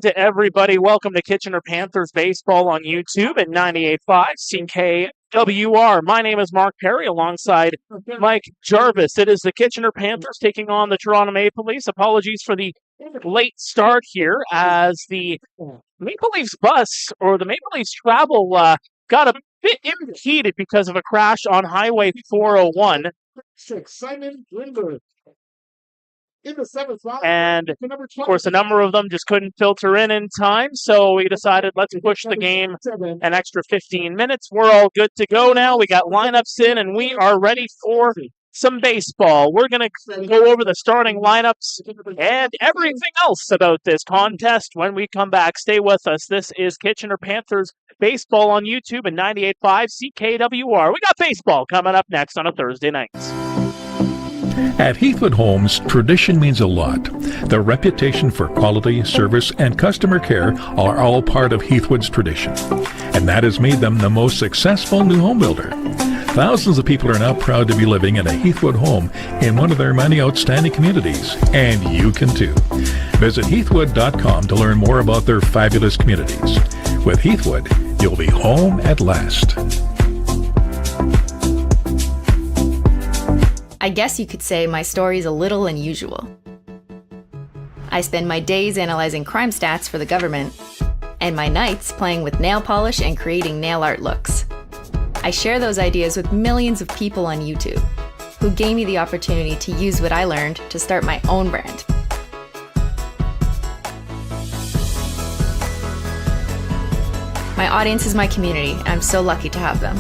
To everybody, welcome to Kitchener Panthers baseball on YouTube at 98.5 CKWR. My name is Mark Pare alongside Mike Gervais. It is the Kitchener Panthers taking on the Toronto Maple Leafs. Apologies for the late start here as the Maple Leafs bus or the Maple Leafs travel got a bit impeded because of a crash on Highway 401. Simon Lindbergh. In the seventh round, and of course, a number of them just couldn't filter in time, so we decided let's push the game an extra 15 minutes. We're all good to go now. We got lineups in, and we are ready for some baseball. We're going to go over the starting lineups and everything else about this contest when we come back. Stay with us. This is Kitchener Panthers baseball on YouTube and 98.5 CKWR. We got baseball coming up next on a Thursday night. At Heathwood Homes, tradition means a lot. The reputation for quality, service, and customer care are all part of Heathwood's tradition. And that has made them the most successful new home builder. Thousands of people are now proud to be living in a Heathwood home in one of their many outstanding communities. And you can too. Visit heathwood.com to learn more about their fabulous communities. With Heathwood, you'll be home at last. I guess you could say my story is a little unusual. I spend my days analyzing crime stats for the government, and my nights playing with nail polish and creating nail art looks. I share those ideas with millions of people on YouTube, who gave me the opportunity to use what I learned to start my own brand. My audience is my community, and I'm so lucky to have them.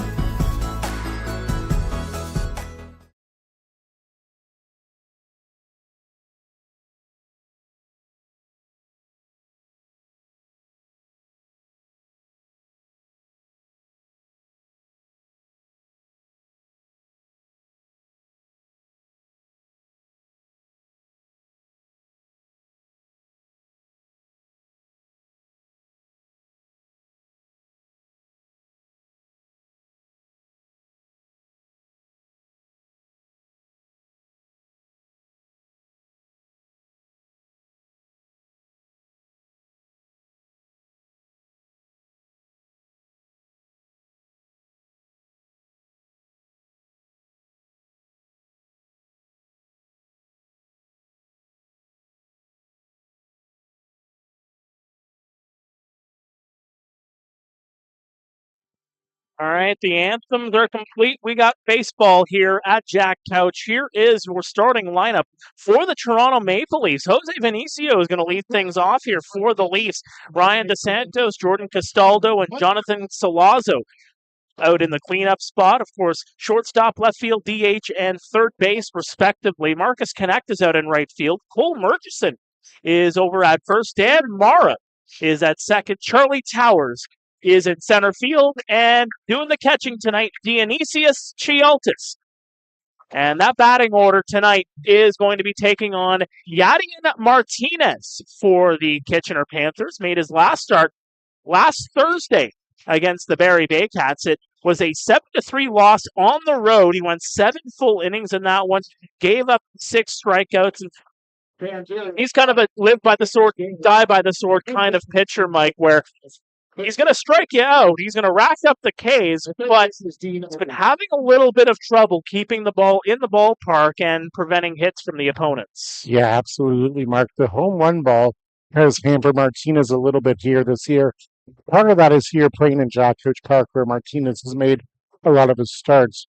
All right, the anthems are complete. We got baseball here at Jack Couch. Here is our starting lineup for the Toronto Maple Leafs. Jose Vinicio is going to lead things off here for the Leafs. Ryan DeSantos, Jordan Castaldo, and Jonathan Salazzo out in the cleanup spot. Of course, shortstop, left field, DH, and third base, respectively. Marcus Connect is out in right field. Cole Murchison is over at first. Dan Mara is at second. Charlie Towers is in center field, and doing the catching tonight, Dionysius Chialtis. And that batting order tonight is going to be taking on Yadian Martinez for the Kitchener Panthers. Made his last start last Thursday against the Barrie Baycats. It was a 7-3 loss on the road. He went 7 full innings in that one, gave up 6 strikeouts, and he's kind of a live by the sword, die by the sword kind of pitcher, Mike, where he's going to strike you out. He's going to rack up the Ks, but he's been having a little bit of trouble keeping the ball in the ballpark and preventing hits from the opponents. Yeah, absolutely, Mark. The home run ball has hampered Martinez a little bit here this year. Part of that is here playing in Jack Couch Park, where Martinez has made a lot of his starts.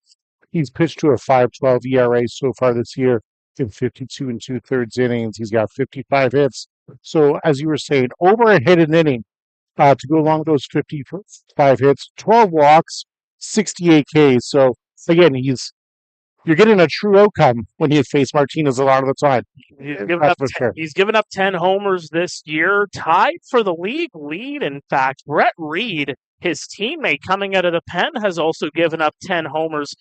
He's pitched to a 5.12 ERA so far this year in 52 2/3 innings. He's got 55 hits. So, as you were saying, over a hit an inning. To go along with those 55 hits, 12 walks, 68 Ks. So, again, you're getting a true outcome when you face Martinez a lot of the time. He's given up 10 homers this year, tied for the league lead. In fact, Brett Reed, his teammate coming out of the pen, has also given up 10 homers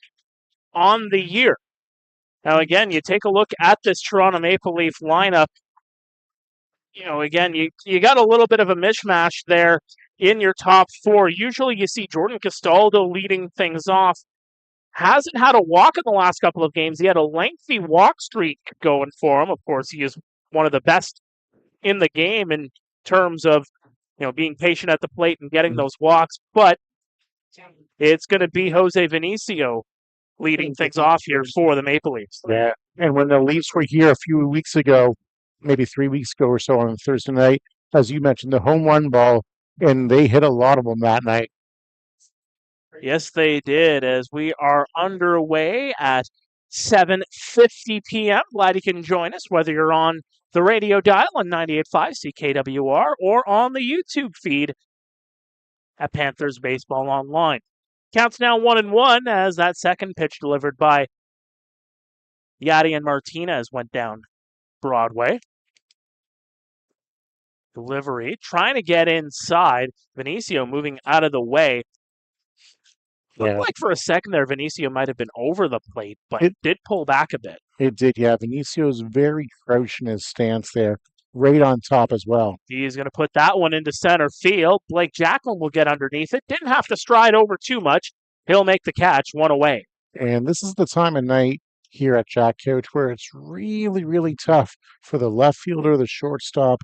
on the year. Now, again, you take a look at this Toronto Maple Leaf lineup. You know, again, you got a little bit of a mishmash there in your top 4. Usually you see Jordan Castaldo leading things off. Hasn't had a walk in the last couple of games. He had a lengthy walk streak going for him. Of course, he is one of the best in the game, and terms of being patient at the plate and getting those walks, but it's going to be Jose Vinicio leading things off here for the Maple Leafs. Yeah. And when the Leafs were here a few weeks ago, maybe 3 weeks ago or so on Thursday night, as you mentioned, the home run ball, and they hit a lot of them that night. Yes, they did, as we are underway at 7:50 p.m. Glad you can join us, whether you're on the radio dial on 98.5 CKWR or on the YouTube feed at Panthers Baseball Online. Counts now 1-1 as that second pitch delivered by Yadi and Martinez went down Broadway. Delivery, trying to get inside. Vinicio moving out of the way. Looked like for a second there, Vinicio might have been over the plate, but it did pull back a bit. It did, yeah. Vinicio's very crouched in his stance there, right on top as well. He's going to put that one into center field. Blake Jacklin will get underneath it. Didn't have to stride over too much. He'll make the catch, one away. And this is the time of night here at Jack Couch where it's really, really tough for the left fielder, the shortstop,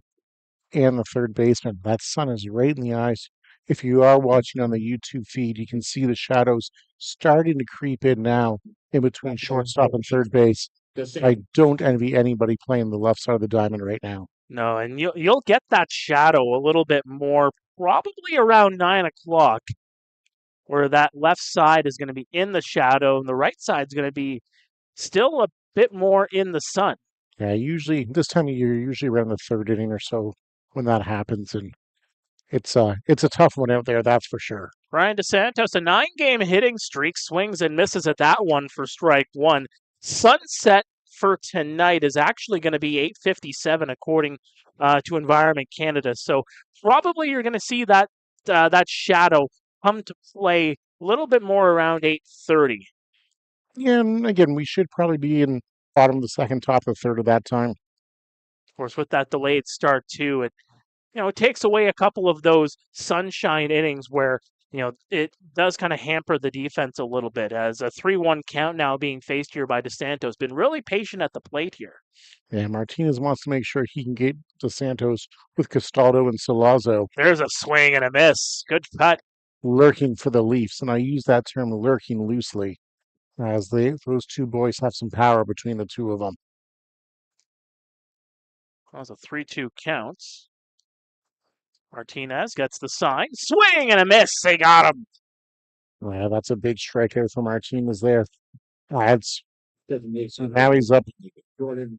and the third baseman. That sun is right in the eyes. If you are watching on the YouTube feed, you can see the shadows starting to creep in now in between shortstop and third base. I don't envy anybody playing the left side of the diamond right now. No, and you'll get that shadow a little bit more probably around 9 o'clock, where that left side is going to be in the shadow and the right side is going to be still a bit more in the sun. Yeah, usually this time of year, usually around the third inning or so when that happens, and it's a tough one out there, that's for sure. Brian DeSantos, a 9-game hitting streak, swings and misses at that one for strike one. Sunset for tonight is actually going to be 8:57 according to Environment Canada. So probably you're going to see that that shadow come to play a little bit more around 8:30. Yeah, and again, we should probably be in bottom of the second, top of the third at that time. Of course, with that delayed start too, it takes away a couple of those sunshine innings where it does kind of hamper the defense a little bit, as a 3-1 count now being faced here by DeSantos. Been really patient at the plate here. Yeah, Martinez wants to make sure he can get DeSantos with Castaldo and Salazzo. There's a swing and a miss. Good cut. Lurking for the Leafs, and I use that term lurking loosely, as those two boys have some power between the two of them. That was a 3-2 count. Martinez gets the sign. Swing and a miss. They got him. Yeah, that's a big strikeout for Martinez there. So now he's up to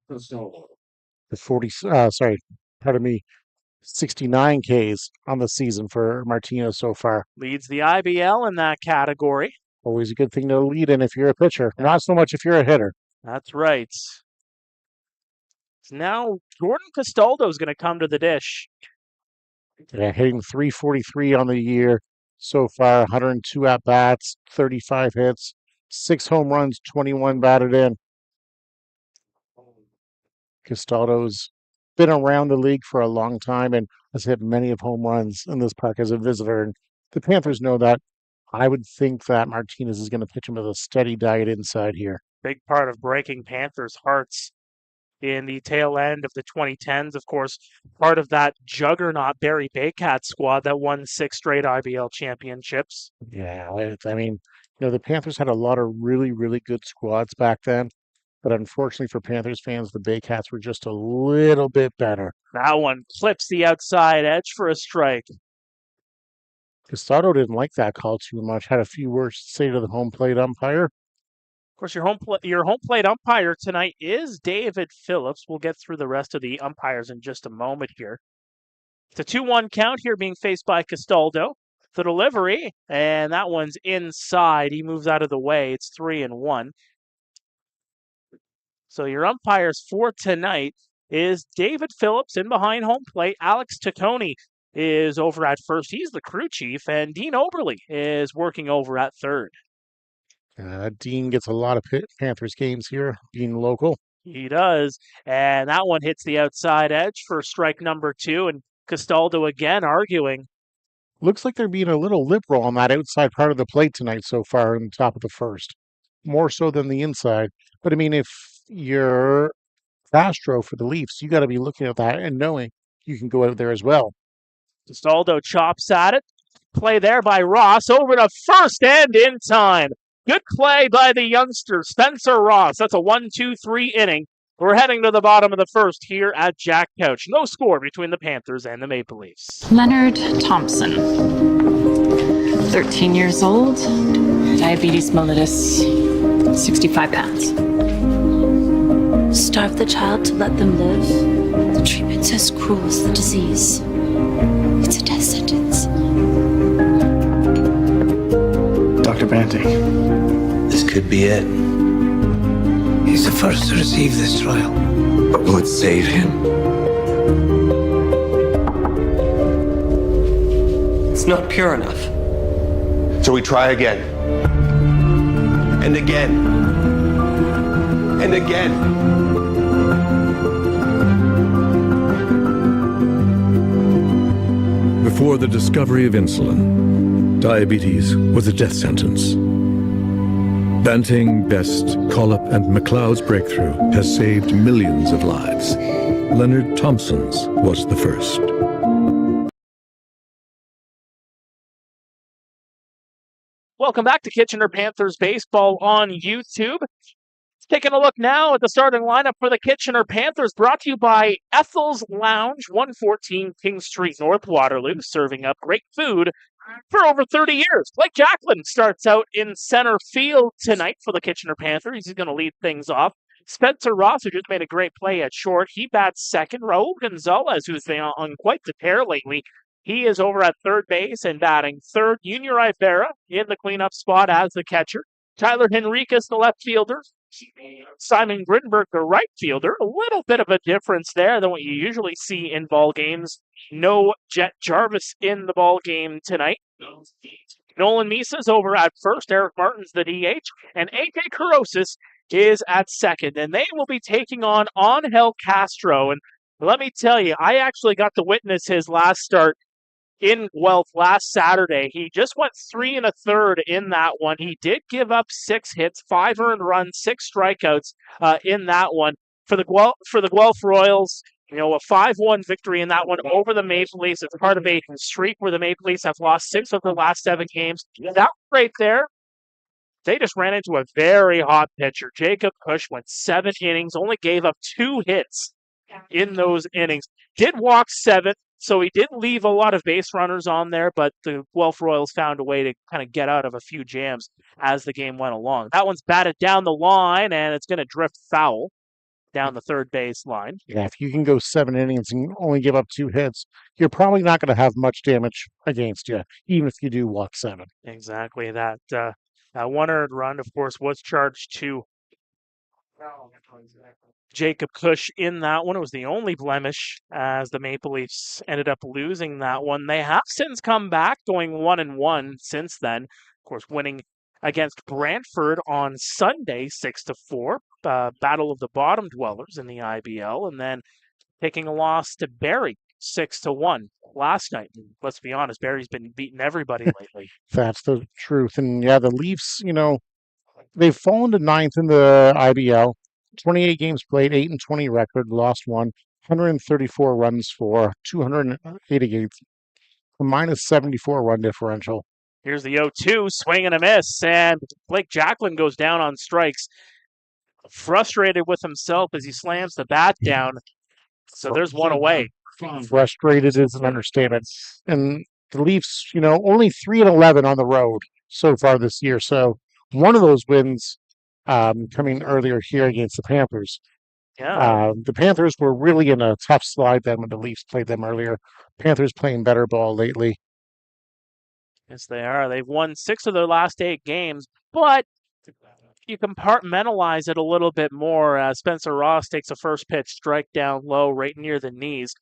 69 Ks on the season for Martinez so far. Leads the IBL in that category. Always a good thing to lead in if you're a pitcher. Not so much if you're a hitter. That's right. Now Jordan Castaldo is going to come to the dish. Yeah, hitting .343 on the year so far, 102 at-bats, 35 hits, 6 home runs, 21 batted in. Castaldo's been around the league for a long time and has hit many of home runs in this park as a visitor. And the Panthers know that. I would think that Martinez is going to pitch him with a steady diet inside here. Big part of breaking Panthers' hearts in the tail end of the 2010s, of course, part of that juggernaut Barrie Baycat squad that won 6 straight IBL championships. Yeah, I mean, the Panthers had a lot of really, really good squads back then, but unfortunately for Panthers fans, the Baycats were just a little bit better. That one clips the outside edge for a strike. Castaldo didn't like that call too much, had a few words to say to the home plate umpire. Of course, your home plate umpire tonight is David Phillips. We'll get through the rest of the umpires in just a moment here. It's a 2-1 count here being faced by Castaldo. The delivery, and that one's inside. He moves out of the way. It's 3-1. So your umpires for tonight is David Phillips in behind home plate. Alex Taccone is over at first. He's the crew chief, and Dean Oberle is working over at third. Dean gets a lot of Panthers games here, being local. He does, and that one hits the outside edge for strike number 2, and Castaldo again arguing. Looks like they're being a little liberal on that outside part of the plate tonight so far in the top of the first. More so than the inside. But I mean, if you're Castro for the Leafs, you got to be looking at that and knowing you can go out there as well. Castaldo chops at it. Play there by Ross over to first and in time. Good play by the youngster, Spencer Ross. That's a 1-2-3 inning. We're heading to the bottom of the first here at Jack Couch. No score between the Panthers and the Maple Leafs. Leonard Thompson, 13 years old, diabetes mellitus, 65 pounds. Starve the child to let them live? The treatment's as cruel as the disease. It's a death sentence. Dr. Banting, this could be it. He's the first to receive this trial. But will it save him? It's not pure enough. So we try again. And again. And again. Before the discovery of insulin, diabetes was a death sentence. Banting, Best, Collop, and McLeod's breakthrough has saved millions of lives. Leonard Thompson's was the first. Welcome back to Kitchener Panthers Baseball on YouTube. Taking a look now at the starting lineup for the Kitchener Panthers, brought to you by Ethel's Lounge, 114 King Street, North Waterloo, serving up great food for over 30 years. Blake Jacklin starts out in center field tonight for the Kitchener Panthers. He's going to lead things off. Spencer Ross, who just made a great play at short, he bats second. Raul Gonzalez, who's been on quite the tear lately, he is over at third base and batting third. Junior Rivera in the cleanup spot as the catcher. Tyler Henriquez, the left fielder. Simon Grinberg, the right fielder. A little bit of a difference there than what you usually see in ball games. No Jet Gervais in the ball game tonight. Nolan Misa's over at first. Eric Martin's the DH. And A.J. Carosis is at second. And they will be taking on Angel Castro. And let me tell you, I actually got to witness his last start in Guelph last Saturday. He just went 3 1/3 in that one. He did give up 6 hits, 5 earned runs, 6 strikeouts in that one. For the Guelph Royals, a 5-1 victory in that one over the Maple Leafs. It's part of a streak where the Maple Leafs have lost 6 of the last 7 games. That right there, they just ran into a very hot pitcher. Jacob Cush went 7 innings, only gave up 2 hits in those innings. Did walk 7. So he did leave a lot of base runners on there, but the Guelph Royals found a way to kind of get out of a few jams as the game went along. That one's batted down the line, and it's going to drift foul down the third base line. Yeah, if you can go 7 innings and only give up 2 hits, you're probably not going to have much damage against you, even if you do walk 7. Exactly. That 1 earned run, of course, was charged to Jacob Cush in that one. It was the only blemish as the Maple Leafs ended up losing that one. They have since come back, going 1-1 since then. Of course, winning against Brantford on Sunday, 6-4. Battle of the bottom dwellers in the IBL, and then taking a loss to Barrie, 6-1 last night. And let's be honest, Barrie's been beating everybody lately. That's the truth. And yeah, the Leafs, they've fallen to 9th in the IBL. 28 games played, 8-20 record, lost 1, 134 runs for, 288, a minus 74 run differential. Here's the 0-2, swing and a miss, and Blake Jacklin goes down on strikes. Frustrated with himself as he slams the bat down. So there's one away. Frustrated is an understatement. And the Leafs, only 3-11 on the road so far this year. So one of those wins coming earlier here against the Panthers. Yeah. The Panthers were really in a tough slide then when the Leafs played them earlier. Panthers playing better ball lately. Yes, they are. They've won 6 of their last 8 games, but you compartmentalize it a little bit more. Spencer Ross takes a first pitch strike down low right near the knees.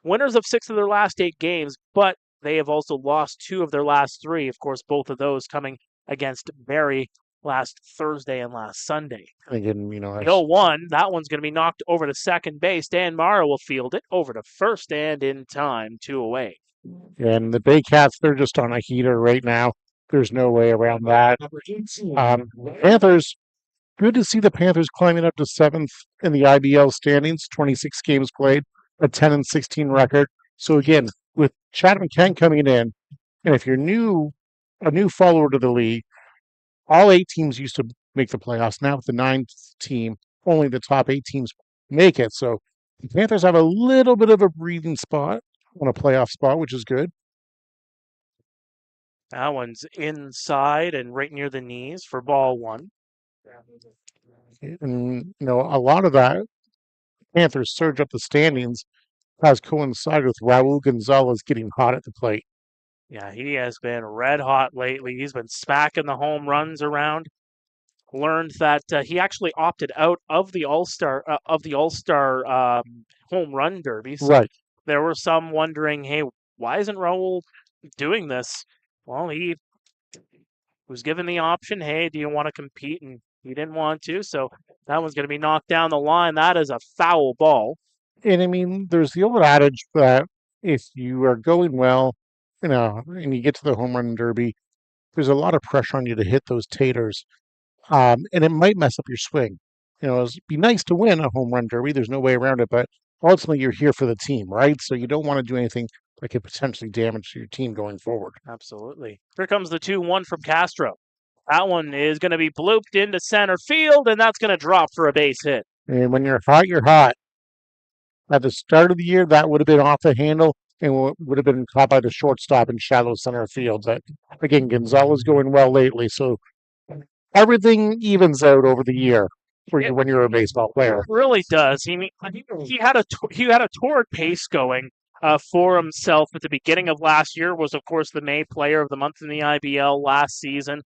Winners of 6 of their last 8 games, but they have also lost 2 of their last 3. Of course, both of those coming against Barrie last Thursday and last Sunday. Again, Hill 1, that one's going to be knocked over to second base. Dan Mara will field it over to first and in time, 2 away. And the Bay Cats, they're just on a heater right now. There's no way around that. Panthers, good to see the Panthers climbing up to 7th in the IBL standings, 26 games played, a 10-16 record. So again, with Chad McKent coming in, and if you're a new follower to the league, all 8 teams used to make the playoffs. Now with the 9th team, only the top 8 teams make it. So the Panthers have a little bit of a breathing spot on a playoff spot, which is good. That one's inside and right near the knees for ball 1. And a lot of that Panthers surge up the standings has coincided with Raul Gonzalez getting hot at the plate. Yeah, he has been red hot lately. He's been smacking the home runs around. Learned that he actually opted out of the All-Star home run derby. So Right. there were some wondering, hey, why isn't Raul doing this? Well, he was given the option, hey, do you want to compete? And he didn't want to, so that one's going to be knocked down the line. That is a foul ball. And I mean, there's the old adage that if you are going well, and you get to the home run derby, there's a lot of pressure on you to hit those taters. And it might mess up your swing. It'd be nice to win a home run derby. There's no way around it, but ultimately you're here for the team, right? So you don't want to do anything that could potentially damage your team going forward. Absolutely. Here comes the 2-1 from Castro. That one is going to be blooped into center field, and that's going to drop for a base hit. And when you're hot, you're hot. At the start of the year, that would have been off the handle and would have been caught by the shortstop in shallow center field. That, again, Gonzalez going well lately, so everything evens out over the year when you're a baseball player. It really does. He had a torrid pace going for himself at the beginning of last year. Was of course the May Player of the Month in the IBL last season.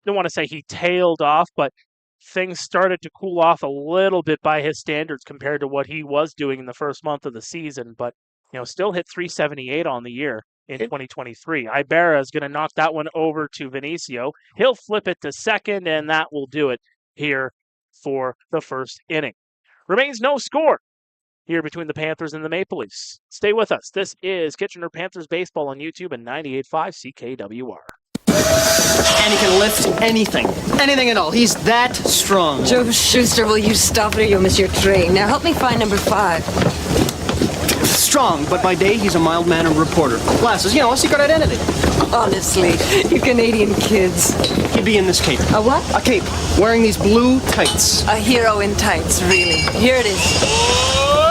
Don't want to say he tailed off, but things started to cool off a little bit by his standards compared to what he was doing in the first month of the season. But still hit 378 on the year in 2023. Ibarra is going to knock that one over to Vinicio. He'll flip it to second, and that will do it here for the first inning. Remains no score here between the Panthers and the Maple Leafs. Stay with us. This is Kitchener Panthers Baseball on YouTube and 98.5 CKWR. And he can lift anything at all. He's that strong. Joe Schuster, will you stop it or you'll miss your train? Now help me find number 5. Strong, but by day he's a mild-mannered reporter. Glasses, a secret identity. Honestly, you Canadian kids. He'd be in this cape. A what? A cape, wearing these blue tights. A hero in tights, really. Here it is.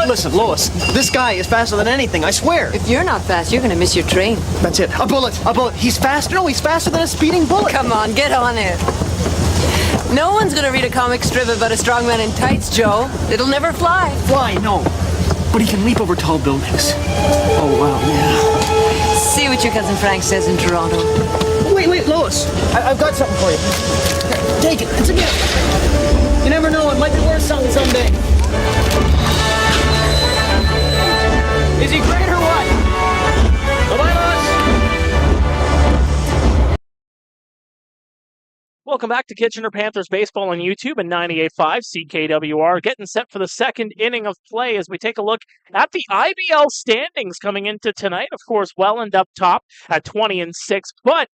Listen, Lois, this guy is faster than anything, I swear. If you're not fast, you're gonna miss your train. That's it. A bullet. He's faster. No, he's faster than a speeding bullet. Come on, get on it. No one's gonna read a comic strip about a strong man in tights, Joe. It'll never fly. Fly, no. But he can leap over tall buildings. Oh, wow, yeah. See what your cousin Frank says in Toronto. Wait, Lois. I've got something for you. Here, take it. It's a gift. You never know. It might be worth something someday. Is he great or what? Bye-bye, Lois. Welcome back to Kitchener Panthers Baseball on YouTube and 98.5 CKWR. Getting set for the second inning of play as we take a look at the IBL standings coming into tonight. Of course, Welland up top at 20-6, but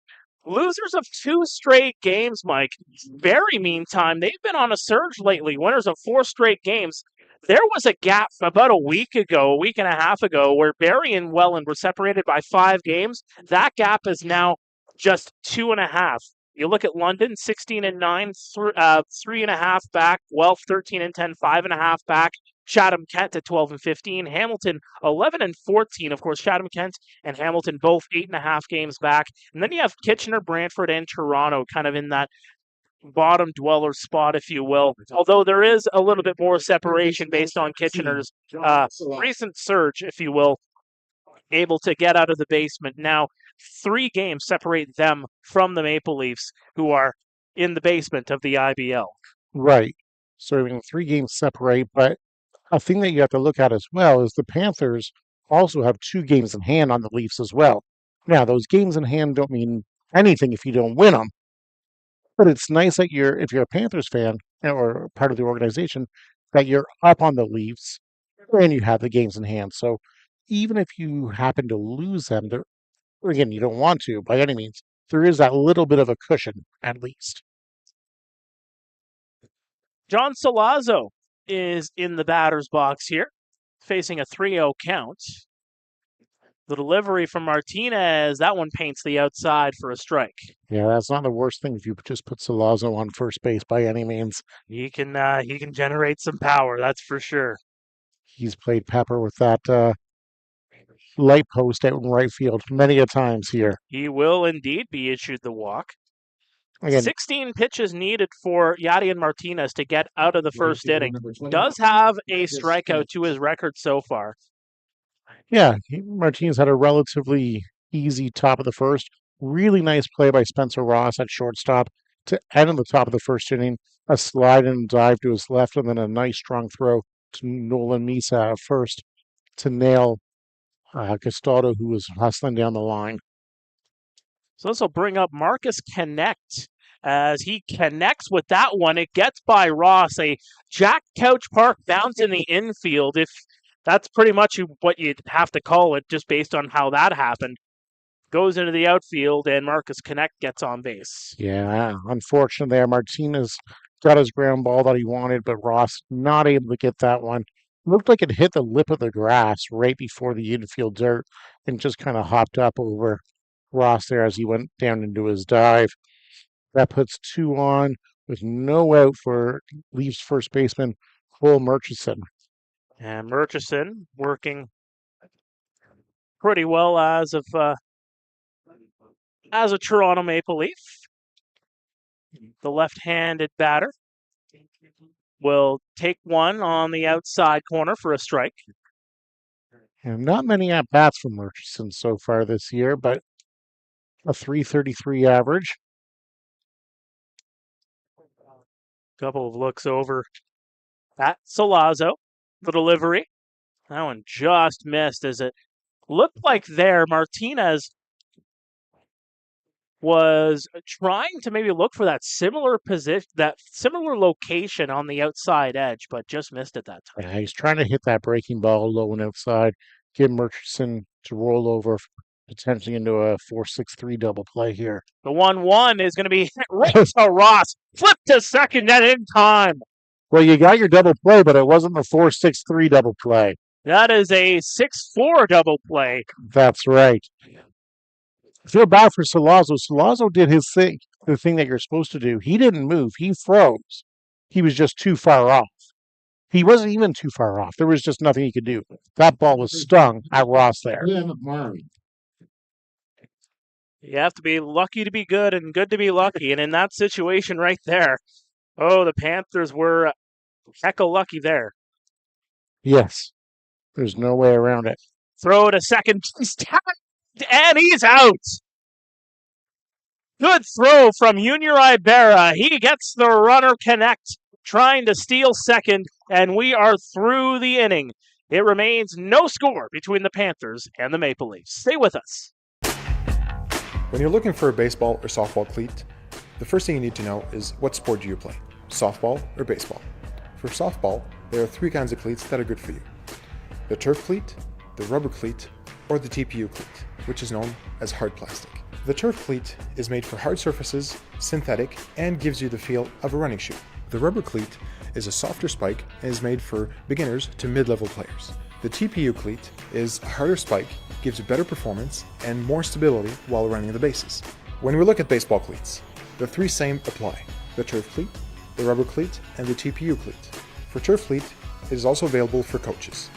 losers of 2 straight games, Mike. Barrie, meantime, they've been on a surge lately. Winners of 4 straight games. There was a gap about a week and a half ago, where Barrie and Welland were separated by 5 games. That gap is now just 2.5. You look at London, 16-9, 3.5 back. Guelph, 13-10, 5.5 back. Chatham-Kent at 12-15. Hamilton, 11-14. Of course, Chatham-Kent and Hamilton both 8.5 games back. And then you have Kitchener, Brantford, and Toronto kind of in that bottom dweller spot, if you will. Although there is a little bit more separation based on Kitchener's recent surge, if you will, able to get out of the basement. Now, 3 games separate them from the Maple Leafs, who are in the basement of the IBL. Right. So, 3 games separate, but a thing that you have to look at as well is the Panthers also have 2 games in hand on the Leafs as well. Now, those games in hand don't mean anything if you don't win them. But it's nice that if you're a Panthers fan or part of the organization, that you're up on the Leafs and you have the games in hand. So even if you happen to lose them, again, you don't want to by any means, there is that little bit of a cushion at least. John Salazzo is in the batter's box here. facing a 3-0 count. The delivery from Martinez, that one paints the outside for a strike. Yeah, that's not the worst thing if you just put Salazzo on first base by any means. He can generate some power, that's for sure. He's played pepper with that light post out in right field many a times here. He will indeed be issued the walk. Again, 16 pitches needed for Yadier Martinez to get out of the first inning. Does have a strikeout to his record so far. Yeah, Martinez had a relatively easy top of the first. Really nice play by Spencer Ross at shortstop to end on the top of the first inning. A slide and dive to his left, and then a nice strong throw to Nolan Misa at first to nail Castaldo, who was hustling down the line. So this will bring up Marcus Connect. As he connects with that one, it gets by Ross. A Jack Couch Park bounce in the infield. If that's pretty much what you'd have to call it, just based on how that happened. Goes into the outfield, and Marcus Connect gets on base. Yeah, unfortunate there. Martinez got his ground ball that he wanted, but Ross not able to get that one. Looked like it hit the lip of the grass right before the infield dirt and just kind of hopped up over Ross there as he went down into his dive. That puts 2 on with no out for Leafs first baseman Cole Murchison. And Murchison working pretty well as a Toronto Maple Leaf. The left-handed batter will take one on the outside corner for a strike. And not many at-bats from Murchison so far this year, but a .333 average. Couple of looks over at Salazzo. The delivery. That one just missed as it looked like there Martinez was trying to maybe look for that similar position, that similar location on the outside edge, but just missed it that time. Yeah, he's trying to hit that breaking ball low and outside, get Murchison to roll over potentially into a 4-6-3 double play here. The 1-1 is going to be right to Ross. Flip to second and in time. Well, you got your double play, but it wasn't the 4-6-3 double play. That is a 6-4 double play. That's right. I feel bad for Salazzo. Salazzo did his thing, the thing that you're supposed to do. He didn't move. He froze. He was just too far off. He wasn't even too far off. There was just nothing he could do. That ball was stung at Ross there. You have to be lucky to be good and good to be lucky. And in that situation right there, the Panthers were hecka lucky there. Yes. There's no way around it. Throw to second. He's tapped, and he's out. Good throw from Junior Ibarra. He gets the runner Connect, trying to steal second, and we are through the inning. It remains no score between the Panthers and the Maple Leafs. Stay with us. When you're looking for a baseball or softball cleat, the first thing you need to know is what sport do you play, softball or baseball? For softball, there are 3 kinds of cleats that are good for you. The turf cleat, the rubber cleat, or the TPU cleat, which is known as hard plastic. The turf cleat is made for hard surfaces, synthetic, and gives you the feel of a running shoe. The rubber cleat is a softer spike and is made for beginners to mid-level players. The TPU cleat is a harder spike, gives you better performance and more stability while running the bases. When we look at baseball cleats, the 3 same apply: the turf cleat, the rubber cleat, and the TPU cleat. For turf cleat, it is also available for coaches.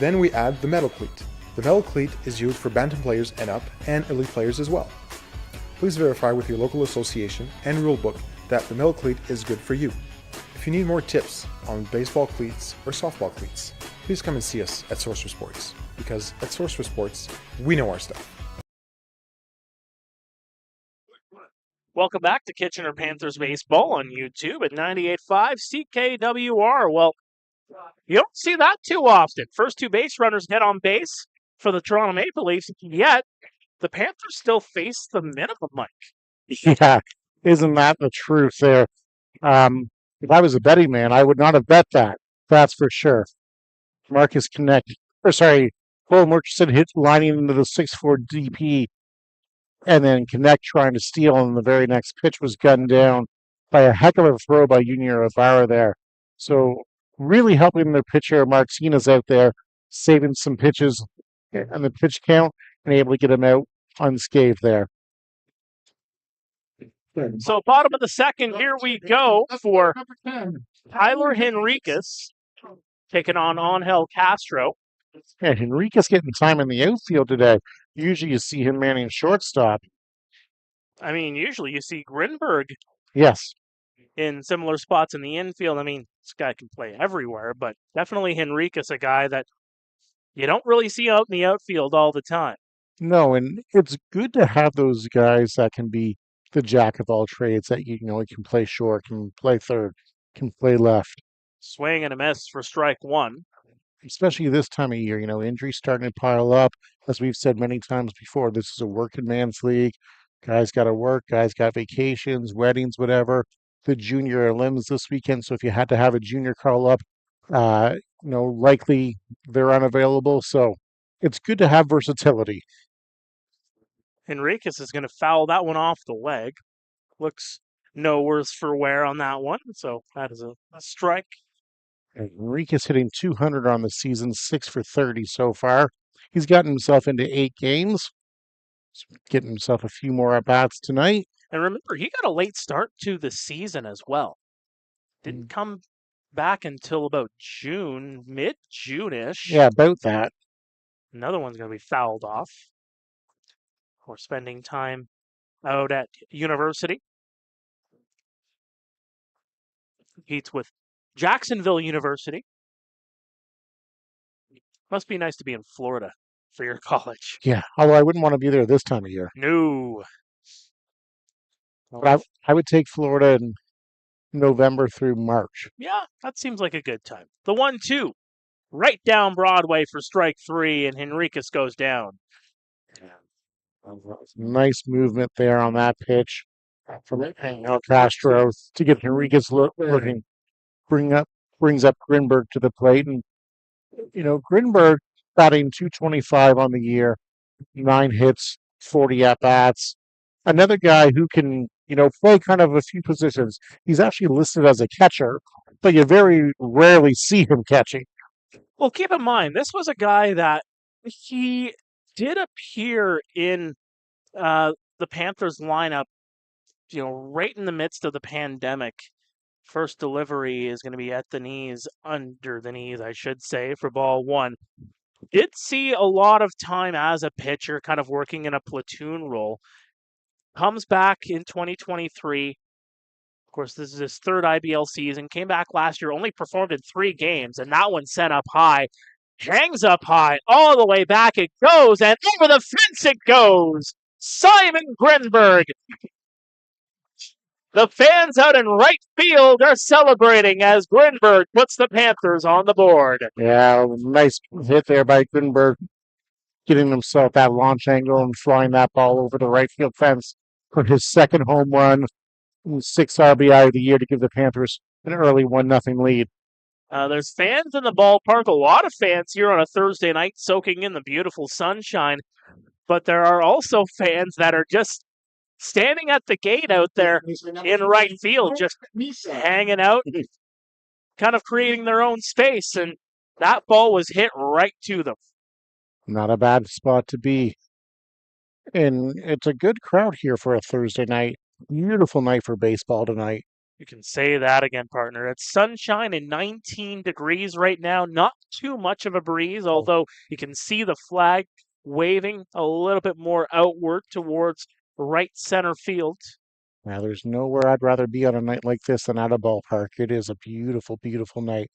Then we add the metal cleat. The metal cleat is used for bantam players and up, and elite players as well. Please verify with your local association and rulebook that the metal cleat is good for you. If you need more tips on baseball cleats or softball cleats, please come and see us at Source for Sports, because at Source for Sports, we know our stuff. Welcome back to Kitchener Panthers Baseball on YouTube at 98.5 CKWR. Well, you don't see that too often. First 2 base runners get on base for the Toronto Maple Leafs, yet the Panthers still face the minimum, Mike. Yeah, isn't that the truth there? If I was a betting man, I would not have bet that. That's for sure. Cole Murchison hit lining into the 6-4 DP, and then Connect trying to steal, and the very next pitch was gunned down by a heck of a throw by Junior Ibarra there. So really helping their pitcher Martinez out there saving some pitches on the pitch count and able to get him out unscathed there. So bottom of the second, here we go for Tyler Henriquez taking on Angel Castro. Yeah, Henriquez getting time in the outfield today. Usually you see him manning shortstop. I mean, usually you see Grinberg Yes. in similar spots in the infield. I mean, this guy can play everywhere, but definitely Henriquez, a guy that you don't really see out in the outfield all the time. No, and it's good to have those guys that can be the jack of all trades, that he can play short, can play third, can play left. Swing and a miss for strike one. Especially this time of year, injuries starting to pile up. As we've said many times before, this is a working man's league. Guys got to work, guys got vacations, weddings, whatever. The junior limbs this weekend, so if you had to have a junior call up, likely they're unavailable. So it's good to have versatility. Henriquez is going to foul that one off the leg. Looks no worse for wear on that one. So that is a strike. Henriquez hitting 200 on the season, 6 for 30 so far. He's gotten himself into 8 games. He's getting himself a few more at-bats tonight. And remember, he got a late start to the season as well. Didn't come back until about June, mid-June-ish. Yeah, about that. Another one's going to be fouled off. Or spending time out at university. Competes with Jacksonville University. Must be nice to be in Florida for your college. Yeah, although I wouldn't want to be there this time of year. No. But I would take Florida in November through March. Yeah, that seems like a good time. The 1-2. Right down Broadway for strike three, and Henriquez goes down. Nice movement there on that pitch from Angel Castro to get Henriquez looking. Brings up Grinberg to the plate. And, Grinberg batting .225 on the year, 9 hits, 40 at-bats. Another guy who can, play kind of a few positions. He's actually listed as a catcher, but you very rarely see him catching. Well, keep in mind, this was a guy that he did appear in the Panthers lineup, right in the midst of the pandemic. First delivery is going to be at the knees, under the knees, I should say, for ball one. Did see a lot of time as a pitcher, kind of working in a platoon role. Comes back in 2023. Of course, this is his third IBL season. Came back last year, only performed in 3 games, and that one sent up high. Hangs up high, all the way back it goes, and over the fence it goes. Simon Grinberg. The fans out in right field are celebrating as Grinberg puts the Panthers on the board. Yeah, nice hit there by Grinberg, getting himself that launch angle and flying that ball over the right field fence for his second home run, 6th RBI of the year to give the Panthers an early 1-0 lead. There's fans in the ballpark, a lot of fans here on a Thursday night soaking in the beautiful sunshine, but there are also fans that are just standing at the gate out there in right field, just hanging out, kind of creating their own space, and that ball was hit right to them. Not a bad spot to be. And it's a good crowd here for a Thursday night. Beautiful night for baseball tonight. You can say that again, partner. It's sunshine and 19 degrees right now. Not too much of a breeze, although you can see the flag waving a little bit more outward towards right center field. Now, there's nowhere I'd rather be on a night like this than at a ballpark. It is a beautiful, beautiful night.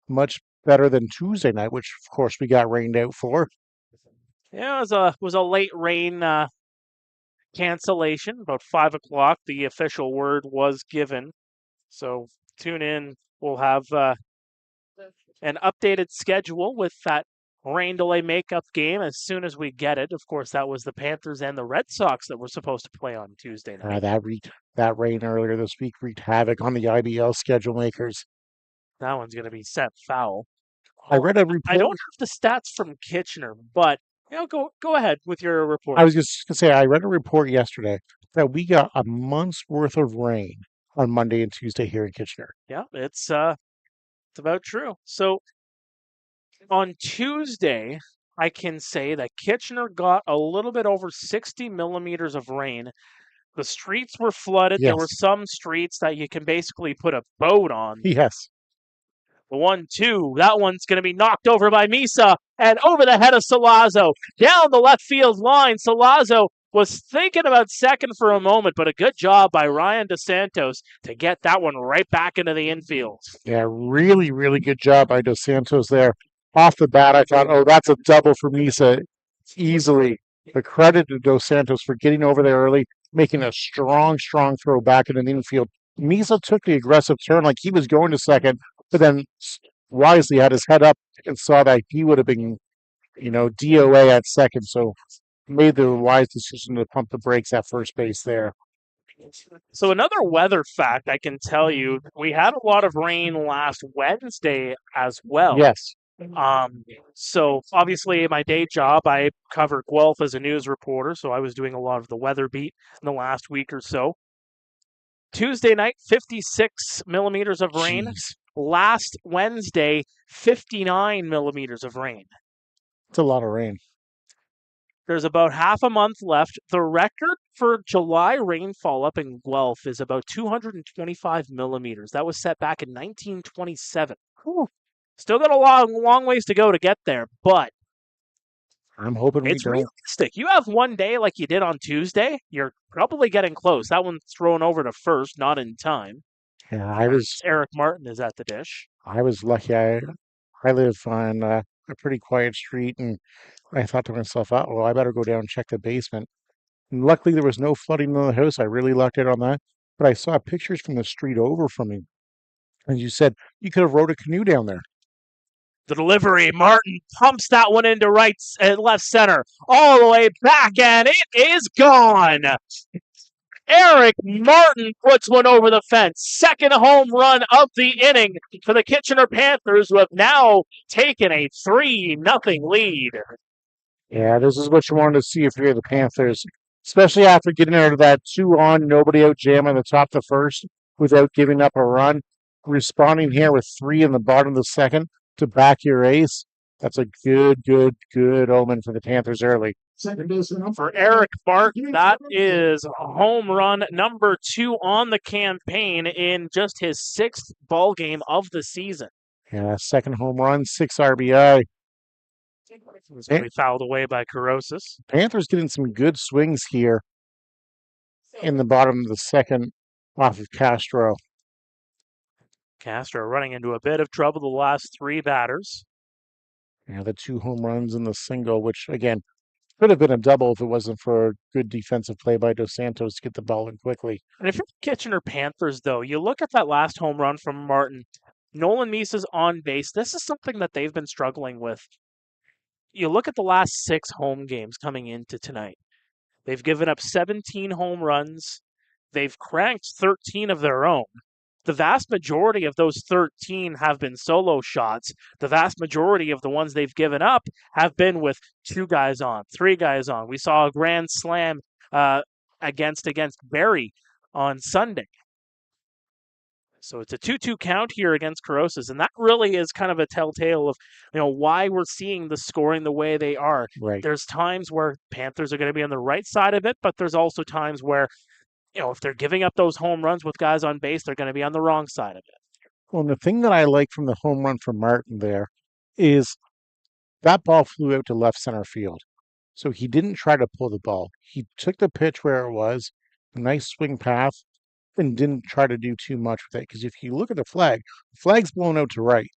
Much better than Tuesday night, which, of course, we got rained out for. Yeah, it was a late rain cancellation, about 5 o'clock. The official word was given. So tune in. We'll have an updated schedule with that rain delay makeup game as soon as we get it. Of course, that was the Panthers and the Red Sox that were supposed to play on Tuesday night. That rain earlier this week wreaked havoc on the IBL schedule makers. That one's going to be set foul. I read a report. I don't have the stats from Kitchener, but go ahead with your report. I was just going to say, I read a report yesterday that we got a month's worth of rain on Monday and Tuesday here in Kitchener. Yeah, it's about true. So On Tuesday, I can say that Kitchener got a little bit over 60 millimeters of rain. The streets were flooded. There were Yes. some streets that you can basically put a boat on. Yes. The 1-2, that one's going to be knocked over by Misa and over the head of Salazzo. Down the left field line, Salazzo was thinking about second for a moment, but a good job by Ryan DeSantos to get that one right back into the infield. Yeah, really, really good job by Dos Santos there. Off the bat, I thought, oh, that's a double for Misa easily. But credit to Dos Santos for getting over there early, making a strong throw back into the infield. Misa took the aggressive turn like he was going to second, but then wisely had his head up and saw that he would have been, DOA at second. So made the wise decision to pump the brakes at first base there. So another weather fact I can tell you, we had a lot of rain last Wednesday as well. Yes. So obviously my day job, I covered Guelph as a news reporter, so I was doing a lot of the weather beat in the last week or so. Tuesday night, 56 millimeters of rain. Jeez. Last Wednesday, 59 millimeters of rain. It's a lot of rain. There's about half a month left. The record for July rainfall up in Guelph is about 225 millimeters. That was set back in 1927. Whew. Still got a long ways to go to get there, but I'm hoping it's we don't. realistic. You have one day like you did on Tuesday, you're probably getting close. That one's thrown over to first, not in time. Yeah, Eric Martin is at the dish. I was lucky. I live on a pretty quiet street, and I thought to myself, oh, well, I better go down and check the basement. And luckily, there was no flooding in the house. I really lucked out on that. But I saw pictures from the street over from me. And you said you could have rowed a canoe down there. The delivery, Martin pumps that one into left center, all the way back, and it is gone. Eric Martin puts one over the fence. Second home run of the inning for the Kitchener Panthers, who have now taken a 3-0 lead. Yeah, this is what you wanted to see if you're the Panthers, especially after getting out of that 2-on, nobody out jam in the top of the first without giving up a run. Responding here with 3 in the bottom of the second to back your ace. That's a good omen for the Panthers early. For Eric Martin, that is home run number 2 on the campaign in just his 6th ball game of the season. Yeah, second home run, 6 RBI. It's going to be fouled away by Corrosis. Panthers getting some good swings here in the bottom of the second off of Castro. Castro running into a bit of trouble the last 3 batters. Yeah, the 2 home runs and the single, which, again, could have been a double if it wasn't for a good defensive play by Dos Santos to get the ball in quickly. And if you're the Kitchener Panthers, though, you look at that last home run from Martin. Nolan Misa's on base. This is something that they've been struggling with. You look at the last 6 home games coming into tonight. They've given up 17 home runs. They've cranked 13 of their own. The vast majority of those 13 have been solo shots. The vast majority of the ones they've given up have been with 2 guys on, 3 guys on. We saw a grand slam against Barrie on Sunday. So it's a 2-2 count here against Corrosis, and that really is kind of a telltale of why we're seeing the scoring the way they are. Right. There's times where Panthers are going to be on the right side of it, but there's also times where if they're giving up those home runs with guys on base, they're going to be on the wrong side of it. Well, and the thing that I like from the home run from Martin there is that ball flew out to left center field. So he didn't try to pull the ball. He took the pitch where it was, a nice swing path, and didn't try to do too much with it. Because if you look at the flag's blown out to right.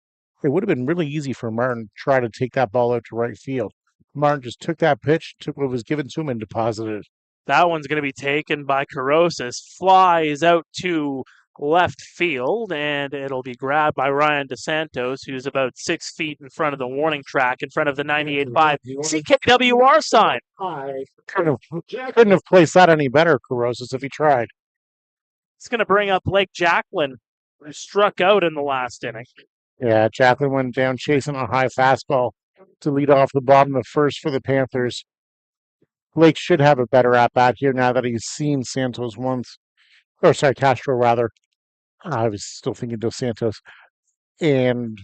It would have been really easy for Martin to try to take that ball out to right field. Martin just took that pitch, took what was given to him, and deposited it. That one's going to be taken by Corrosis. Flies out to left field, and it'll be grabbed by Ryan DeSantos, who's about 6 feet in front of the warning track, in front of the 98.5 CKWR sign. Couldn't have placed that any better, Corrosis, if he tried. It's going to bring up Blake Jacklin, who struck out in the last inning. Yeah, Jacklin went down chasing a high fastball to lead off the bottom of first for the Panthers. Blake should have a better at-bat here now that he's seen Santos once. Or, sorry, Castro, rather. I was still thinking Dos Santos. And,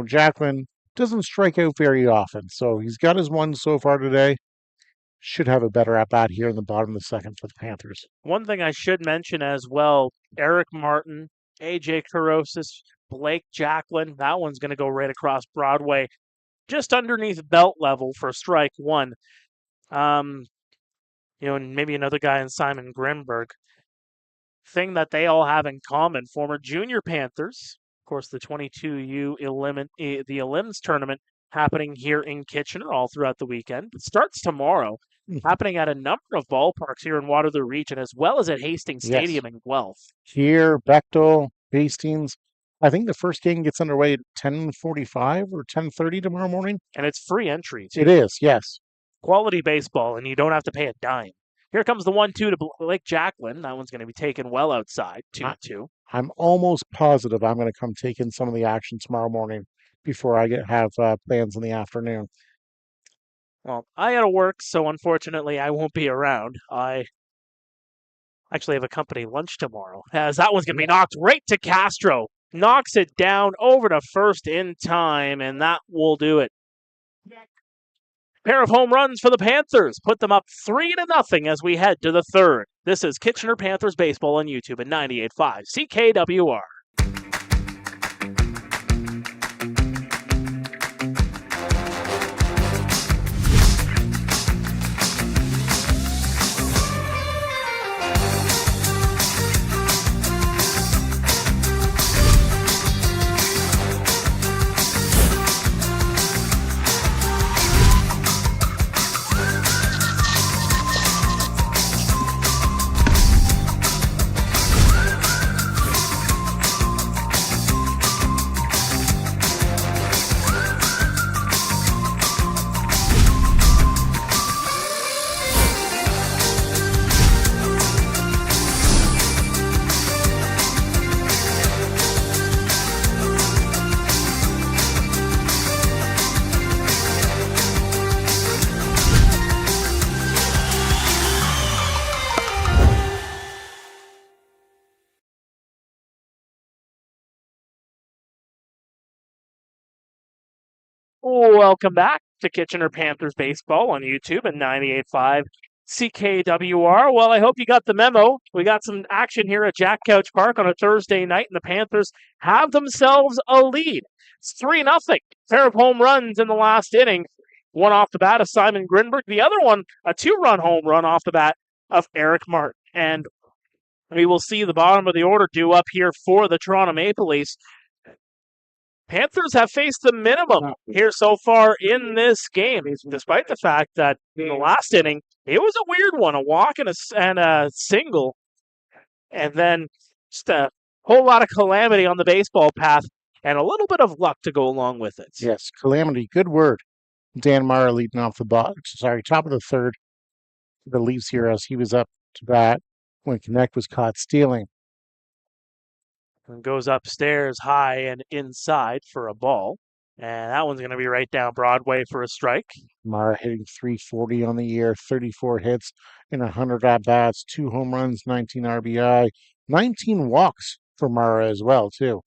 Jacklin doesn't strike out very often. So he's got his one so far today. Should have a better at bat here in the bottom of the second for the Panthers. One thing I should mention as well, Eric Martin, AJ Carosis, Blake Jacklin, that one's going to go right across Broadway, just underneath belt level for strike one. And maybe another guy in Simon Grimberg. Thing that they all have in common, former junior Panthers, of course, the 22U the Elims tournament happening here in Kitchener all throughout the weekend. It starts tomorrow, happening at a number of ballparks here in Waterloo Region, as well as at Hastings Stadium in Guelph. Here, Bechtel, Hastings. I think the first game gets underway at 10:45 or 10:30 tomorrow morning. And it's free entry, too. It is, yes. Quality baseball, and you don't have to pay a dime. Here comes the 1-2 to Blake Jacklin. That one's going to be taken well outside, 2-2. I'm almost positive I'm going to come take in some of the action tomorrow morning before I have plans in the afternoon. Well, I got to work, so unfortunately I won't be around. I actually have a company lunch tomorrow, as that one's going to be knocked right to Castro. Knocks it down over to first in time, and that will do it. Pair of home runs for the Panthers. Put them up 3-0 as we head to the third. This is Kitchener Panthers baseball on YouTube at 98.5 CKWR. Welcome back to Kitchener Panthers baseball on YouTube at 98.5 CKWR. Well, I hope you got the memo. We got some action here at Jack Couch Park on a Thursday night, and the Panthers have themselves a lead. It's 3-0. Pair of home runs in the last inning. One off the bat of Simon Grinberg. The other one, a 2-run home run off the bat of Eric Martin. And we will see the bottom of the order due up here for the Toronto Maple Leafs. Panthers have faced the minimum here so far in this game, despite the fact that in the last inning, it was a weird one, a walk and a single, and then just a whole lot of calamity on the baseball path and a little bit of luck to go along with it. Yes, calamity, good word. Dan Mara leading off top of the third. The Leafs here as he was up to bat when Connect was caught stealing. And goes upstairs high and inside for a ball. And that one's going to be right down Broadway for a strike. Mara hitting .340 on the year, 34 hits in 100 at-bats, 2 home runs, 19 RBI, 19 walks for Mara as well, too.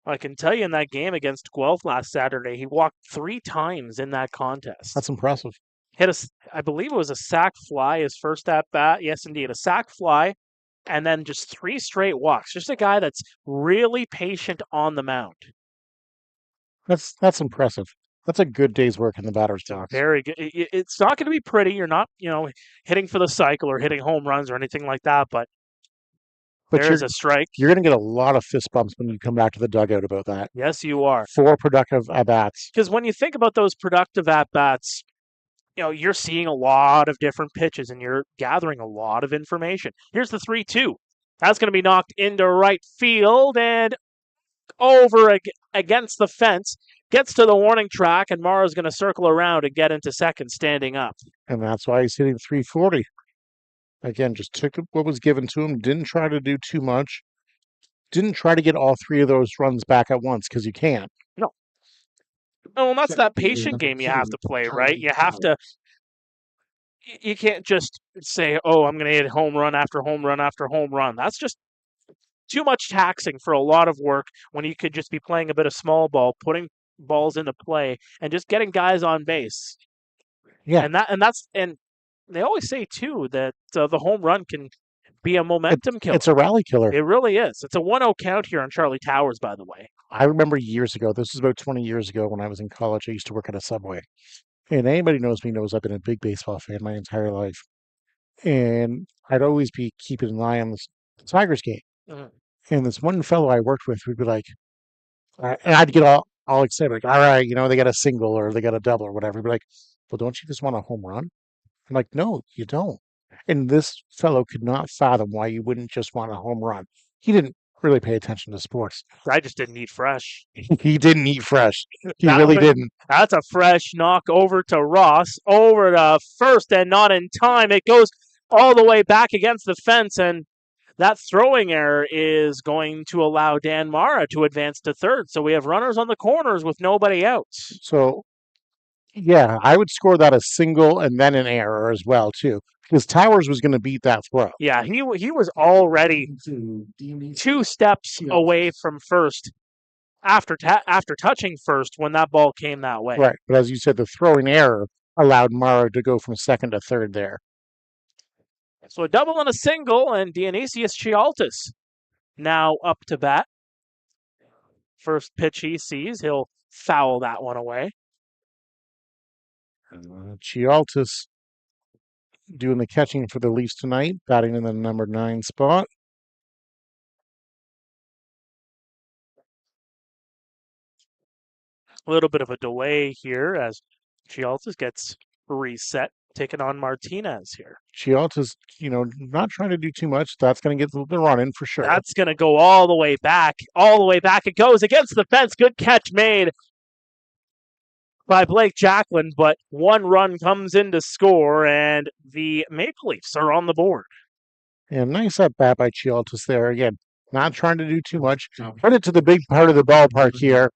I can tell you in that game against Guelph last Saturday, he walked 3 times in that contest. That's impressive. I believe it was a sac fly, his first at-bat. Yes, indeed, a sac fly. And then just 3 straight walks. Just a guy that's really patient on the mound. That's impressive. That's a good day's work in the batter's box. Very good. It's not going to be pretty. You're not, hitting for the cycle or hitting home runs or anything like that. But there's a strike. You're going to get a lot of fist bumps when you come back to the dugout about that. Yes, you are. 4 productive at-bats. Because when you think about those productive at-bats, you're seeing a lot of different pitches and you're gathering a lot of information. Here's the 3-2. That's going to be knocked into right field and over against the fence. Gets to the warning track, and Mara's going to circle around and get into second standing up. And that's why he's hitting .340. Again, just took what was given to him. Didn't try to do too much. Didn't try to get all 3 of those runs back at once because you can't. No. Well, that's that patient game you have to play, right? You have to. You can't just say, "Oh, I'm going to hit home run after home run after home run." That's just too much taxing for a lot of work when you could just be playing a bit of small ball, putting balls into play and just getting guys on base. Yeah. And they always say too that the home run can be a momentum killer. It's a rally killer. It really is. It's a 1-0 count here on Charlie Towers, by the way. I remember years ago, this was about 20 years ago when I was in college, I used to work at a Subway. And anybody knows me knows I've been a big baseball fan my entire life. And I'd always be keeping an eye on the Tigers game. Mhm. And this one fellow I worked with would be like, and I'd get all excited, like, all right, they got a single or they got a double or whatever. He'd be like, well, don't you just want a home run? I'm like, no, you don't. And this fellow could not fathom why you wouldn't just want a home run. He didn't really pay attention to sports. I just didn't eat fresh. He didn't eat fresh. He really didn't. That's a fresh knock over to Ross, over to first, and not in time. It goes all the way back against the fence, and that throwing error is going to allow Dan Mara to advance to third. So we have runners on the corners with nobody out. So, yeah, I would score that a single and then an error as well, too, because Towers was going to beat that throw. Yeah, he was already 2 steps away from first after touching first when that ball came that way. Right, but as you said, the throwing error allowed Mara to go from second to third there. So a double and a single, and Dionysius Chialtis now up to bat. First pitch he sees, he'll foul that one away. Chialtis doing the catching for the Leafs tonight, batting in the number 9 spot. A little bit of a delay here as Chialtis gets reset, taking on Martinez here. Chialtis, not trying to do too much. That's going to get a little bit of run-in for sure. That's going to go all the way back. All the way back it goes against the fence. Good catch made by Blake Jacklin, but one run comes in to score, and the Maple Leafs are on the board. Yeah, nice at bat by Chialtis there. Again, not trying to do too much. Credit to the big part of the ballpark here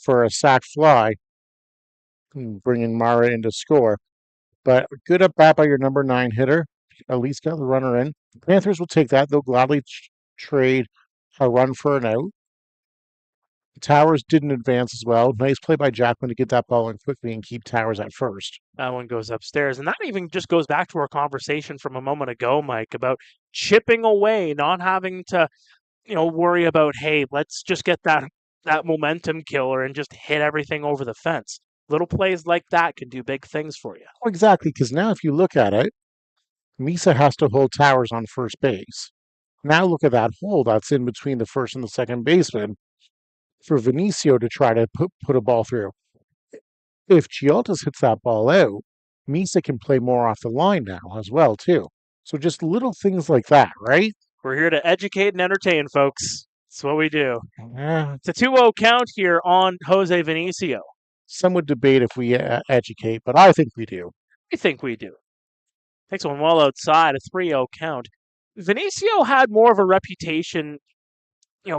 for a sac fly, bringing Mara in to score. But good at bat by your number 9 hitter. At least got the runner in. The Panthers will take that. They'll gladly trade a run for an out. Towers didn't advance as well. Nice play by Jacklin to get that ball in quickly and keep Towers at first. That one goes upstairs. And that even just goes back to our conversation from a moment ago, Mike, about chipping away, not having to, worry about, hey, let's just get that momentum killer and just hit everything over the fence. Little plays like that can do big things for you. Oh, exactly, because now if you look at it, Misa has to hold Towers on first base. Now look at that hole that's in between the first and the second baseman for Vinicio to try to put a ball through. If Chialtis hits that ball out, Misa can play more off the line now as well, too. So just little things like that, right? We're here to educate and entertain, folks. That's what we do. It's a 2-0 count here on Jose Vinicio. Some would debate if we educate, but I think we do. I think we do. Takes one well outside, a 3-0 count. Vinicio had more of a reputation,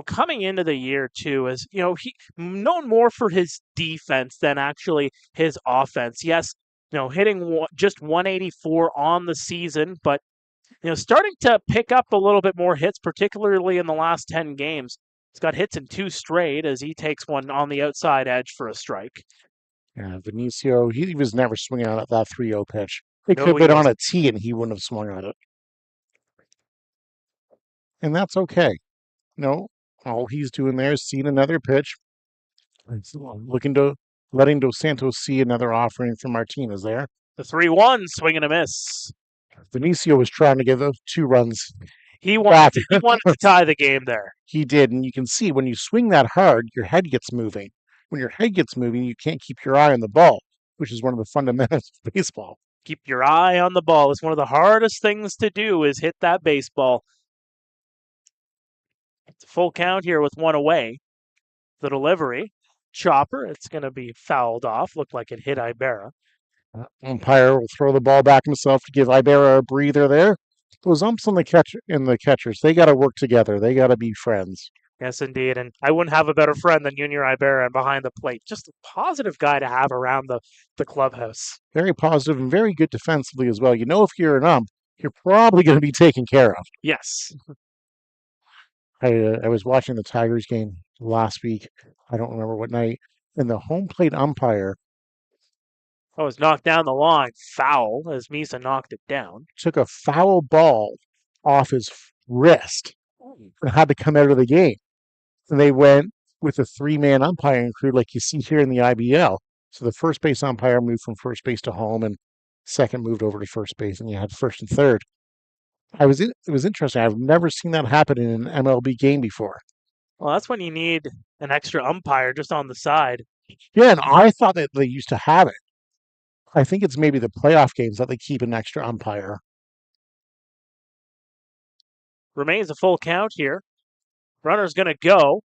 coming into the year too, as he known more for his defense than actually his offense. Yes, hitting just 184 on the season, but starting to pick up a little bit more hits, particularly in the last 10 games. He's got hits in 2 straight as he takes one on the outside edge for a strike. Yeah, Vinicio, he was never swinging on that 3-0 pitch. It could have been on a tee and he wouldn't have swung on it. And that's okay. No, all he's doing there is seeing another pitch. Letting Dos Santos see another offering from Martinez there. The 3-1, swing and a miss. Vinicio was trying to get those 2 runs. He wanted to tie the game there. He did, and you can see when you swing that hard, your head gets moving. When your head gets moving, you can't keep your eye on the ball, which is one of the fundamentals of baseball. Keep your eye on the ball. It's one of the hardest things to do is hit that baseball. It's a full count here with one away. The delivery. Chopper. It's going to be fouled off. Looked like it hit Ibarra. Umpire will throw the ball back himself to give Ibarra a breather there. Those umps and the catchers, they got to work together. They got to be friends. Yes, indeed. And I wouldn't have a better friend than Junior Ibarra behind the plate. Just a positive guy to have around the clubhouse. Very positive and very good defensively as well. If you're an ump, you're probably going to be taken care of. Yes. I was watching the Tigers game last week. I don't remember what night, and the home plate umpire was knocked down the line. Foul as Misa knocked it down. took a foul ball off his wrist and had to come out of the game. And they went with a three-man umpiring crew like you see here in the IBL. So the first base umpire moved from first base to home, and second moved over to first base, and you had first and third. It was interesting. I've never seen that happen in an MLB game before. Well, that's when you need an extra umpire just on the side. Yeah, and I thought that they used to have it. I think it's maybe the playoff games that they keep an extra umpire. Remains a full count here. Runner's going to go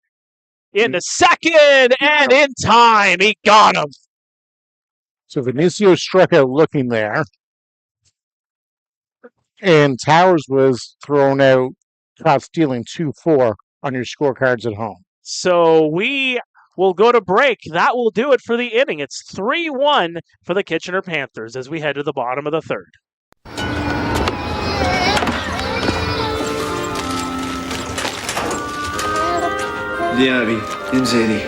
into second, and in time, he got him. So Vinicio struck out looking there, and Towers was thrown out, caught stealing 2-4 on your scorecards at home. So we will go to break. That will do it for the inning. It's 3-1 for the Kitchener Panthers as we head to the bottom of the third. Viens, Abby. Une série.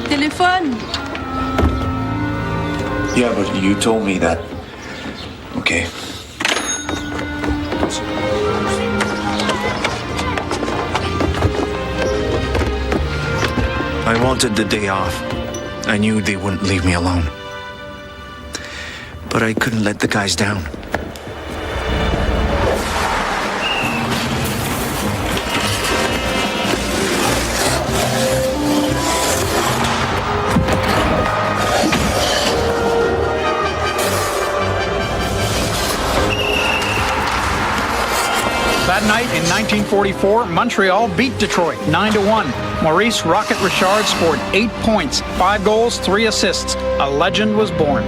Téléphone. Yeah, but you told me that. Okay. I wanted the day off. I knew they wouldn't leave me alone. But I couldn't let the guys down. That night in 1944, Montreal beat Detroit 9-1. Maurice Rocket Richard scored 8 points, 5 goals, 3 assists. A legend was born.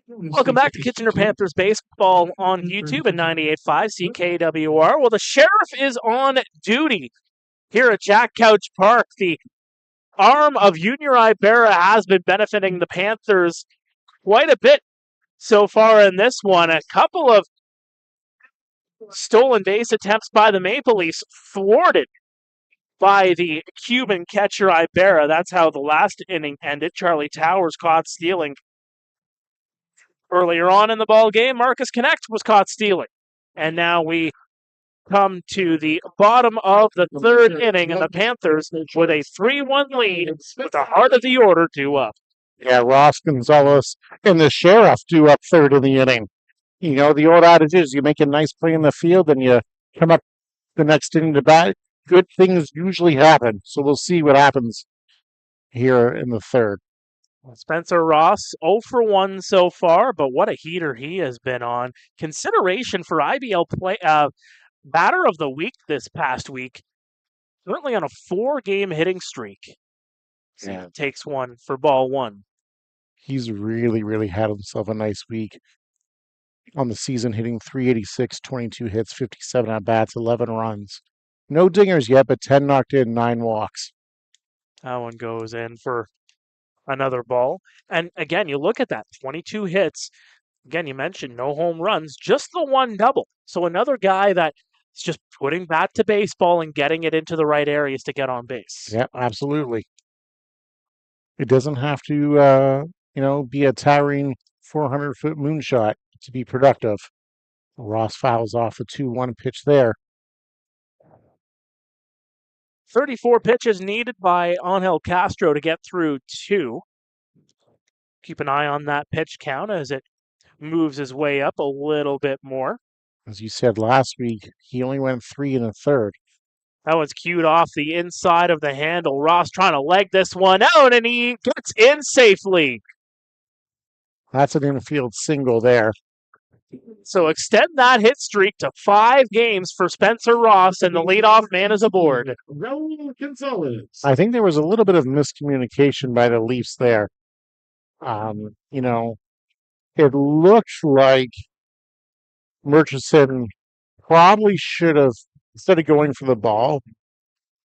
Welcome back to Kitchener Panthers baseball on YouTube at 98.5 CKWR. Well, the sheriff is on duty here at Jack Couch Park. The arm of Junior Pare has been benefiting the Panthers quite a bit so far in this one. A couple of stolen base attempts by the Maple Leafs thwarted by the Cuban catcher Pare. That's how the last inning ended. Charlie Towers caught stealing. Earlier on in the ball game, Marcus Connect was caught stealing. And now we come to the bottom of the third inning, and the Panthers with a 3-1 lead with the heart of the order due up. Yeah, Ross Gonzalez and the sheriff due up third in the inning. You know, the old adage is you make a nice play in the field and you come up the next inning to bat. Good things usually happen. So we'll see what happens here in the third. Spencer Ross, 0 for 1 so far, but what a heater he has been on. Consideration for IBL Batter of the Week this past week. Currently on a 4-game hitting streak. So Yeah. he takes one for ball one. He's really, really had himself a nice week on the season, hitting .386, 22 hits, 57 at bats, 11 runs. No dingers yet, but 10 knocked in, 9 walks. That one goes in for another ball. And again, you look at that, 22 hits. Again, you mentioned no home runs, just the one double. So another guy that is just putting bat to baseball and getting it into the right areas to get on base. Yeah, absolutely. It doesn't have to, be a towering 400-foot moonshot to be productive. Ross fouls off a 2-1 pitch there. 34 pitches needed by Angel Castro to get through 2. Keep an eye on that pitch count as it moves his way up a little bit more. As you said last week, he only went 3 1/3. That one's cued off the inside of the handle. Ross trying to leg this one out, and he gets in safely. That's an infield single there. So extend that hit streak to 5 games for Spencer Ross, and the leadoff man is aboard. I think there was a little bit of miscommunication by the Leafs there. It looked like Murchison probably should have, instead of going for the ball,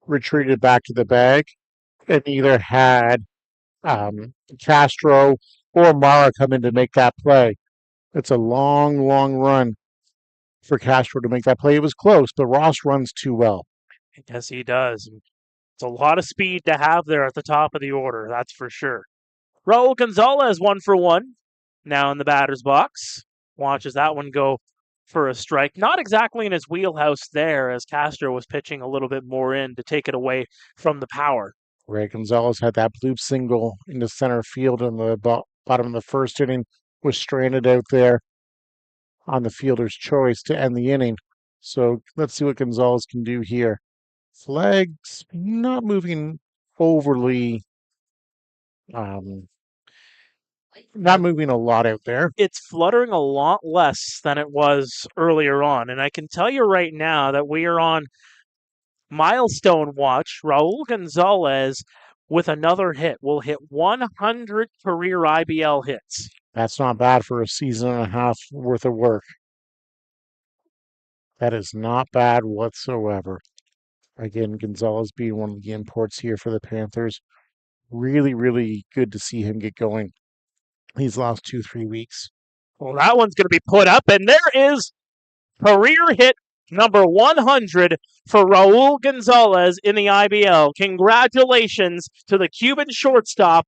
retreated back to the bag and either had Castro or Mara come in to make that play. It's a long, long run for Castro to make that play. It was close, but Ross runs too well. Yes, he does. It's a lot of speed to have there at the top of the order, that's for sure. Raul Gonzalez 1 for 1. Now in the batter's box. Watches that one go for a strike. Not exactly in his wheelhouse there, as Castro was pitching a little bit more in to take it away from the power. Ray Gonzalez had that bloop single into center field in the bottom of the first inning, was stranded out there on the fielder's choice to end the inning. So let's see what Gonzalez can do here. Flags not moving overly, not moving a lot out there. It's fluttering a lot less than it was earlier on. And I can tell you right now that we are on milestone watch. Raul Gonzalez, with another hit, will hit 100 career IBL hits. That's not bad for a season and a half worth of work. That is not bad whatsoever. Again, Gonzalez being one of the imports here for the Panthers. Really, really good to see him get going these last 2-3 weeks. Well, that one's going to be put up, and there is career hit number 100 for Raul Gonzalez in the IBL. Congratulations to the Cuban shortstop.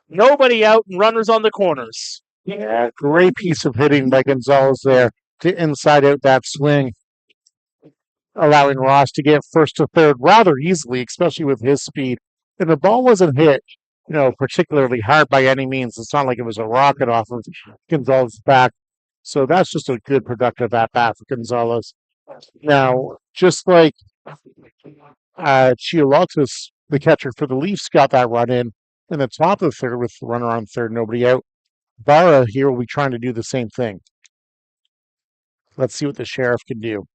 Nobody out and runners on the corners. Yeah, great piece of hitting by Gonzalez there to inside out that swing, allowing Ross to get first to third rather easily, especially with his speed. And the ball wasn't hit, particularly hard by any means. It's not like it was a rocket off of Gonzalez's back. So that's just a good productive at-bat for Gonzalez. Now, just like Chiolotis, the catcher for the Leafs, got that run in the top of the third with the runner on third, nobody out. Barre here will be trying to do the same thing. Let's see what the Sheriff can do.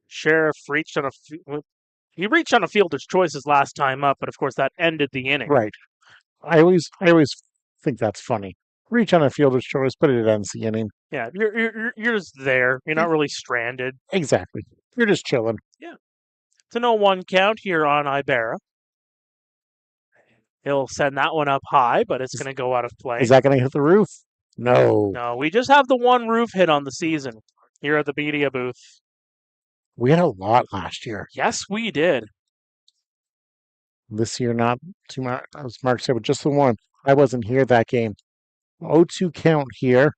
Sheriff reached on a fielder's choices last time up, but of course that ended the inning. Right. I always think that's funny. Reach on a fielder's choice, but it ends the inning. Yeah, you're just there. You're not really stranded. Exactly. You're just chilling. Yeah. It's a 0-1 count here on Ibarra. He'll send that one up high, but it's going to go out of play. Is that going to hit the roof? No. No, we just have the one roof hit on the season here at the media booth. We had a lot last year. Yes, we did. This year, not too much, as Mark said, but just the one. I wasn't here that game. 0-2 count here.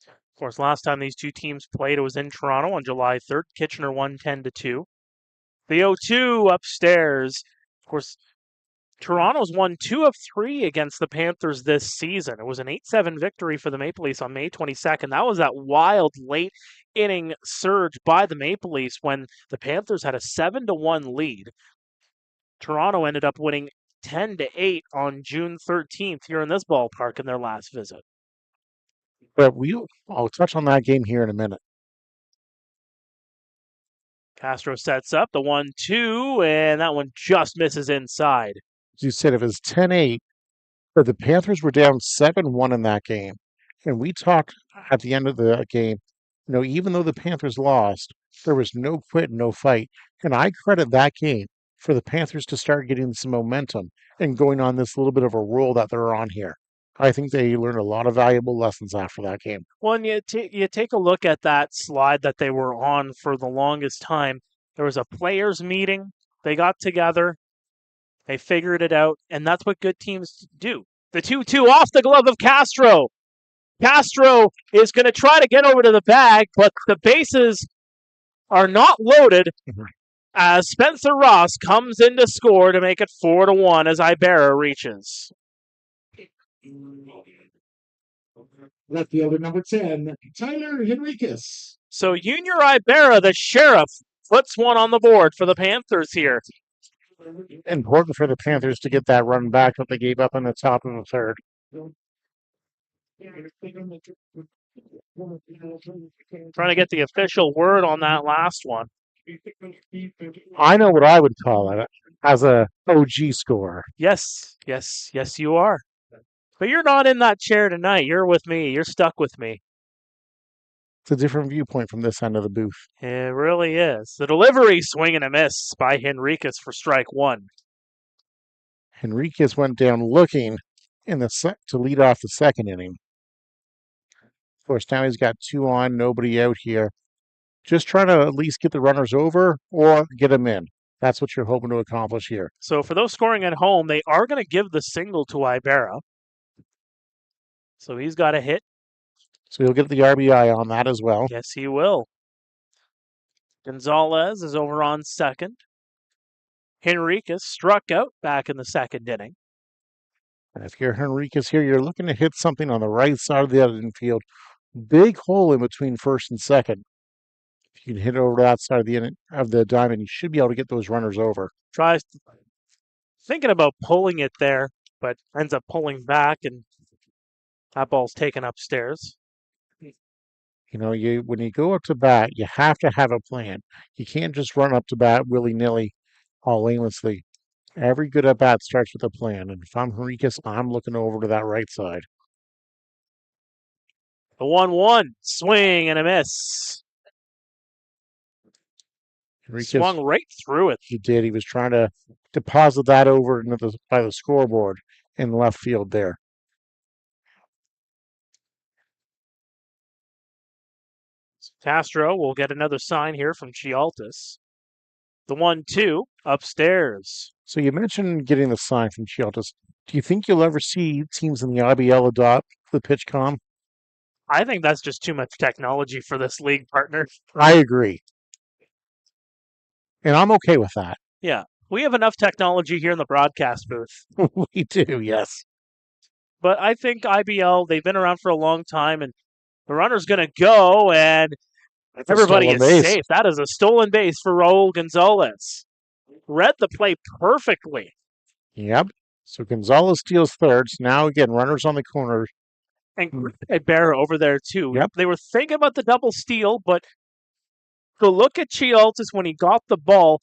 Of course, last time these two teams played, it was in Toronto on July 3rd. Kitchener won 10-2. The 0-2 upstairs. Of course, Toronto's won 2 of 3 against the Panthers this season. It was an 8-7 victory for the Maple Leafs on May 22nd. That was that wild late inning surge by the Maple Leafs when the Panthers had a 7-1 lead. Toronto ended up winning 10-8 on June 13th here in this ballpark in their last visit. But I'll touch on that game here in a minute. Castro sets up the 1-2, and that one just misses inside. As you said, it was 10-8, but the Panthers were down 7-1 in that game. And we talked at the end of the game, even though the Panthers lost, there was no quit, no fight. And I credit that game for the Panthers to start getting some momentum and going on this little bit of a roll that they're on here. I think they learned a lot of valuable lessons after that game. Well, and you take a look at that slide that they were on for the longest time. There was a players' meeting. They got together. They figured it out, and that's what good teams do. The 2-2 off the glove of Castro. Castro is going to try to get over to the bag, but the bases are not loaded as Spencer Ross comes in to score to make it 4-1 as Ibarra reaches. Left fielder number 10, Tyler Henriquez. So Junior Ibarra, the Sheriff, puts one on the board for the Panthers here. Important for the Panthers to get that run back that they gave up in the top of the third. Trying to get the official word on that last one. I know what I would call it as a OG score. Yes, you are. But you're not in that chair tonight. You're with me. You're stuck with me. It's a different viewpoint from this end of the booth. It really is. The delivery, swing and a miss by Henriquez for strike one. Henriquez went down looking to lead off the second inning. Of course, now he's got 2 on, nobody out here. Just trying to at least get the runners over or get them in. That's what you're hoping to accomplish here. So for those scoring at home, they are going to give the single to Ibarra. So he's got a hit. So he'll get the RBI on that as well. Yes, he will. Gonzalez is over on second. Henriquez struck out back in the second inning. And if you're Henriquez here, you're looking to hit something on the right side of the infield. Big hole in between first and second. If you can hit over that side of the diamond, you should be able to get those runners over. Tries thinking about pulling it there, but ends up pulling back, and that ball's taken upstairs. You know, when you go up to bat, you have to have a plan. You can't just run up to bat willy-nilly, all aimlessly. Every good at bat starts with a plan, and if I'm Henriquez, I'm looking over to that right side. The 1-1 swing and a miss. Henriquez swung right through it. He did. He was trying to deposit that over by the scoreboard in left field there. Castro will get another sign here from Chialtis. The 1-2 upstairs. So you mentioned getting the sign from Chialtis. Do you think you'll ever see teams in the IBL adopt the pitch com? I think that's just too much technology for this league, partner. I agree. And I'm okay with that. Yeah. We have enough technology here in the broadcast booth. We do, yes. But I think IBL, they've been around for a long time, and the runner's going to go, and everybody is safe. That is a stolen base for Raul Gonzalez. Read the play perfectly. Yep. So Gonzalez steals thirds. Now again, runners on the corner. And Barre over there too. Yep. They were thinking about the double steal, but to look at Chialtis when he got the ball,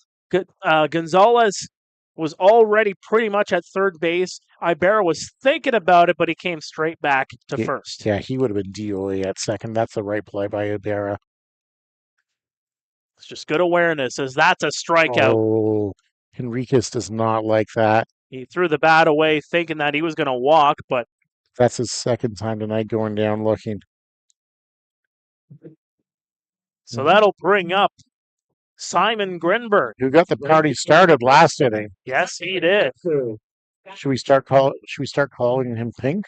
Gonzalez was already pretty much at third base. Ibarra was thinking about it, but he came straight back to first. Yeah, he would have been DOA at second. That's the right play by Ibarra. It's just good awareness, as that's a strikeout. Oh, Henriquez does not like that. He threw the bat away thinking that he was going to walk, but that's his second time tonight going down looking. So that'll bring up Simon Grinberg, who got the party started last inning. Yes, he did. Should we start calling him Pink?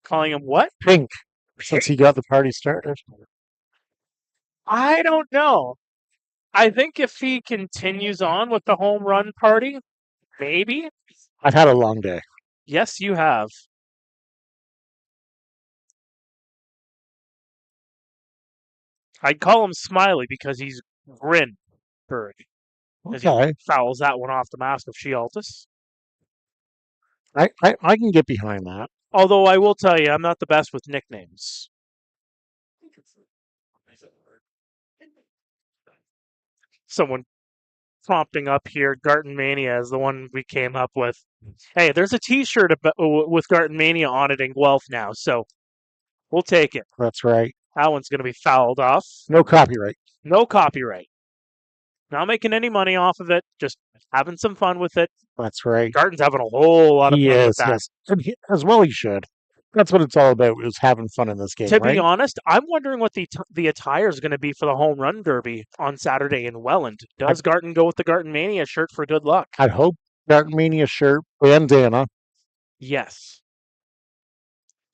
Calling him what? Pink, since he got the party started. I don't know. I think if he continues on with the home run party, maybe. I've had a long day. Yes, you have. I'd call him Smiley because he's Grinberg. Okay. He fouls that one off the mask of Chialtis. I can get behind that. Although I will tell you, I'm not the best with nicknames. Someone prompting up here, Garten Mania is the one we came up with. Hey, there's a T-shirt with Garten Mania on it in Guelph now, so we'll take it. That's right. That one's going to be fouled off. No copyright. No copyright. Not making any money off of it, just having some fun with it. That's right. Garten's having a whole lot of fun with that. Yes. And as well he should. That's what it's all about, is having fun in this game, To right? be honest, I'm wondering what the attire is going to be for the home run derby on Saturday in Welland. Does Garten go with the Garten Mania shirt for good luck? I'd hope Garten Mania shirt, bandana. Yes.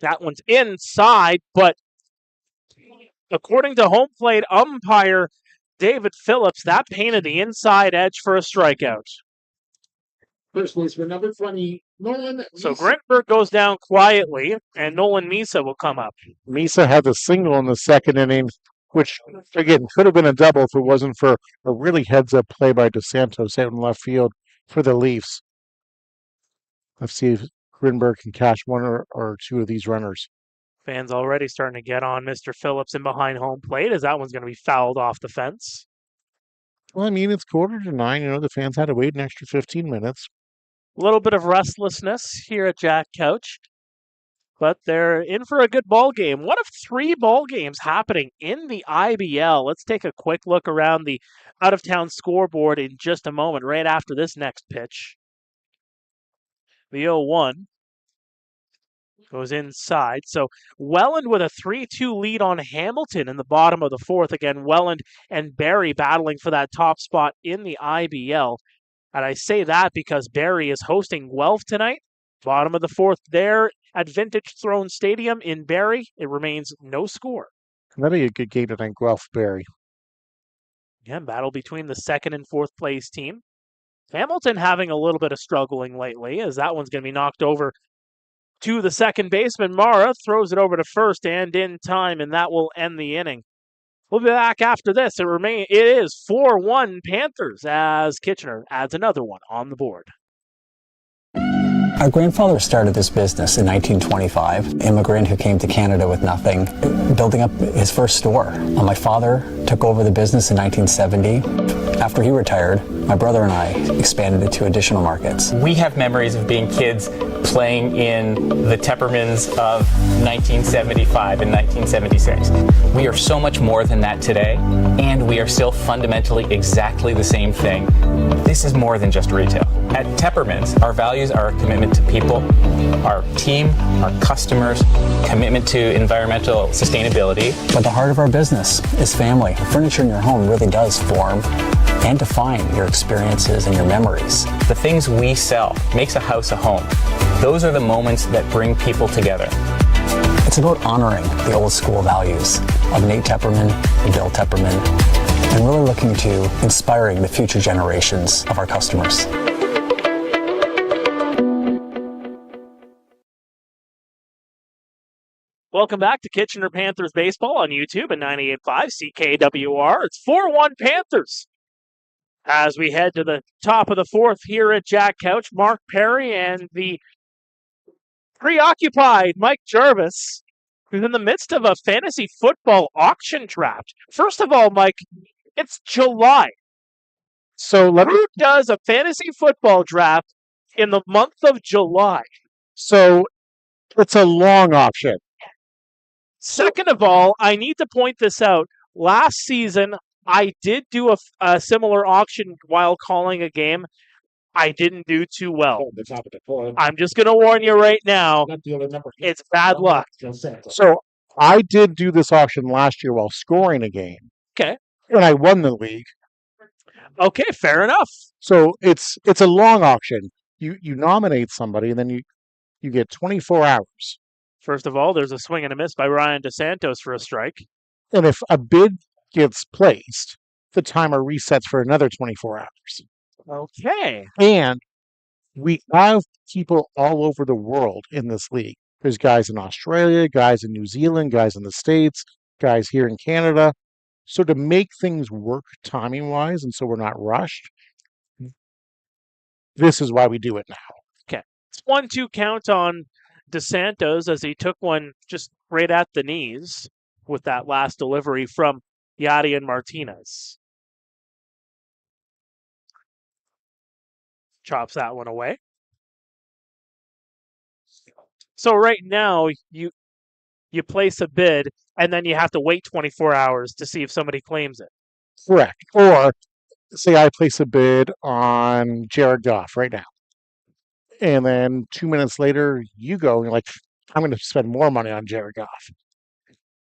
That one's inside, but according to home plate umpire David Phillips, that painted the inside edge for a strikeout. First baseman number 20, Nolan. So Grinberg goes down quietly, and Nolan Misa will come up. Misa had the single in the second inning, which, again, could have been a double if it wasn't for a really heads-up play by DeSantos out in left field for the Leafs. Let's see if Grinberg can catch one or two of these runners. Fans already starting to get on Mr. Phillips in behind home plate, as that one's going to be fouled off the fence. Well, I mean, it's 8:45. You know, the fans had to wait an extra 15 minutes. A little bit of restlessness here at Jack Couch. but they're in for a good ball game. One of 3 ball games happening in the IBL. Let's take a quick look around the out-of-town scoreboard in just a moment, right after this next pitch. The 0-1 goes inside. So Welland with a 3-2 lead on Hamilton in the bottom of the 4th. Again, Welland and Barrie battling for that top spot in the IBL. And I say that because Barrie is hosting Guelph tonight. Bottom of the 4th there at Vintage Throne Stadium in Barrie. It remains no score. That'd be a good game tonight, Guelph-Barrie. Yeah, battle between the 2nd and 4th place team. Hamilton having a little bit of struggling lately, as that one's going to be knocked over to the second baseman. Mara throws it over to first and in time, and that will end the inning. We'll be back after this. It is 4-1 Panthers as Kitchener adds another one on the board. Our grandfather started this business in 1925, immigrant who came to Canada with nothing, building up his first store. My father took over the business in 1970. After he retired, my brother and I expanded it to additional markets. We have memories of being kids playing in the Teppermans of 1975 and 1976. We are so much more than that today, and we are still fundamentally exactly the same thing. This is more than just retail. At Teppermans, our values are a commitment to people, our team, our customers, commitment to environmental sustainability. But the heart of our business is family. The furniture in your home really does form and define your experiences and your memories. The things we sell makes a house a home. Those are the moments that bring people together. It's about honoring the old school values of Nate Tepperman and Bill Tepperman, and really looking to inspiring the future generations of our customers. Welcome back to Kitchener Panthers Baseball on YouTube at 98.5 CKWR. It's 4-1 Panthers. As we head to the top of the 4th here at Jack Couch, Mark Pare and the preoccupied Mike Gervais, who's in the midst of a fantasy football auction draft. First of all, Mike, it's July. So who does a fantasy football draft in the month of July? So it's a long auction. Second of all, I need to point this out. Last season, I did do a similar auction while calling a game. I didn't do too well. I'm just going to warn you right now. It's bad luck. So I did do this auction last year while scoring a game. Okay. And I won the league. Okay, fair enough. So it's a long auction. You nominate somebody and then you get 24 hours. First of all, there's a swing and a miss by Ryan DeSantos for a strike. And if a bid gets placed, the timer resets for another 24 hours. Okay. And we have people all over the world in this league. There's guys in Australia, guys in New Zealand, guys in the States, guys here in Canada. So to make things work timing-wise, and so we're not rushed, this is why we do it now. Okay. It's 1-2 count on DeSantos as he took one just right at the knees with that last delivery from Yadi and Martinez. Chops that one away. So right now you place a bid and then you have to wait 24 hours to see if somebody claims it. Correct. Or say I place a bid on Jared Goff right now. And then 2 minutes later, you go and you're like, I'm going to spend more money on Jared Goff.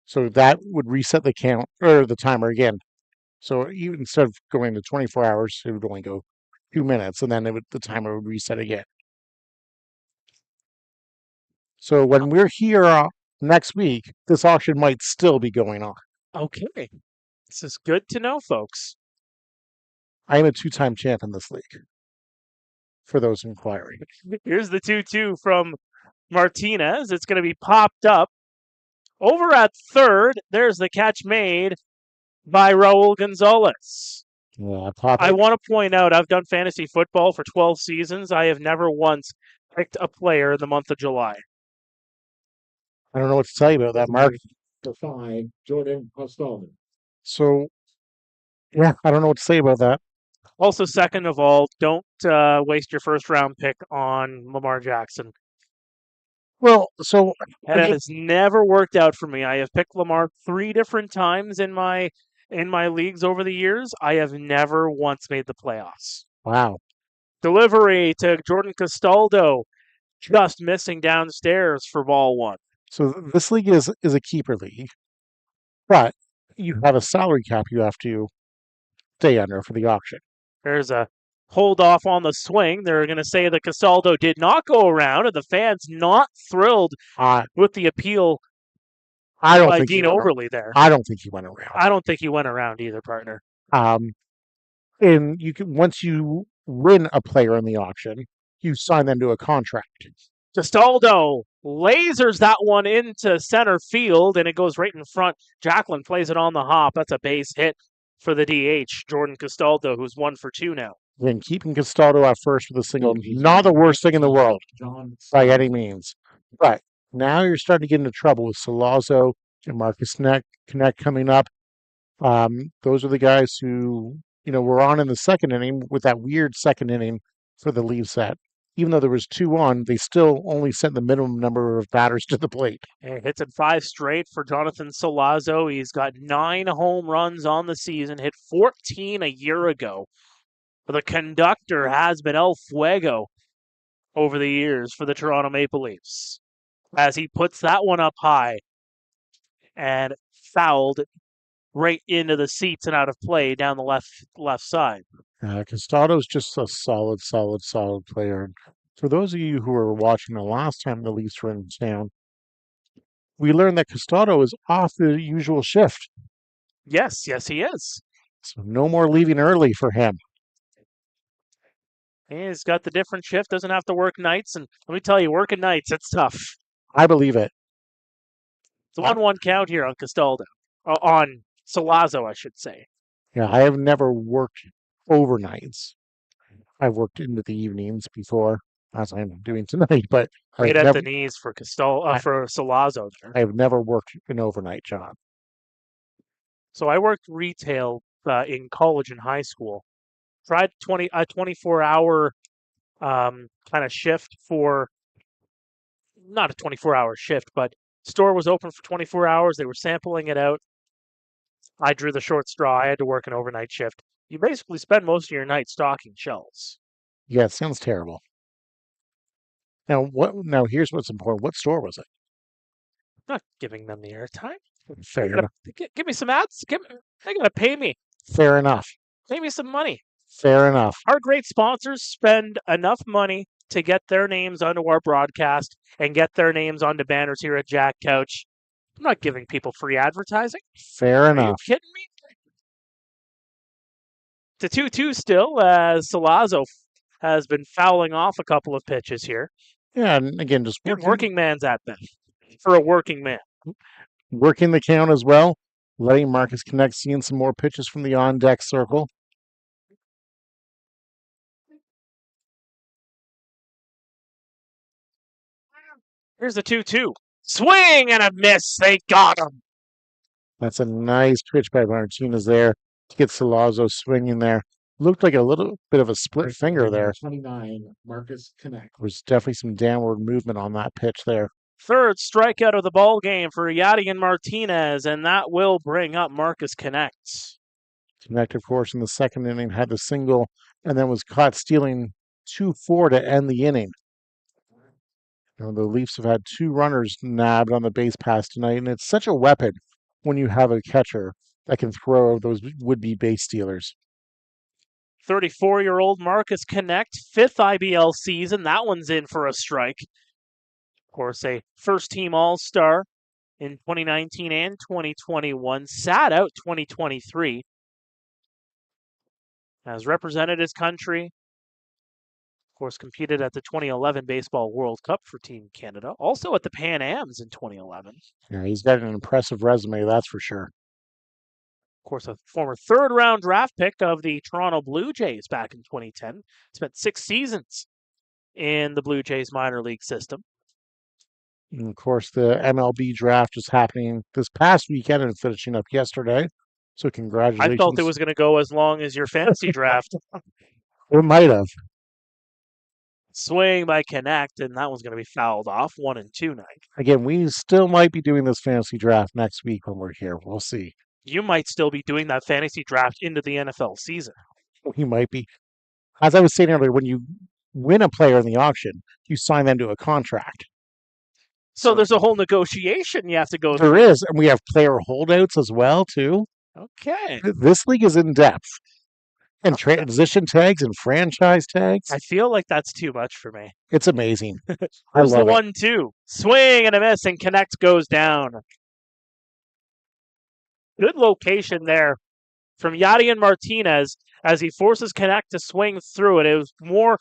So that would reset the count or the timer again. So even instead of going to 24 hours, it would only go 2 minutes, and then the timer would reset again. So when we're here next week, this auction might still be going on. Okay. This is good to know, folks. I am a 2-time champ in this league. For those inquiring. Here's the 2-2 from Martinez. It's going to be popped up. Over at third, there's the catch made by Raul Gonzalez. Yeah, I want to point out, I've done fantasy football for 12 seasons. I have never once picked a player in the month of July. I don't know what to tell you about that, Mark. Jordan Postolman. So, yeah, I don't know what to say about that. Also, second of all, don't waste your first-round pick on Lamar Jackson. Well, so And it has never worked out for me. I have picked Lamar 3 different times in my leagues over the years. I have never once made the playoffs. wow. Delivery to Jordan Castaldo, just missing downstairs for ball 1. So this league is a keeper league, but you have a salary cap you have to stay under for the auction. There's a hold off on the swing. They're going to say that Castaldo did not go around, and the fans not thrilled with the appeal I don't by think Dean Overly there. I don't think he went around. I don't think he went around either, partner. And you can, once you win a player in the auction, you sign them to a contract. Castaldo lasers that one into center field, and it goes right in front. Jacqueline plays it on the hop. That's a base hit for the DH, Jordan Castaldo, who's 1 for 2 now. Then keeping Castaldo at first with a single, not the worst thing in the world by any means. But now you're starting to get into trouble with Salazzo and Marcus Connect coming up. Those are the guys who, were on in the second inning with that weird second inning for the leave set. Even though there was 2 on, they still only sent the minimum number of batters to the plate. And hits it 5 straight for Jonathan Salazzo. He's got 9 home runs on the season, hit 14 a year ago. The conductor has been El Fuego over the years for the Toronto Maple Leafs, as he puts that one up high and fouled right into the seats and out of play down the left side. Castaldo's just a solid player. And for those of you who were watching the last time the Leafs were in town, we learned that Castaldo is off the usual shift. Yes, he is. So no more leaving early for him. He's got the different shift, doesn't have to work nights. And let me tell you, working nights, it's tough. I believe it. It's a 1-1 count here on Castaldo. On Salazzo, I should say. Yeah, I have never worked overnights. I've worked into the evenings before, as I'm doing tonight, but right at the knees for for Salazzo there. I have never worked an overnight job. So I worked retail in college and high school. Tried a 24-hour kind of shift for, not a 24-hour shift, but store was open for 24 hours. They were sampling it out. I drew the short straw. I had to work an overnight shift. You basically spend most of your night stocking shelves. Yeah, it sounds terrible. Now here's what's important. What store was it? I'm not giving them the airtime. Fair enough. Give me some ads. They're going to pay me. Fair enough. Pay me some money. Fair enough. Our great sponsors spend enough money to get their names onto our broadcast and get their names onto banners here at Jack Couch. I'm not giving people free advertising. Fair enough. Are you kidding me? It's a 2-2 still, as Salazzo has been fouling off a couple of pitches here. Yeah, and again, just working man's at bat for a working man. Working the count as well, letting Marcus Connect, seeing some more pitches from the on-deck circle. Here's the 2-2. Swing and a miss. They got him. That's a nice pitch by Martinez there to get Salazzo swinging there. Looked like a little bit of a split finger there. 29, Marcus Connect. There's definitely some downward movement on that pitch there. Third strikeout of the ball game for Yadier Martinez, and that will bring up Marcus Connect. Connect, of course, in the second inning had the single and then was caught stealing 2-4 to end the inning. The Leafs have had 2 runners nabbed on the base pass tonight, and it's such a weapon when you have a catcher that can throw those would-be base stealers. 34-year-old Marcus Connect, 5th IBL season. That one's in for a strike. Of course, a first-team All-Star in 2019 and 2021. Sat out 2023. Has represented his country. Of course, competed at the 2011 Baseball World Cup for Team Canada. Also at the Pan Ams in 2011. Yeah, he's got an impressive resume, that's for sure. Of course, a former third-round draft pick of the Toronto Blue Jays back in 2010. Spent 6 seasons in the Blue Jays minor league system. And of course, the MLB draft is happening this past weekend and finishing up yesterday. So congratulations. I felt it was going to go as long as your fantasy draft. It might have. Swing by Connect, and that one's going to be fouled off. 1-2 now. Again, we still might be doing this fantasy draft next week when we're here. We'll see. You might still be doing that fantasy draft into the NFL season. We might be. As I was saying earlier, when you win a player in the auction, you sign them to a contract. So there's a whole negotiation you have to go There through. is, and we have player holdouts as well, too. Okay. This league is in depth. And transition tags and franchise tags. I feel like that's too much for me. It's amazing. I There's the love it. 1-2. Swing and a miss, and Connect goes down. Good location there from Yadier Martinez as he forces Connect to swing through it. It was more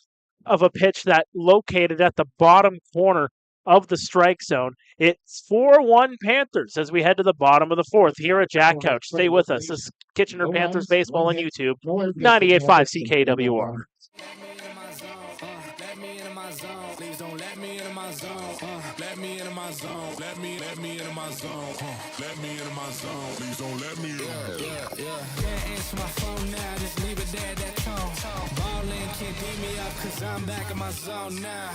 of a pitch that located at the bottom corner of the strike zone. It's 4-1 Panthers as we head to the bottom of the fourth here at Jack Couch. Stay with us. This is Kitchener Panthers baseball on YouTube, 98.5 CKWR. Let me into my zone. Please don't let me into my zone. Let me into my zone. Let me into my zone. Let me into my zone. Please don't let me in. Yeah. Can't answer my phone now. Just leave it there, that tone. Ballin' can't beat me up cause I'm back in my zone now.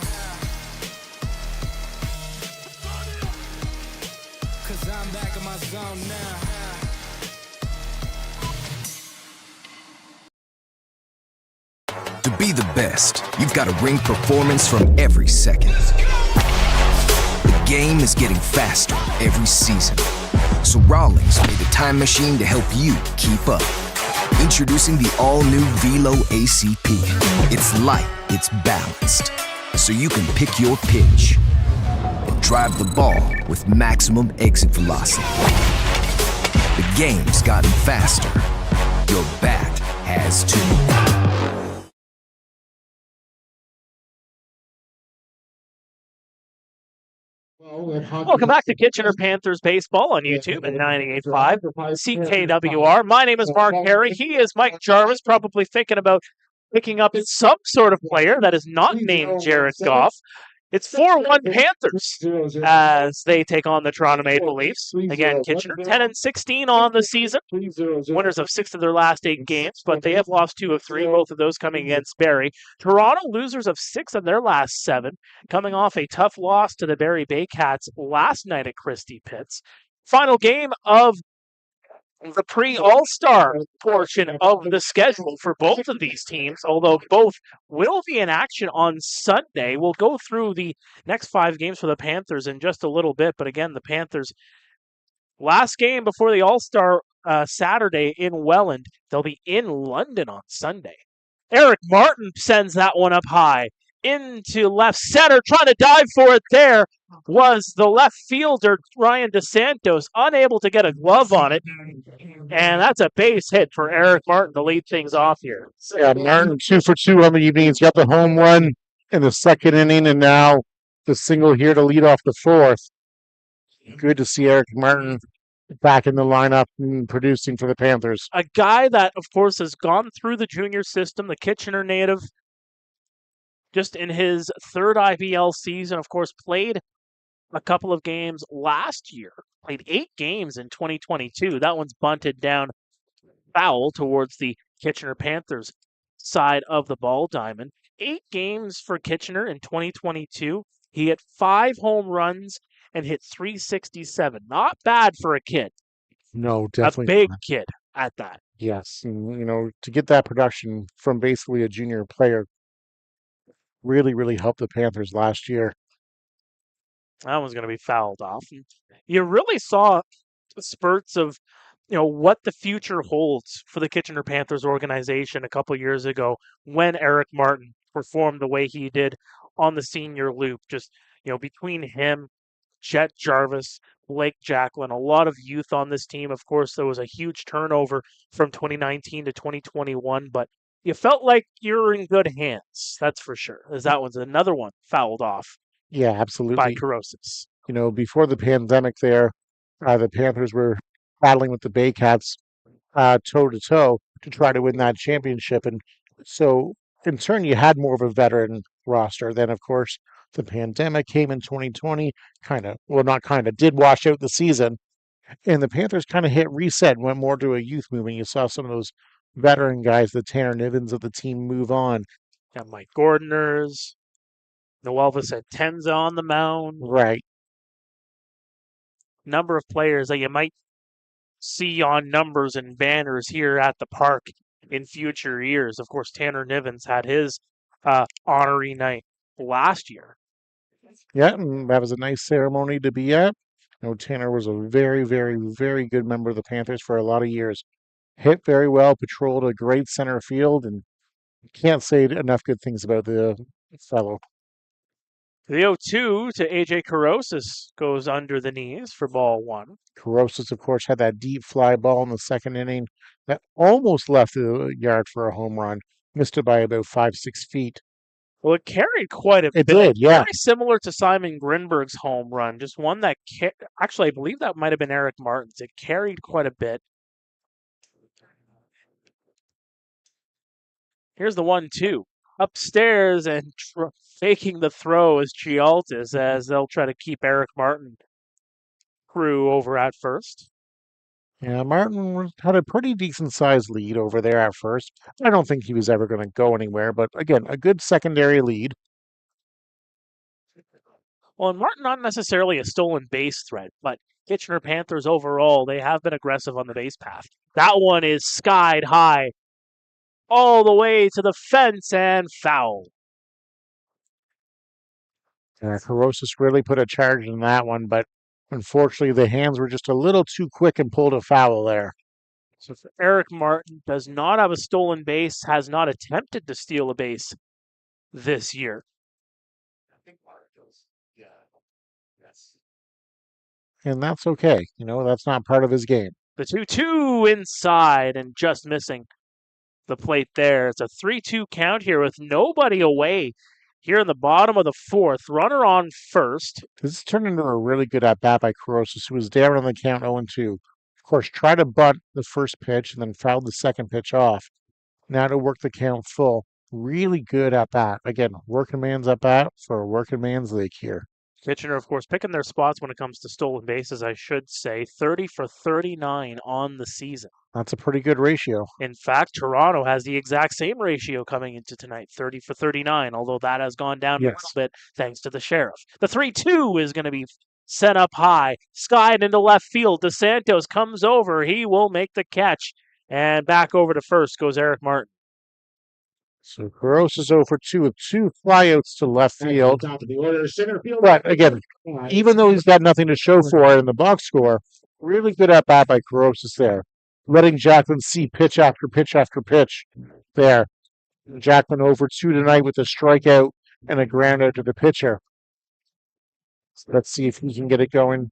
Cause I'm back in my zone now. To be the best, you've got to bring performance from every second. The game is getting faster every season. So Rawlings made a time machine to help you keep up. Introducing the all-new Velo ACP. It's light, it's balanced, so you can pick your pitch and drive the ball with maximum exit velocity. The game's gotten faster. Your bat has too. Welcome back to Kitchener Panthers baseball on YouTube at 98.5 CKWR. My name is Mark Pare. He is Mike Gervais, probably thinking about picking up some sort of player that is not named Jared Goff. It's 4-1 Panthers as they take on the Toronto Maple Leafs. Again, Kitchener 10-16 on the season. Winners of 6 of their last 8 games, but they have lost 2 of 3, both of those coming against Barrie. Toronto losers of 6 of their last 7, coming off a tough loss to the Barrie Baycats last night at Christie Pitts. Final game of the pre-All-Star portion of the schedule for both of these teams, although both will be in action on Sunday. We'll go through the next 5 games for the Panthers in just a little bit, but again, the Panthers' last game before the All-Star Saturday in Welland. They'll be in London on Sunday. Eric Martin sends that one up high into left center, trying to dive for it there was the left fielder, Ryan DeSantos, unable to get a glove on it. And that's a base hit for Eric Martin to lead things off here. Yeah, Martin 2 for 2 on the evening. He's got the home run in the second inning, and now the single here to lead off the fourth. Good to see Eric Martin back in the lineup and producing for the Panthers. A guy that, of course, has gone through the junior system, the Kitchener native, just in his 3rd IBL season, of course, played a couple of games last year, played 8 games in 2022. That one's bunted down foul towards the Kitchener Panthers side of the ball diamond. 8 games for Kitchener in 2022. He hit 5 home runs and hit .367. Not bad for a kid. No, definitely. A big kid at that. Yes. And, to get that production from basically a junior player really, really helped the Panthers last year. That one's going to be fouled off. You really saw spurts of, what the future holds for the Kitchener Panthers organization a couple years ago when Eric Martin performed the way he did on the senior loop. Just, between him, Jet Gervais, Blake Jacqueline, a lot of youth on this team. Of course, there was a huge turnover from 2019 to 2021, but you felt like you're in good hands. That's for sure. As that one's another one fouled off. Yeah, absolutely. By Corrosives. Before the pandemic there, the Panthers were battling with the Baycats toe-to-toe to try to win that championship. And so, in turn, you had more of a veteran roster. Then, of course, the pandemic came in 2020, did wash out the season. And the Panthers kind of hit reset and went more to a youth movement. You saw some of those veteran guys, the Tanner Nivens of the team, move on. Got Mike Gordoners. Noelvis had Tenza on the mound. Right. Number of players that you might see on numbers and banners here at the park in future years. Of course, Tanner Nivens had his honorary night last year. Yeah, and that was a nice ceremony to be at. Tanner was a very, very, very good member of the Panthers for a lot of years. Hit very well, patrolled a great center field, and can't say enough good things about the fellow. The 0-2 to AJ Carosis goes under the knees for ball one. Carosis, of course, had that deep fly ball in the second inning that almost left the yard for a home run. Missed it by about 5-6 feet. Well, it carried quite a bit. It did, yeah. Very similar to Simon Grinberg's home run. Just one that, actually, I believe that might have been Eric Martin's. It carried quite a bit. Here's the 1-2. Upstairs and faking the throw is Chialtis as they'll try to keep Eric Martin crew over at first. Yeah, Martin had a pretty decent sized lead over there at first. I don't think he was ever going to go anywhere, but again, a good secondary lead. Well, and Martin not necessarily a stolen base threat, but Kitchener Panthers overall, they have been aggressive on the base path. That one is skied high all the way to the fence and foul. Carosis really put a charge in that one, but unfortunately the hands were just a little too quick and pulled a foul there. So Eric Martin does not have a stolen base, has not attempted to steal a base this year. And that's okay. That's not part of his game. The 2-2 inside and just missing the plate there. It's a 3-2 count here with nobody away here in the bottom of the fourth. Runner on first. This turned into a really good at-bat by Carosis, who was down on the count 0-2. Of course, tried to bunt the first pitch and then fouled the second pitch off. Now to work the count full. Really good at-bat. Again, working man's at-bat for a working man's league here. Kitchener, of course, picking their spots when it comes to stolen bases, I should say. 30 for 39 on the season. That's a pretty good ratio. In fact, Toronto has the exact same ratio coming into tonight, 30 for 39, although that has gone down a little bit thanks to the Sheriff. The 3-2 is going to be sent up high, skied into left field. DeSantos comes over. He will make the catch. And back over to first goes Eric Martin. So Carosis 0 for 2 with 2 flyouts to left field. But again, even though he's got nothing to show for it in the box score, really good at bat by Carosis there. Letting Jacklin see pitch after pitch after pitch there. Jacklin 0 for 2 tonight with a strikeout and a ground out to the pitcher. So let's see if he can get it going.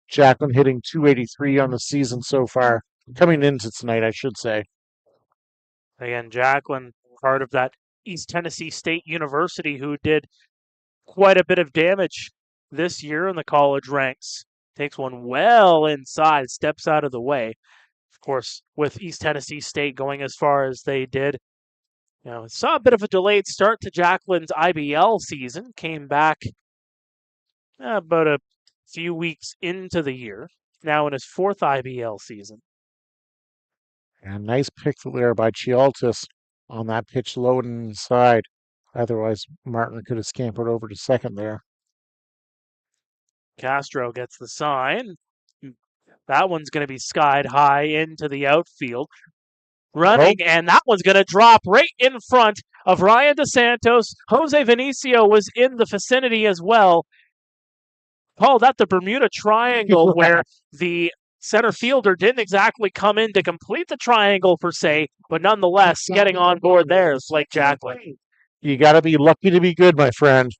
Jacklin hitting .283 on the season so far. Coming into tonight, I should say. Again, Jacklin, part of that East Tennessee State University who did quite a bit of damage this year in the college ranks. Takes one well inside, steps out of the way. Of course, with East Tennessee State going as far as they did, saw a bit of a delayed start to Jacklin's IBL season. Came back about a few weeks into the year. Now in his 4th IBL season. And nice pick there by Chialtis on that pitch low and inside. Otherwise, Martin could have scampered over to second there. Castro gets the sign. That one's going to be skied high into the outfield. Running, and that one's going to drop right in front of Ryan DeSantos. Jose Vinicio was in the vicinity as well. Called that the Bermuda Triangle, where the center fielder didn't exactly come in to complete the triangle per se, but nonetheless, getting on board there is Blake Jacklin. You got to be lucky to be good, my friend.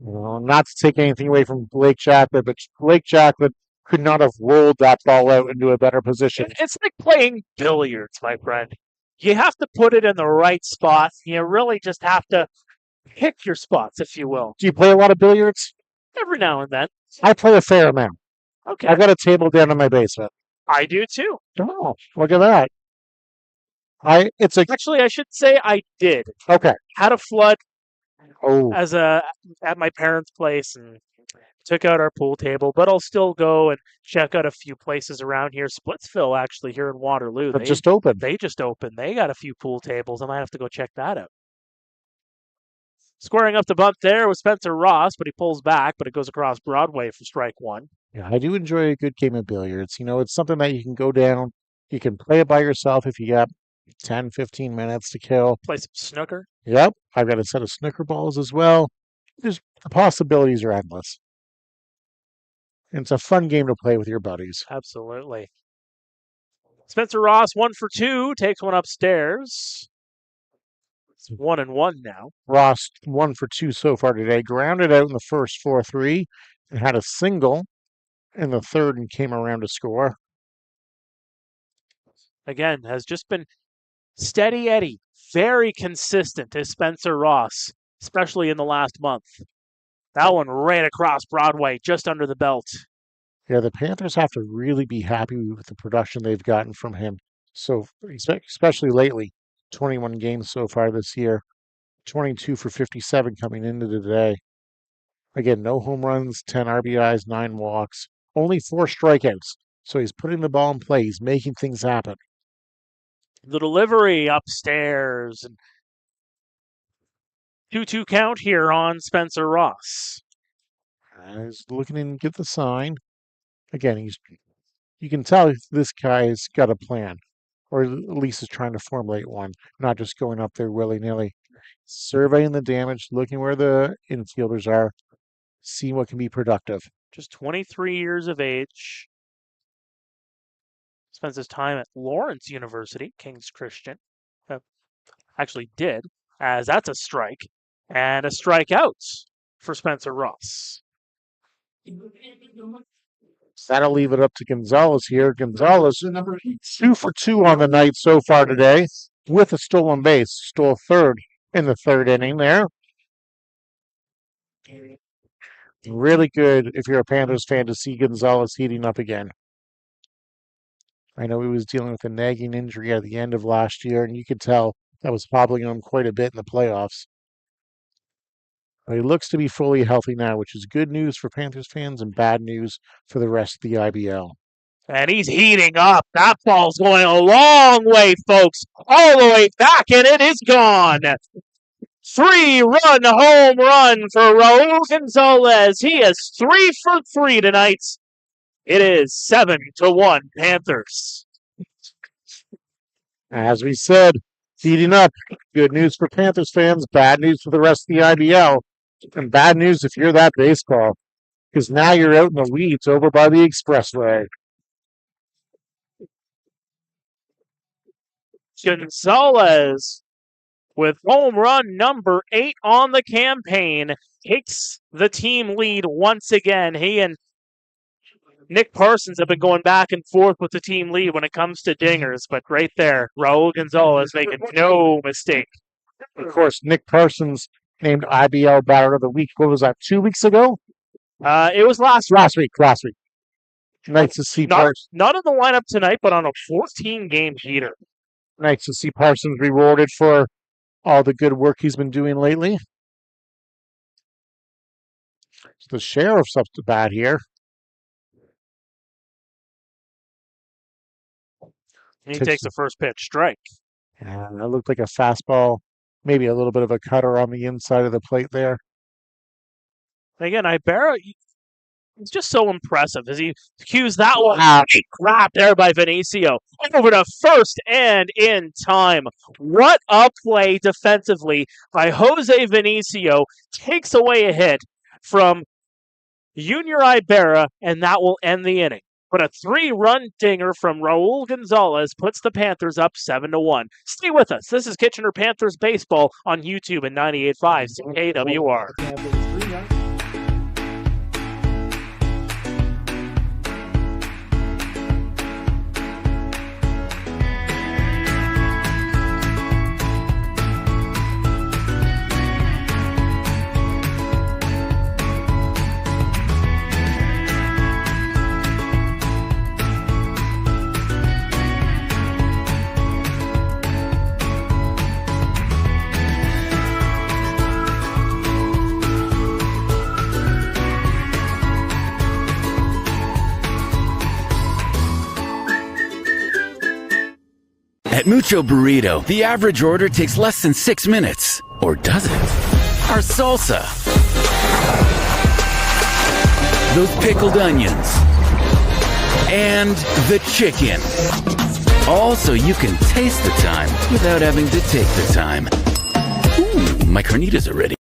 Not to take anything away from Blake Jacklin, but Blake Jacklin could not have rolled that ball out into a better position. It's like playing billiards, my friend. You have to put it in the right spots. You really just have to pick your spots, if you will. Do you play a lot of billiards? Every now and then. I play a fair amount. Okay. I got a table down in my basement. I do too. Oh, look at that. Actually, I should say I did. Okay. Had a flood Oh. at my parents' place and took out our pool table, but I'll still go and check out a few places around here. Splitsville, actually, here in Waterloo. They just opened. They just opened. They got a few pool tables. I might have to go check that out. Squaring up the bunt there was Spencer Ross, but he pulls back, but it goes across Broadway for strike one. Yeah, I do enjoy a good game of billiards. It's something that you can go down. You can play it by yourself if you got 10, 15 minutes to kill. Play some snooker. Yep, I've got a set of snooker balls as well. The possibilities are endless. And it's a fun game to play with your buddies. Absolutely. Spencer Ross, 1 for 2, takes one upstairs. It's 1-1 now. Ross, 1 for 2 so far today. Grounded out in the first 4-3 and had a single in the third and came around to score. Again, has just been steady Eddie. Very consistent is Spencer Ross, especially in the last month. That one right across Broadway, just under the belt. Yeah, the Panthers have to really be happy with the production they've gotten from him. So, especially lately, 21 games so far this year, 22 for 57 coming into today. Again, no home runs, 10 RBIs, 9 walks, only 4 strikeouts. So he's putting the ball in play. He's making things happen. The delivery upstairs. 2-2 count here on Spencer Ross. He's looking in to get the sign. Again, you can tell this guy's got a plan, or at least is trying to formulate one, not just going up there willy-nilly. Surveying the damage, looking where the infielders are, seeing what can be productive. Just 23 years of age. Spends his time at Lawrence University, King's Christian. Actually did, as that's a strike. And a strikeout for Spencer Ross. That'll leave it up to Gonzalez here. Gonzalez, 2 for 2 on the night so far today, with a stolen base. Stole third in the third inning there. Really good if you're a Panthers fan to see Gonzalez heating up again. I know he was dealing with a nagging injury at the end of last year, and you could tell that was hobbling him quite a bit in the playoffs. But he looks to be fully healthy now, which is good news for Panthers fans and bad news for the rest of the IBL. And he's heating up. That ball's going a long way, folks. All the way back, and it is gone. 3-run home run for Raul Gonzalez. He is 3 for 3 tonight. It is 7-1 Panthers. As we said, heating up. Good news for Panthers fans, bad news for the rest of the IBL. And bad news if you're that baseball, because now you're out in the weeds over by the expressway. Gonzalez, with home run number 8 on the campaign, takes the team lead once again. He and Nick Parsons have been going back and forth with the team lead when it comes to dingers, but right there, Raul Gonzalez making no mistake. Of course, Nick Parsons named IBL Batter of the Week. What was that, 2 weeks ago? It was last week. Nice to see Parsons. Not in the lineup tonight, but on a 14-game heater. Nice to see Parsons rewarded for all the good work he's been doing lately. The Sheriff's up to bat here. He takes the first pitch strike. And that looked like a fastball, maybe a little bit of a cutter on the inside of the plate there. Again, Ibarra, he's just so impressive as he cues that one out. Grabbed there by Vinicio. Over to first and in time. What a play defensively by Jose Vinicio. Takes away a hit from Junior Ibarra, and that will end the inning. But a 3-run dinger from Raul Gonzalez puts the Panthers up 7-1. Stay with us. This is Kitchener Panthers baseball on YouTube and 98.5 KWR. At Mucho Burrito, the average order takes less than 6 minutes. Or does it? our salsa, those pickled onions, and the chicken. All so you can taste the time without having to take the time. Ooh, my carnitas are ready.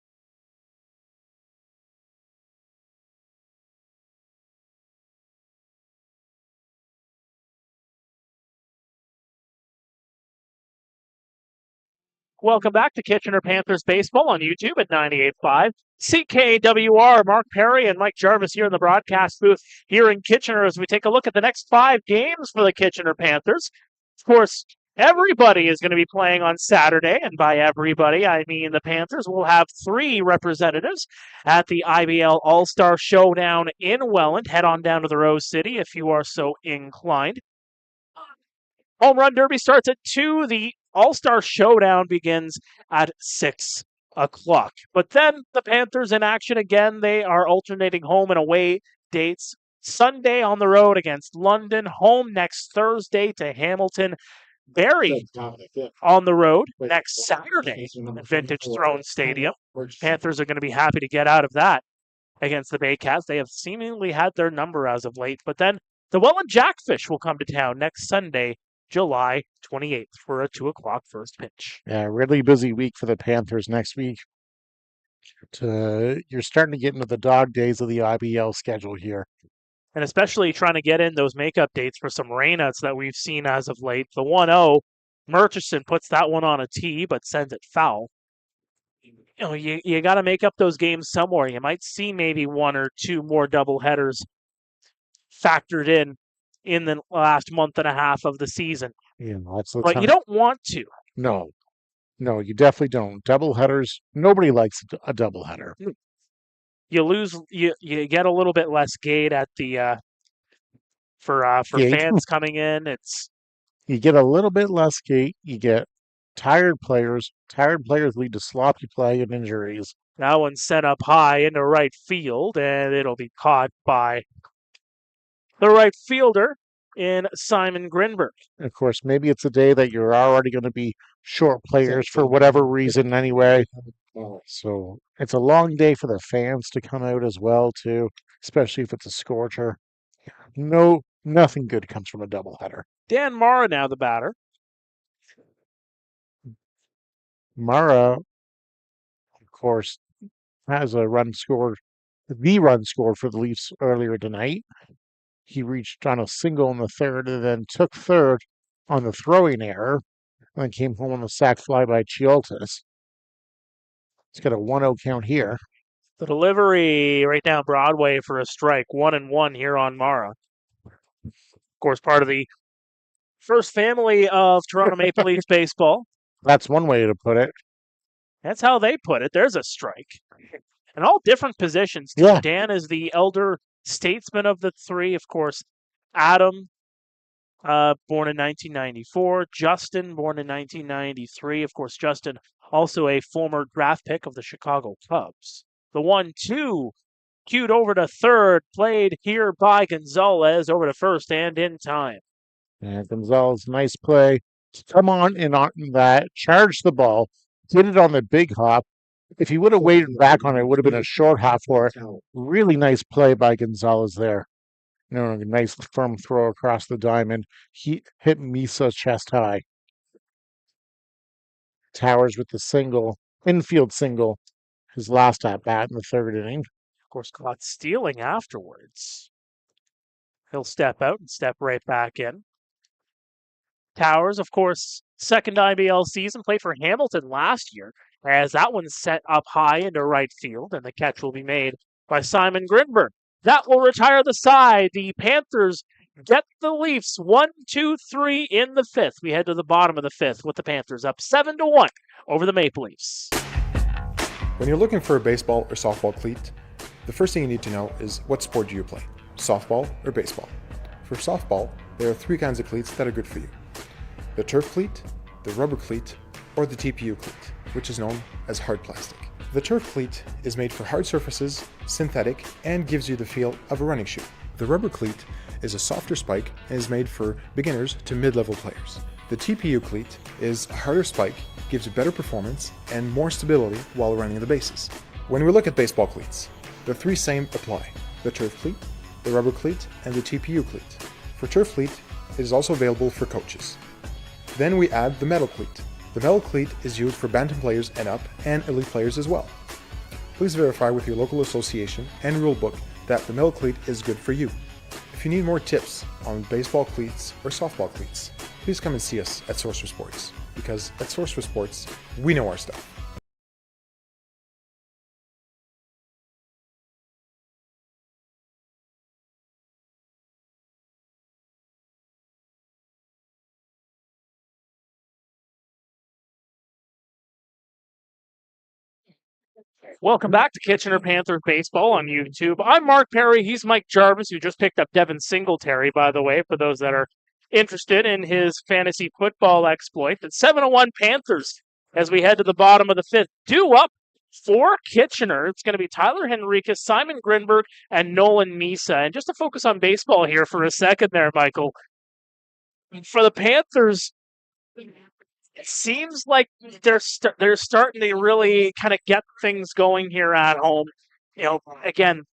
Welcome back to Kitchener Panthers Baseball on YouTube at 98.5. CKWR, Mark Pare and Mike Gervais here in the broadcast booth here in Kitchener as we take a look at the next 5 games for the Kitchener Panthers. Of course, everybody is going to be playing on Saturday, and by everybody, I mean the Panthers will have 3 representatives at the IBL All-Star Showdown in Welland. Head on down to the Rose City if you are so inclined. Home Run Derby starts at 2. The All-Star Showdown begins at 6 o'clock. But then the Panthers in action again. They are alternating home and away dates. Sunday on the road against London. Home next Thursday to Hamilton. Barrie on the road next Saturday at Vintage Throne Stadium. Panthers are going to be happy to get out of that against the Baycats. They have seemingly had their number as of late. But then the Welland Jackfish will come to town next Sunday, July 28th for a 2 o'clock first pitch. Yeah, really busy week for the Panthers next week. You're starting to get into the dog days of the IBL schedule here. And especially trying to get in those makeup dates for some rainouts that we've seen as of late. The 1-0, Murchison puts that one on a tee, but sends it foul. You got to make up those games somewhere. You might see maybe 1 or 2 more doubleheaders factored in the last month and a half of the season. Yeah, that's the but time. You don't want to. No, you definitely don't. Doubleheaders, nobody likes a doubleheader. You lose. You get a little bit less gate at the for fans coming in. You get a little bit less gate. You get tired players. Tired players lead to sloppy play and injuries. That one's sent up high into right field, and it'll be caught by the right fielder in Simon Grinberg. Of course, maybe it's a day that you're already going to be short players for whatever reason anyway. So it's a long day for the fans to come out as well, too, especially if it's a scorcher. Nothing good comes from a doubleheader. Dan Mara now the batter. Mara, of course, has the run scored for the Leafs earlier tonight. He reached on a single in the third and then took third on the throwing error and then came home on a sac fly by Chioltas. He's got a 1-0 count here. The delivery right down Broadway for a strike. 1-1 here on Mara. Of course, part of the first family of Toronto Maple Leafs baseball. That's one way to put it. That's how they put it. There's a strike. And all different positions. Yeah. Dan is the elder statesman of the 3. Of course, Adam, born in 1994. Justin, born in 1993. Of course, Justin, also a former draft pick of the Chicago Cubs. The 1-2, cued over to third, played here by Gonzalez over to first and in time. And Gonzalez, nice play. Come on in on that, charge the ball, did it on the big hop. If he would have waited back on it, it would have been a short hop for it. Really nice play by Gonzalez there. Nice firm throw across the diamond. He hit Misa chest high. Towers with the single, infield single, his last at bat in the third inning. Of course, caught stealing afterwards. He'll step out and step right back in. Towers, of course, second IBL season, played for Hamilton last year, as that one's set up high into right field, and the catch will be made by Simon Grinberg. That will retire the side. The Panthers get the Leafs 1-2-3 in the 5th. We head to the bottom of the 5th with the Panthers up 7-1 over the Maple Leafs. When you're looking for a baseball or softball cleat, the first thing you need to know is what sport do you play, softball or baseball? For softball, there are 3 kinds of cleats that are good for you. The turf cleat, the rubber cleat, or the TPU cleat, which is known as hard plastic. The turf cleat is made for hard surfaces, synthetic, and gives you the feel of a running shoe. The rubber cleat is a softer spike and is made for beginners to mid-level players. The TPU cleat is a harder spike, gives you better performance and more stability while running the bases. When we look at baseball cleats, the three same apply: the turf cleat, the rubber cleat, and the TPU cleat. For turf cleat, it is also available for coaches. Then we add the metal cleat. The metal cleat is used for bantam players and up, and elite players as well. Please verify with your local association and rulebook that the metal cleat is good for you. If you need more tips on baseball cleats or softball cleats, please come and see us at Source for Sports, because at Source for Sports, we know our stuff. Welcome back to Kitchener Panthers Baseball on YouTube. I'm Mark Pare. He's Mike Gervais, who just picked up Devin Singletary, by the way, for those that are interested in his fantasy football exploit. It's 7-1 Panthers as we head to the bottom of the fifth. Due up for Kitchener. It's going to be Tyler Henriquez, Simon Grinberg, and Nolan Misa. And just to focus on baseball here for a second there, Michael, for the Panthers, it seems like they're starting to really kind of get things going here at home. Again,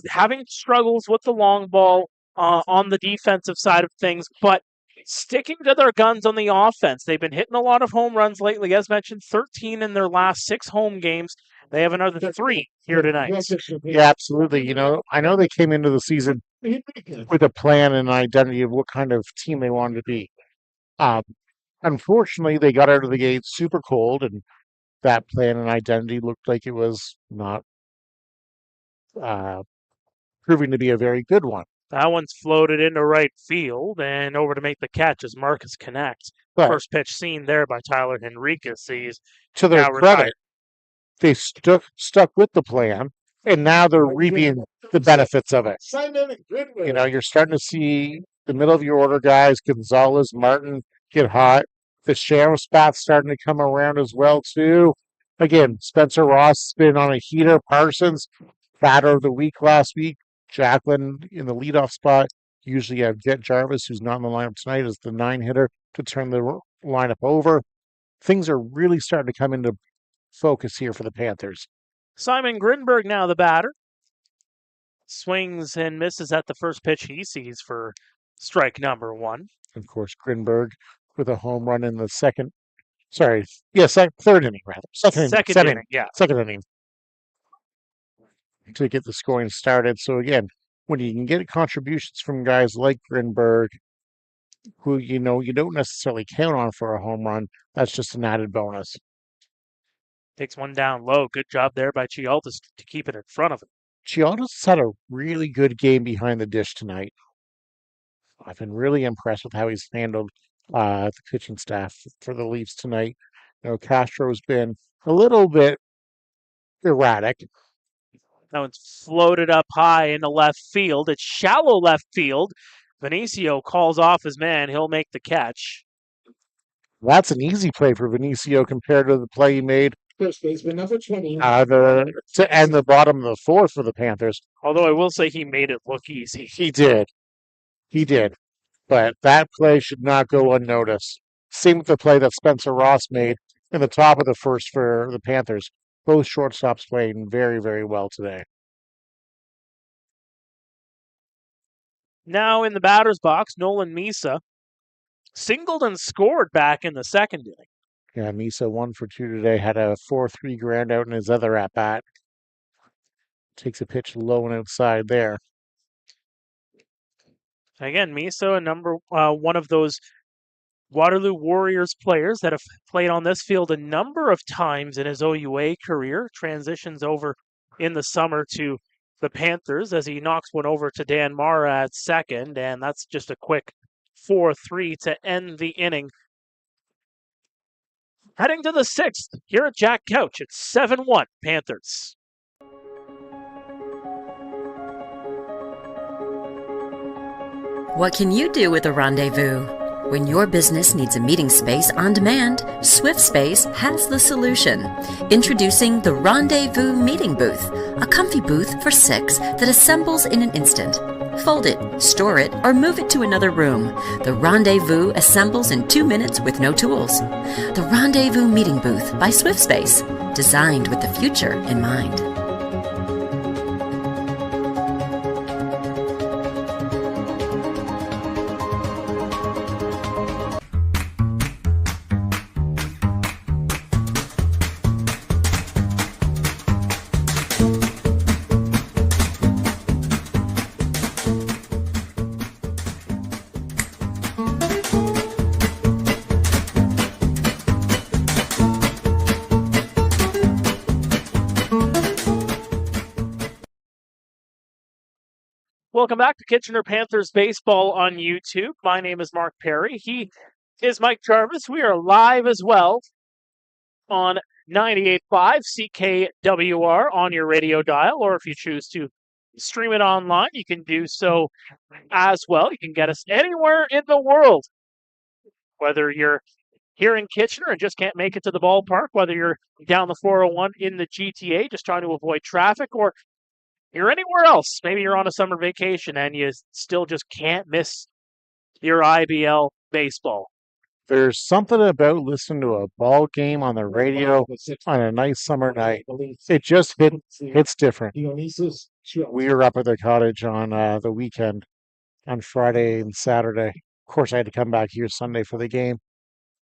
having struggles with the long ball on the defensive side of things, but sticking to their guns on the offense. They've been hitting a lot of home runs lately. As mentioned, 13 in their last 6 home games. They have another 3 here tonight. Yeah, absolutely. I know they came into the season with a plan and an identity of what kind of team they wanted to be. Unfortunately, they got out of the gate super cold, and that plan and identity looked like it was not proving to be a very good one. That one's floated into right field and over to make the catch as Marcus connects. But first pitch seen there by Tyler Henriquez. He's to their now credit, retired. they stuck with the plan, and now they're reaping the benefits of it. You're starting to see the middle of your order guys, Gonzalez, Martin, get hot. The Sheriff's bat's starting to come around as well, too. Again, Spencer Ross has been on a heater. Parsons, batter of the week last week. Jacqueline in the leadoff spot. Usually you have Jet Jarvis, who's not in the lineup tonight, as the 9-hitter to turn the lineup over. Things are really starting to come into focus here for the Panthers. Simon Grinberg now the batter. Swings and misses at the first pitch he sees for strike number 1. Of course, Grinberg with a home run in the third inning, rather. Second inning. Second inning to get the scoring started. So again, when you can get contributions from guys like Grinberg, who you don't necessarily count on for a home run, that's just an added bonus. Takes one down low. Good job there by Chialtis to keep it in front of him. Chialtis had a really good game behind the dish tonight. I've been really impressed with how he's handled the pitching staff for the Leafs tonight. Castro's been a little bit erratic. That one's floated up high into left field. It's shallow left field. Vinicio calls off his man. He'll make the catch. That's an easy play for Vinicio compared to the play he made First baseman number 20. to end the bottom of the fourth for the Panthers. Although I will say he made it look easy. He did. But that play should not go unnoticed. Same with the play that Spencer Ross made in the top of the first for the Panthers. Both shortstops playing very, very well today. Now in the batter's box, Nolan Misa singled and scored back in the second inning. Yeah, Misa 1 for 2 today. Had a 4-3 ground out in his other at-bat. Takes a pitch low and outside there. Again, Misa, one of those Waterloo Warriors players that have played on this field a number of times in his OUA career. Transitions over in the summer to the Panthers as he knocks one over to Dan Mara at second, and that's just a quick 4-3 to end the inning. Heading to the 6th here at Jack Couch, it's 7-1 Panthers. What can you do with a rendezvous? When your business needs a meeting space on demand, Swift Space has the solution. Introducing the Rendezvous Meeting Booth, a comfy booth for 6 that assembles in an instant. Fold it, store it, or move it to another room. The Rendezvous assembles in 2 minutes with no tools. The Rendezvous Meeting Booth by SwiftSpace, designed with the future in mind. Welcome back to Kitchener Panthers baseball on YouTube. My name is Mark Pare. He is Mike Gervais. We are live as well on 98.5 CKWR on your radio dial, or if you choose to stream it online, you can do so as well. You can get us anywhere in the world, whether you're here in Kitchener and just can't make it to the ballpark, whether you're down the 401 in the GTA just trying to avoid traffic, or you're anywhere else. Maybe you're on a summer vacation and you still just can't miss your IBL baseball. There's something about listening to a ball game on the radio on a nice summer night. It just hits different. We were up at the cottage on the weekend on Friday and Saturday. Of course, I had to come back here Sunday for the game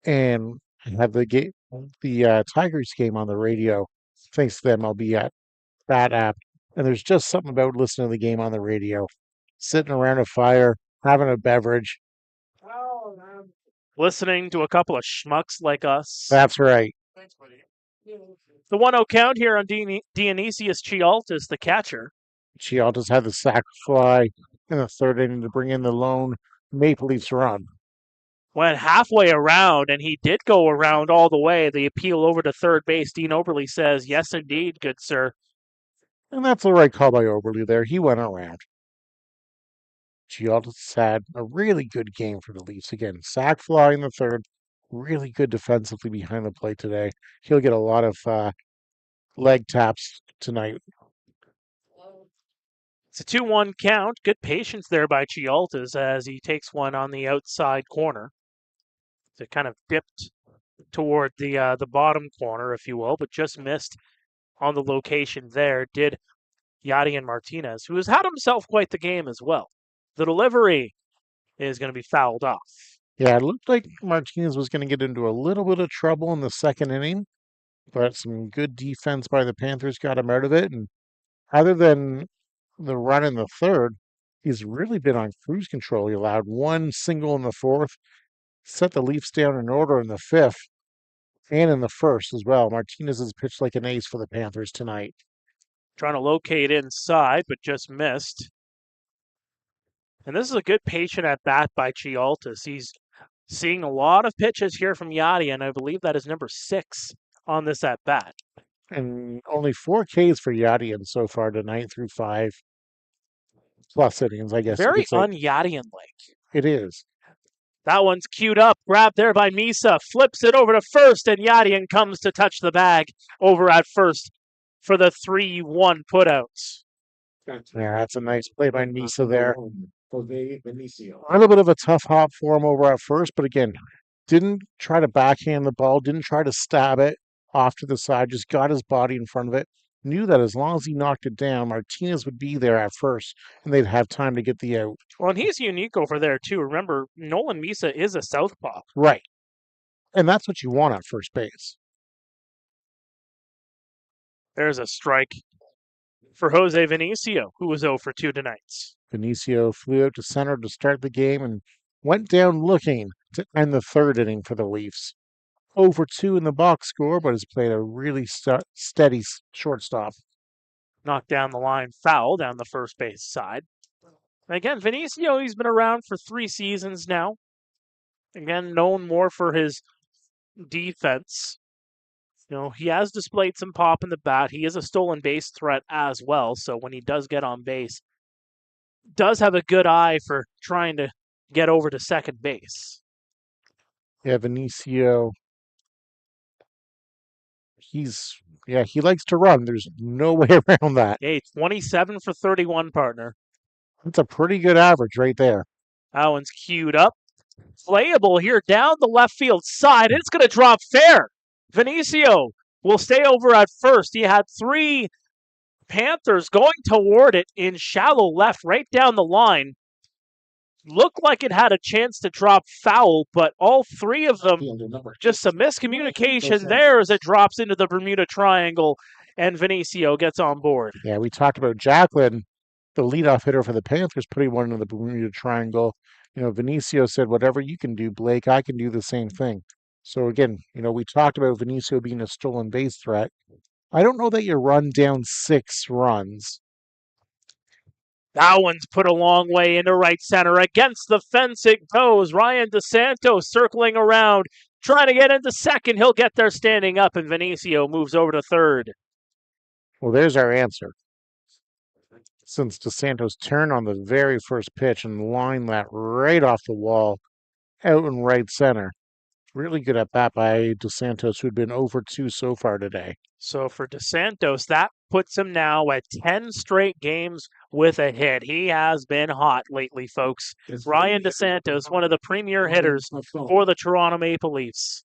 and have the Tigers game on the radio. Thanks to them, I'll be at that app. And there's just something about listening to the game on the radio, sitting around a fire, having a beverage. Listening to a couple of schmucks like us. That's right. The 1-0 count here on Dionysius Chialtas, the catcher. Chialtas had the sac fly in the third inning to bring in the lone Maple Leafs run. Went halfway around, and he did go around all the way. The appeal over to third base. Dean Oberle says, "Yes, indeed, good sir." And that's the right call by Oberle there. He went around. Chialtas had a really good game for the Leafs again. Sac fly in the third. Really good defensively behind the plate today. He'll get a lot of leg taps tonight. It's a 2-1 count. Good patience there by Chialtas as he takes one on the outside corner. It kind of dipped toward the bottom corner, if you will, but just missed on the location there. Did Yadier Martinez, who has had himself quite the game as well. The delivery is going to be fouled off. Yeah, it looked like Martinez was going to get into a little bit of trouble in the second inning, but some good defense by the Panthers got him out of it. And other than the run in the third, he's really been on cruise control. He allowed one single in the fourth, set the Leafs down in order in the fifth, and in the first as well. Martinez has pitched like an ace for the Panthers tonight. Trying to locate inside, but just missed. And this is a good patient at bat by Chialtas. He's seeing a lot of pitches here from Yadi, and I believe that is number 6 on this at bat. And only 4 Ks for Yadian so far tonight through 5+ innings, I guess. Very un-Yadian-like. It is. That one's queued up. Grabbed there by Misa. Flips it over to first, and Yadian comes to touch the bag over at first for the 3-1 putouts. Yeah, that's a nice play by Misa there. A little bit of a tough hop for him over at first, but again, didn't try to backhand the ball, didn't try to stab it off to the side, just got his body in front of it. Knew that as long as he knocked it down, Martinez would be there at first, and they'd have time to get the out. Well, and he's unique over there, too. Remember, Nolan Misa is a southpaw. Right. And that's what you want at first base. There's a strike for Jose Vinicio, who was 0 for 2 tonight. Vinicio flew out to center to start the game and went down looking to end the third inning for the Leafs. 0 for 2 in the box score, but has played a really steady shortstop. Knocked down the line foul down the first base side. And again, Vinicio, he's been around for 3 seasons now. Again, known more for his defense. You know, he has displayed some pop in the bat. He is a stolen base threat as well, so when he does get on base, does have a good eye for trying to get over to second base. Yeah, Vinicio, he likes to run. There's no way around that. Hey, 27 for 31, partner. That's a pretty good average right there. That one's queued up. Playable here down the left field side. It's going to drop fair. Vinicio will stay over at first. He had 3 Panthers going toward it in shallow left, right down the line. Looked like it had a chance to drop foul, but all 3 of them, just some miscommunication there as it drops into the Bermuda Triangle, and Vinicio gets on board. Yeah, we talked about Jacqueline, the leadoff hitter for the Panthers, putting one into the Bermuda Triangle. Vinicio said, whatever you can do, Blake, I can do the same thing. So again, we talked about Vinicio being a stolen base threat. I don't know that you run down 6 runs. That one's put a long way into right center. Against the fence it goes. Ryan DeSantos circling around, trying to get into second. He'll get there standing up, and Vinicio moves over to third. Well, there's our answer. Since DeSantos turned on the very first pitch and lined that right off the wall out in right center. Really good at bat by DeSantos, who'd been over 2 so far today. So for DeSantos, that puts him now at 10 straight games with a hit. He has been hot lately, folks. Ryan DeSantos, one of the premier hitters for the Toronto Maple Leafs.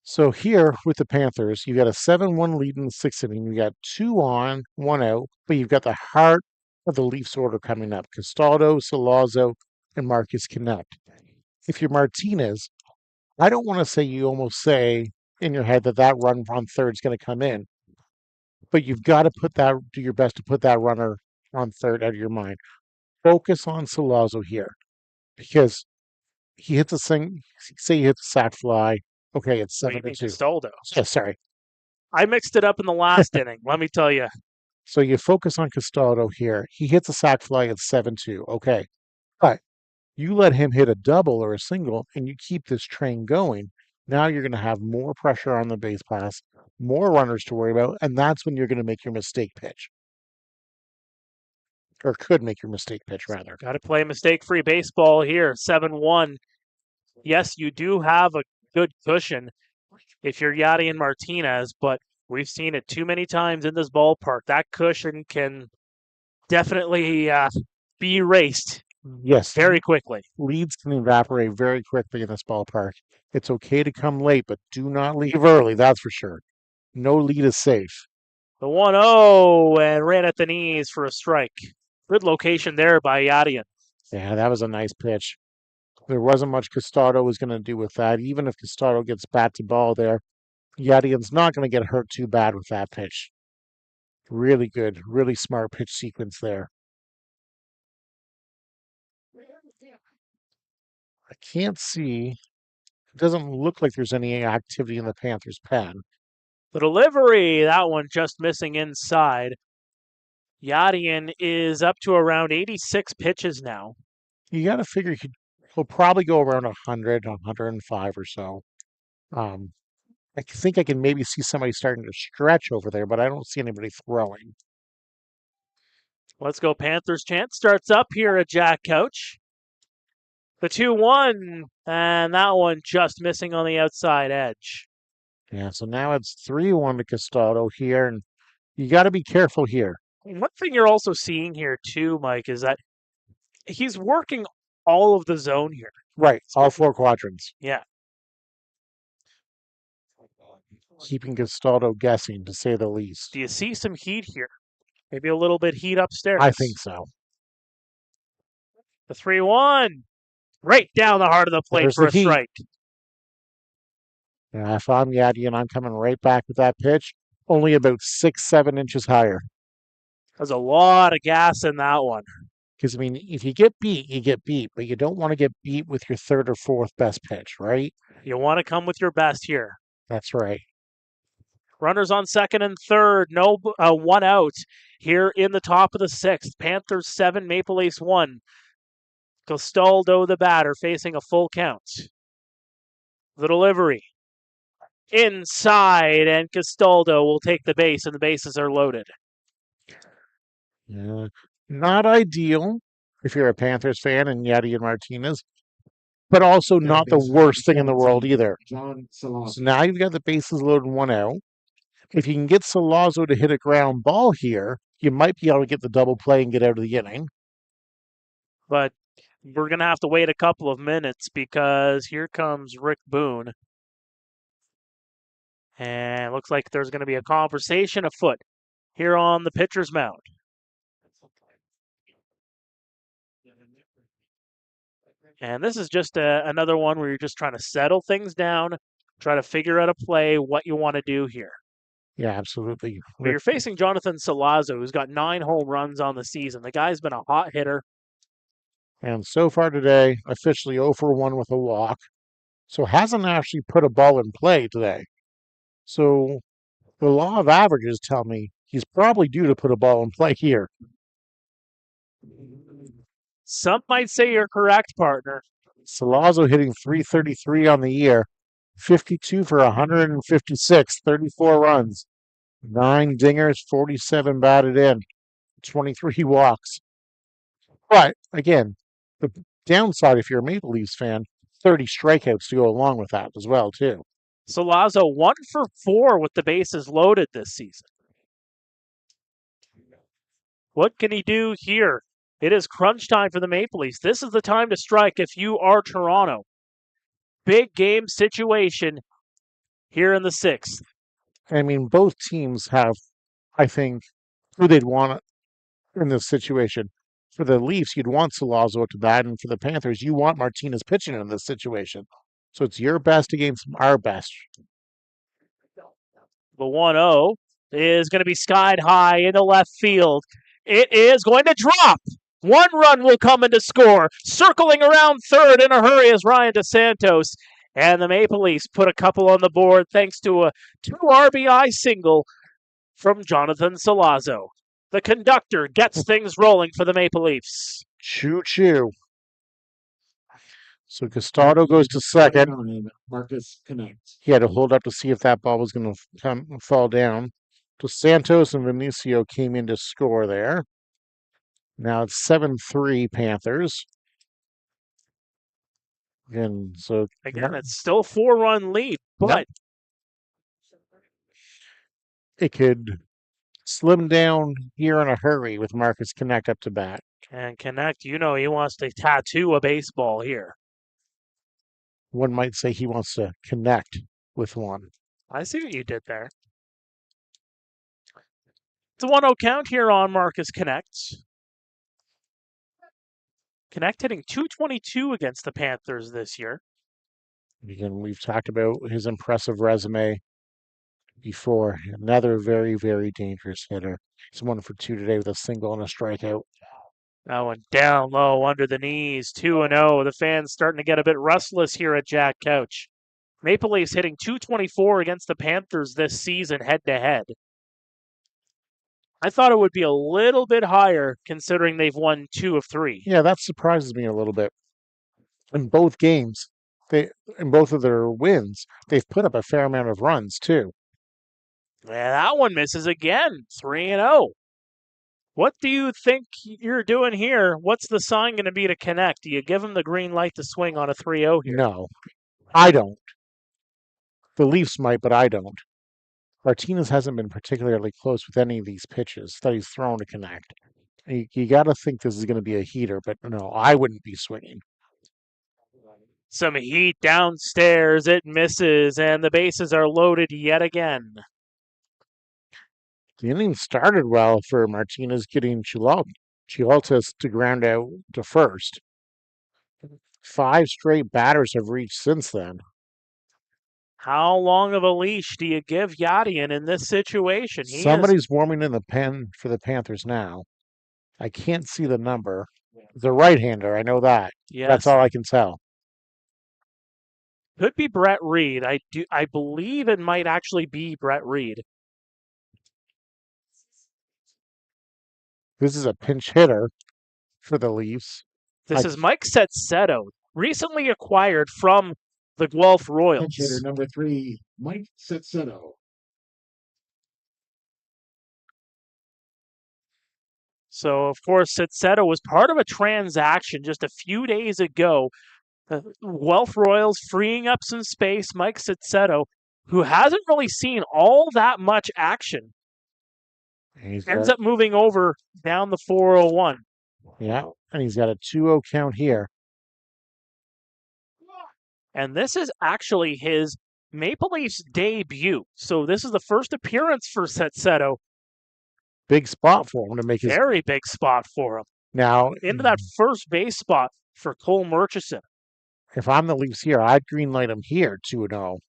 So here with the Panthers, you got a 7-1 lead in the 6th inning. You got 2 on, 1 out, but you've got the heart of the Leafs order coming up. Castaldo, Salazzo, and Marcus Connect. If you're Martinez, I don't want to say you almost say in your head that run on third is going to come in, but you've got to do your best to put that runner on third out of your mind. Focus on Salazzo here because he hits a thing. Say he hits a sac fly. Okay, it's 7-2. Castaldo. Yeah, sorry. I mixed it up in the last inning, let me tell you. So you focus on Castaldo here. He hits a sac fly at 7-2. Okay. But you let him hit a double or a single and you keep this train going. Now you're going to have more pressure on the base pass, more runners to worry about, and that's when you're going to make your mistake pitch. Or could make your mistake pitch, rather. Got to play mistake-free baseball here, 7-1. Yes, you do have a good cushion if you're Yadi and Martinez, but we've seen it too many times in this ballpark. That cushion can definitely be erased. Yes. Very quickly. Leads can evaporate very quickly in this ballpark. It's okay to come late, but do not leave early, that's for sure. No lead is safe. The 1-0 and ran at the knees for a strike. Good location there by Yadian. Yeah, that was a nice pitch. There wasn't much Castaldo was going to do with that. Even if Castaldo gets bat to ball there, Yadian's not going to get hurt too bad with that pitch. Really good, really smart pitch sequence there. I can't see. It doesn't look like there's any activity in the Panthers' pen. The delivery, that one just missing inside. Yadian is up to around 86 pitches now. You got to figure he'll probably go around 100, 105 or so. I think I can maybe see somebody starting to stretch over there, but I don't see anybody throwing. Let's go Panthers chant starts up here at Jack Couch. The 2-1, and that one just missing on the outside edge. Yeah, so now it's 3-1 to Castaldo here, and you got to be careful here. One thing you're also seeing here too, Mike, is that he's working all of the zone here. Right, all 4 quadrants. Yeah. Keeping Castaldo guessing, to say the least. Do you see some heat here? Maybe a little bit heat upstairs. I think so. The 3-1. Right down the heart of the plate for a strike. Yeah, if I'm Yadi and I'm coming right back with that pitch, only about 6-7 inches higher. There's a lot of gas in that one. Because, I mean, if you get beat, you get beat. But you don't want to get beat with your 3rd or 4th best pitch, right? You want to come with your best here. That's right. Runners on 2nd and 3rd. No 1 out here in the top of the 6th. Panthers 7, Maple Leafs 1. Castaldo, the batter, facing a full count. The delivery. Inside, and Castaldo will take the base, and the bases are loaded. Yeah, not ideal if you're a Panthers fan and Yadi and Martinez, but also not the worst thing in the world either. So now you've got the bases loaded 1 out. If you can get Salazzo to hit a ground ball here, you might be able to get the double play and get out of the inning. But we're going to have to wait a couple of minutes because here comes Rick Boone. And it looks like there's going to be a conversation afoot here on the pitcher's mound. And this is just another one where you're just trying to settle things down, try to figure out a play, what you want to do here. Yeah, absolutely. But you're facing Jonathan Salazzo, who's got 9 home runs on the season. The guy's been a hot hitter. And so far today, officially 0 for 1 with a walk. So hasn't actually put a ball in play today. So the law of averages tell me he's probably due to put a ball in play here. Some might say you're correct, partner. Salazzo hitting .333 on the year, 52 for 156, 34 runs, 9 dingers, 47 batted in, 23 walks. But again, the downside, if you're a Maple Leafs fan, 30 strikeouts to go along with that as well, too. Salazzo 1 for 4 with the bases loaded this season. What can he do here? It is crunch time for the Maple Leafs. This is the time to strike if you are Toronto. Big game situation here in the 6th. I mean, both teams have, I think, who they'd want in this situation. For the Leafs, you'd want Salazzo to bat, and for the Panthers, you want Martinez pitching in this situation. So it's your best against our best. The 1-0 is going to be skied high into left field. It is going to drop. 1 run will come in to score. Circling around third in a hurry is Ryan DeSantos. And the Maple Leafs put a couple on the board thanks to a 2 RBI single from Jonathan Salazzo. The conductor gets things rolling for the Maple Leafs. Choo-choo. So Gustavo goes to second. Marcus connects. He had to hold up to see if that ball was going to fall down. DeSantos and Vinicio came in to score there. Now it's 7-3 Panthers. Again, it's still a 4-run lead, but it could slim down here in a hurry with Marcus Connect up to bat. And Connect, he wants to tattoo a baseball here. One might say he wants to connect with one. I see what you did there. It's a 1-0 count here on Marcus Connect. Connect hitting .222 against the Panthers this year. Again, we've talked about his impressive resume before. Another very, very dangerous hitter. He's 1 for 2 today with a single and a strikeout. That one down low under the knees, 2-0. The fans starting to get a bit restless here at Jack Couch. Maple Leafs hitting .224 against the Panthers this season head-to-head. I thought it would be a little bit higher considering they've won 2 of 3. Yeah, that surprises me a little bit. In both games, in both of their wins, they've put up a fair amount of runs, too. Yeah, that one misses again, 3-0. What do you think you're doing here? What's the sign going to be to Connect? Do you give him the green light to swing on a 3-0 here? No, I don't. The Leafs might, but I don't. Martinez hasn't been particularly close with any of these pitches that he's thrown to Connect. You got to think this is going to be a heater, but no, I wouldn't be swinging. Some heat downstairs, it misses, and the bases are loaded yet again. The inning started well for Martinez, getting Chialtes to ground out to first. 5 straight batters have reached since then. How long of a leash do you give Yadian in this situation? Somebody's warming in the pen for the Panthers now. I can't see the number. The right-hander, I know that. Yes. That's all I can tell. Could be Brett Reed. I believe it might actually be Brett Reed. This is a pinch hitter for the Leafs. This is Mike Setzetto, recently acquired from the Guelph Royals. Pinch hitter number 3, Mike Setzetto. So, of course, Setzetto was part of a transaction just a few days ago. The Guelph Royals freeing up some space. Mike Setzetto, who hasn't really seen all that much action, ends up moving over down the 401. Yeah, and he's got a 2-0 count here. And this is actually his Maple Leafs debut. So this is the first appearance for Setsetto. Big spot for him to make his... Very big spot for him. Now... Into that first base spot for Cole Murchison. If I'm the Leafs here, I'd greenlight him here, 2-0.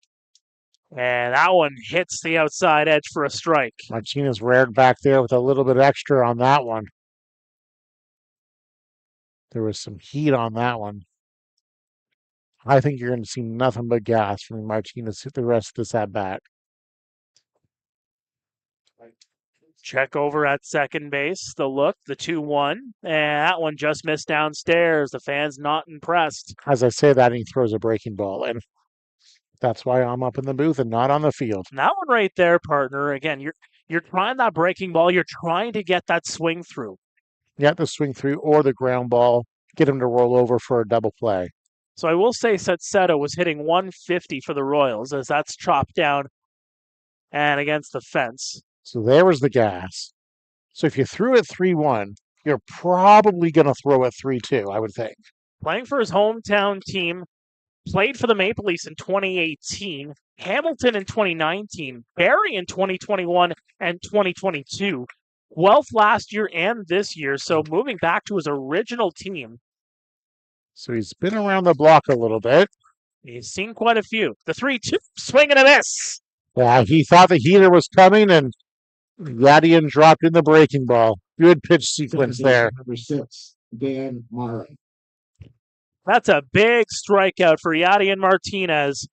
And that one hits the outside edge for a strike. Martinez reared back there with a little bit extra on that one. There was some heat on that one. I think you're going to see nothing but gas from Martinez the rest of this at-bat. Check over at second base. The look, the 2-1. And that one just missed downstairs. The fan's not impressed. As I say that, he throws a breaking ball in. That's why I'm up in the booth and not on the field. And that one right there, partner. Again, you're trying that breaking ball. You're trying to get that swing through. Yeah, the swing through or the ground ball. Get him to roll over for a double play. So I will say Setsetto was hitting 150 for the Royals as that's chopped down and against the fence. So there was the gas. So if you threw it 3-1, you're probably going to throw it 3-2, I would think. Playing for his hometown team, played for the Maple Leafs in 2018, Hamilton in 2019, Barrie in 2021 and 2022, 12th last year and this year. So moving back to his original team. So he's been around the block a little bit. He's seen quite a few. The 3-2, swing and a miss. Yeah, he thought the heater was coming, and Yadian dropped in the breaking ball. Good pitch sequence there. Number 6, Dan Mara. That's a big strikeout for Yadian Martinez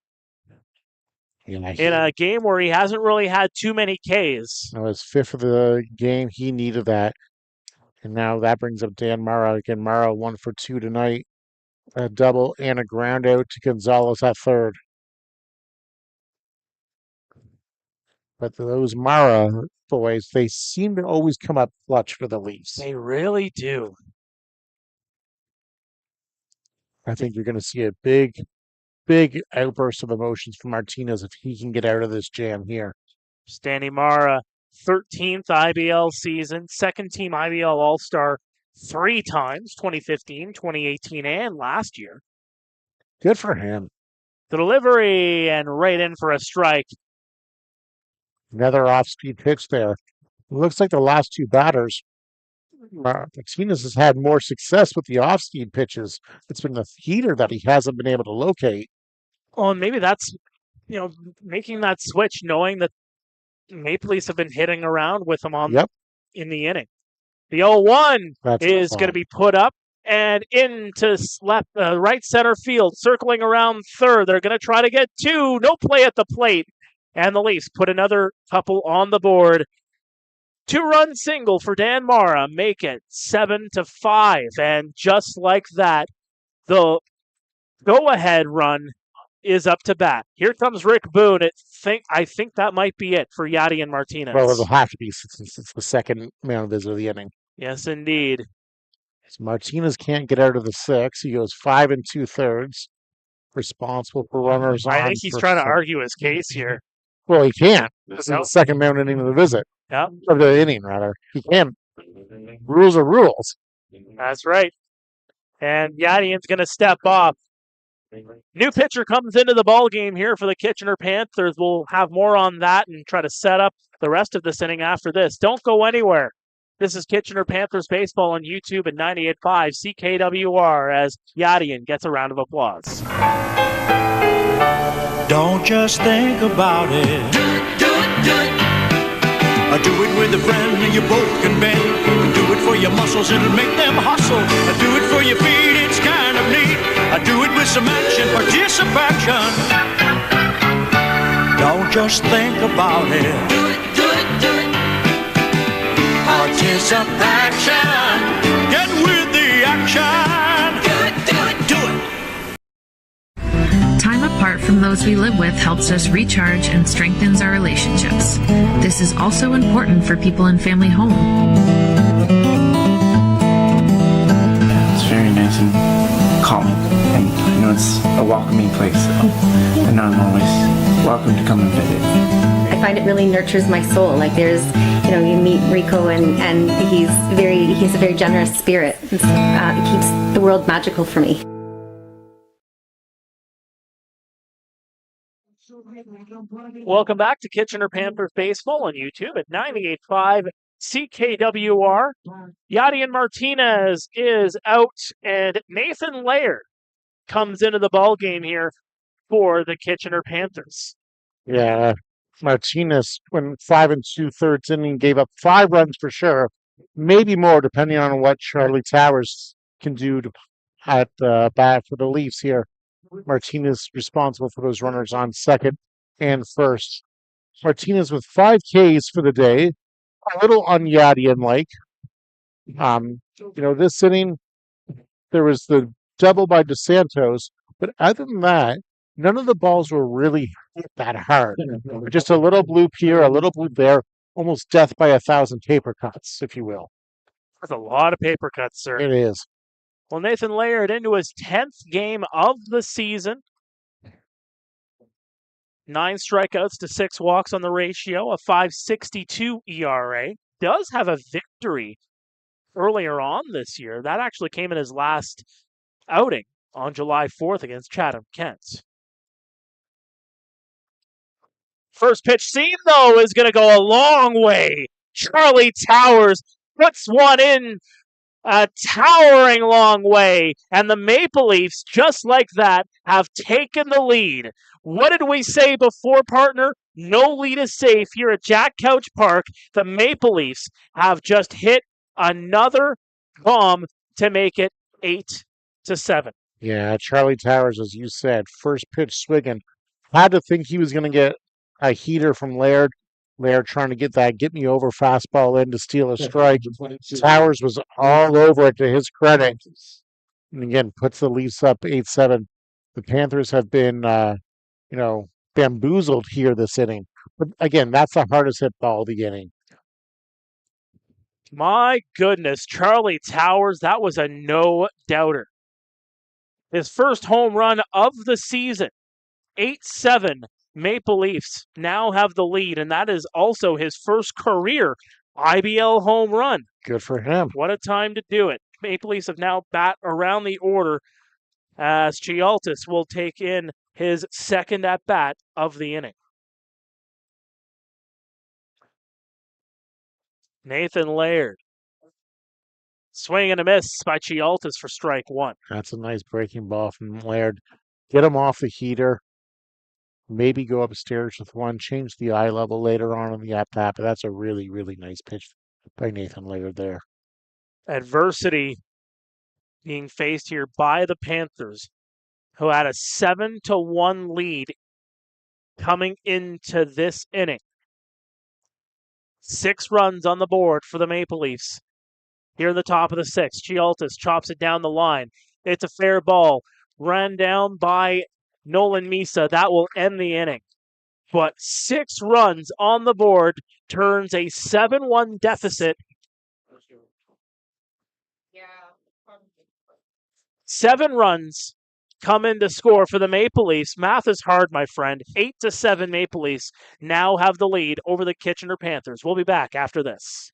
in a game where he hasn't really had too many Ks. That was 5th of the game. He needed that. And now that brings up Dan Mara. Again, Mara 1 for 2 tonight. A double and a ground out to Gonzalez at third. But those Mara boys, they seem to always come up clutch for the Leafs. They really do. I think you're going to see a big outburst of emotions from Martinez if he can get out of this jam here. Standy Mara, 13th IBL season, second team IBL All-Star 3 times, 2015, 2018, and last year. Good for him. The delivery and right in for a strike. Another off-speed pitch there. It looks like the last 2 batters, Martinez has had more success with the off-speed pitches. It's been the heater that he hasn't been able to locate. Well, and maybe that's, making that switch, knowing that Maple Leafs have been hitting around with him in the inning. The 0-1 is going to be put up and into right center field, circling around third. They're going to try to get 2. No play at the plate. And the Leafs put another couple on the board. 2-run single for Dan Mara, make it 7-5. And just like that, the go-ahead run is up to bat. Here comes Rick Boone. I think that might be it for Yadian Martinez. Well, it'll have to be since it's the second mound visit of the inning. Yes, indeed. So Martinez can't get out of the 6. He goes 5 2/3. Responsible for runners on. I think he's trying to argue his case here. Well, he can't. This is the second mound inning of the visit. Yep. Of the inning, rather. He can't. Rules are rules. That's right. And Yadian's going to step off. New pitcher comes into the ball game here for the Kitchener Panthers. We'll have more on that and try to set up the rest of this inning after this. Don't go anywhere. This is Kitchener Panthers baseball on YouTube at 98.5 CKWR as Yadian gets a round of applause. Don't just think about it. Do it, do it, do it. Do it with a friend and you both can bend. Do it for your muscles, it'll make them hustle. Do it for your feet, it's kind of neat. Do it with some action, participation. Don't just think about it. Do it, do it, do it. Participation. Get with the action. Do it, do it, do it. Time apart from those we live with helps us recharge and strengthens our relationships. This is also important for people in family home. It's very nice and calming, and I know it's a welcoming place, and I'm always welcome to come and visit. I find it really nurtures my soul. Like there's, you meet Rico and he's a very generous spirit. It keeps the world magical for me. Welcome back to Kitchener Panthers Baseball on YouTube at 98.5 CKWR. Yadier Martinez is out, and Nathan Laird comes into the ball game here for the Kitchener Panthers. Yeah, Martinez, when 5 2/3 inning, gave up 5 runs for sure, maybe more depending on what Charlie Towers can do at the bat for the Leafs here. Martinez responsible for those runners on second and first. Martinez with 5 Ks for the day, a little un-Yadier-like. This inning, there was the double by DeSantos, but other than that, none of the balls were really hit that hard. Just a little bloop here, a little bloop there, almost death by 1,000 paper cuts, if you will. That's a lot of paper cuts, sir. It is. Well, Nathan Laird into his 10th game of the season. 9 strikeouts to 6 walks on the ratio, a 5.62 ERA. Does have a victory earlier on this year. That actually came in his last outing on July 4th against Chatham-Kent. First pitch seen, though, is going to go a long way. Charlie Towers puts one in a towering long way, and the Maple Leafs, just like that, have taken the lead. What did we say before, partner? No lead is safe here at Jack Couch Park. The Maple Leafs have just hit another bomb to make it 8-7. Yeah, Charlie Towers, as you said, first pitch swinging. Had to think he was going to get a heater from Laird. Laird trying to get that get-me-over fastball in to steal a strike. Towers was all over it, to his credit. And again, puts the Leafs up 8-7. The Panthers have been, bamboozled here this inning. But again, that's the hardest hit ball of the inning. My goodness, Charlie Towers, that was a no-doubter. His first home run of the season. 8-7. Maple Leafs now have the lead, and that is also his first career IBL home run. Good for him. What a time to do it. Maple Leafs have now bat around the order as Chialtis will take in his second at-bat of the inning. Nathan Laird. Swing and a miss by Chialtis for strike 1. That's a nice breaking ball from Laird. Get him off the heater. Maybe go upstairs with one, change the eye level later on in the at-bat, but that's a really, really nice pitch by Nathan Laird there. Adversity being faced here by the Panthers, who had a 7-1 lead coming into this inning. 6 runs on the board for the Maple Leafs. Here in the top of the 6th, Chialtis chops it down the line. It's a fair ball. Run down by Nolan Misa. That will end the inning. But 6 runs on the board turns a 7-1 deficit. 7 runs come in to score for the Maple Leafs. Math is hard, my friend. 8-7 Maple Leafs now have the lead over the Kitchener Panthers. We'll be back after this.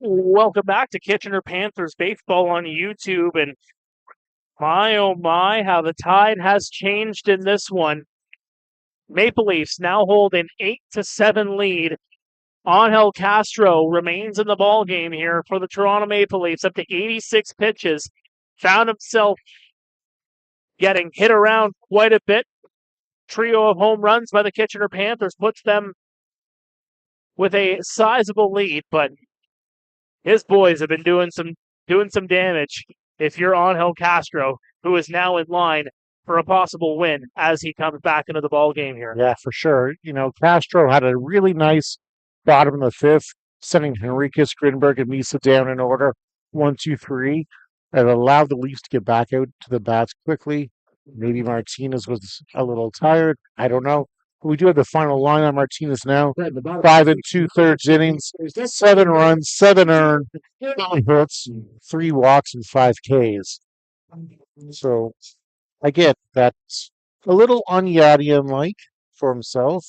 Welcome back to Kitchener Panthers Baseball on YouTube. And my, oh my, how the tide has changed in this one. Maple Leafs now hold an 8-7 lead. Angel Castro remains in the ball game here for the Toronto Maple Leafs, up to 86 pitches. Found himself getting hit around quite a bit. Trio of home runs by the Kitchener Panthers puts them with a sizable lead, but his boys have been doing some damage. If you're Angel Castro, who is now in line for a possible win as he comes back into the ball game here. Yeah, for sure. Castro had a really nice bottom of the fifth, sending Henriquez, Grinberg, and Misa down in order 1, 2, 3, and allowed the Leafs to get back out to the bats quickly. Maybe Martinez was a little tired. I don't know. We do have the final line on Martinez now. 5 2/3 innings, 7 runs, 7 earned, 9 hits, 3 walks, and 5 Ks. So I get that's a little Onyadian-like for himself.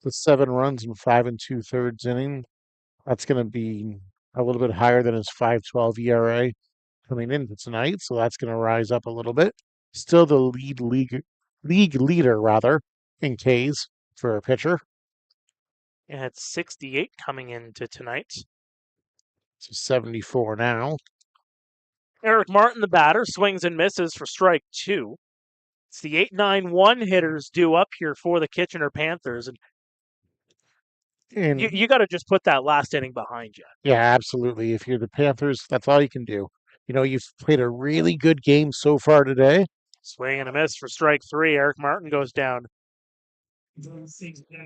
With 7 runs and 5 2/3 inning, that's going to be a little bit higher than his 5.12 ERA coming into tonight. So that's going to rise up a little bit. Still the league leader rather in Ks for a pitcher. And it's 68 coming into tonight. So 74 now. Eric Martin, the batter, swings and misses for strike 2. It's the 8-9-1 hitters due up here for the Kitchener Panthers. And you got to just put that last inning behind you. Yeah, absolutely. If you're the Panthers, that's all you can do. You've played a really good game so far today. Swing and a miss for strike 3. Eric Martin goes down.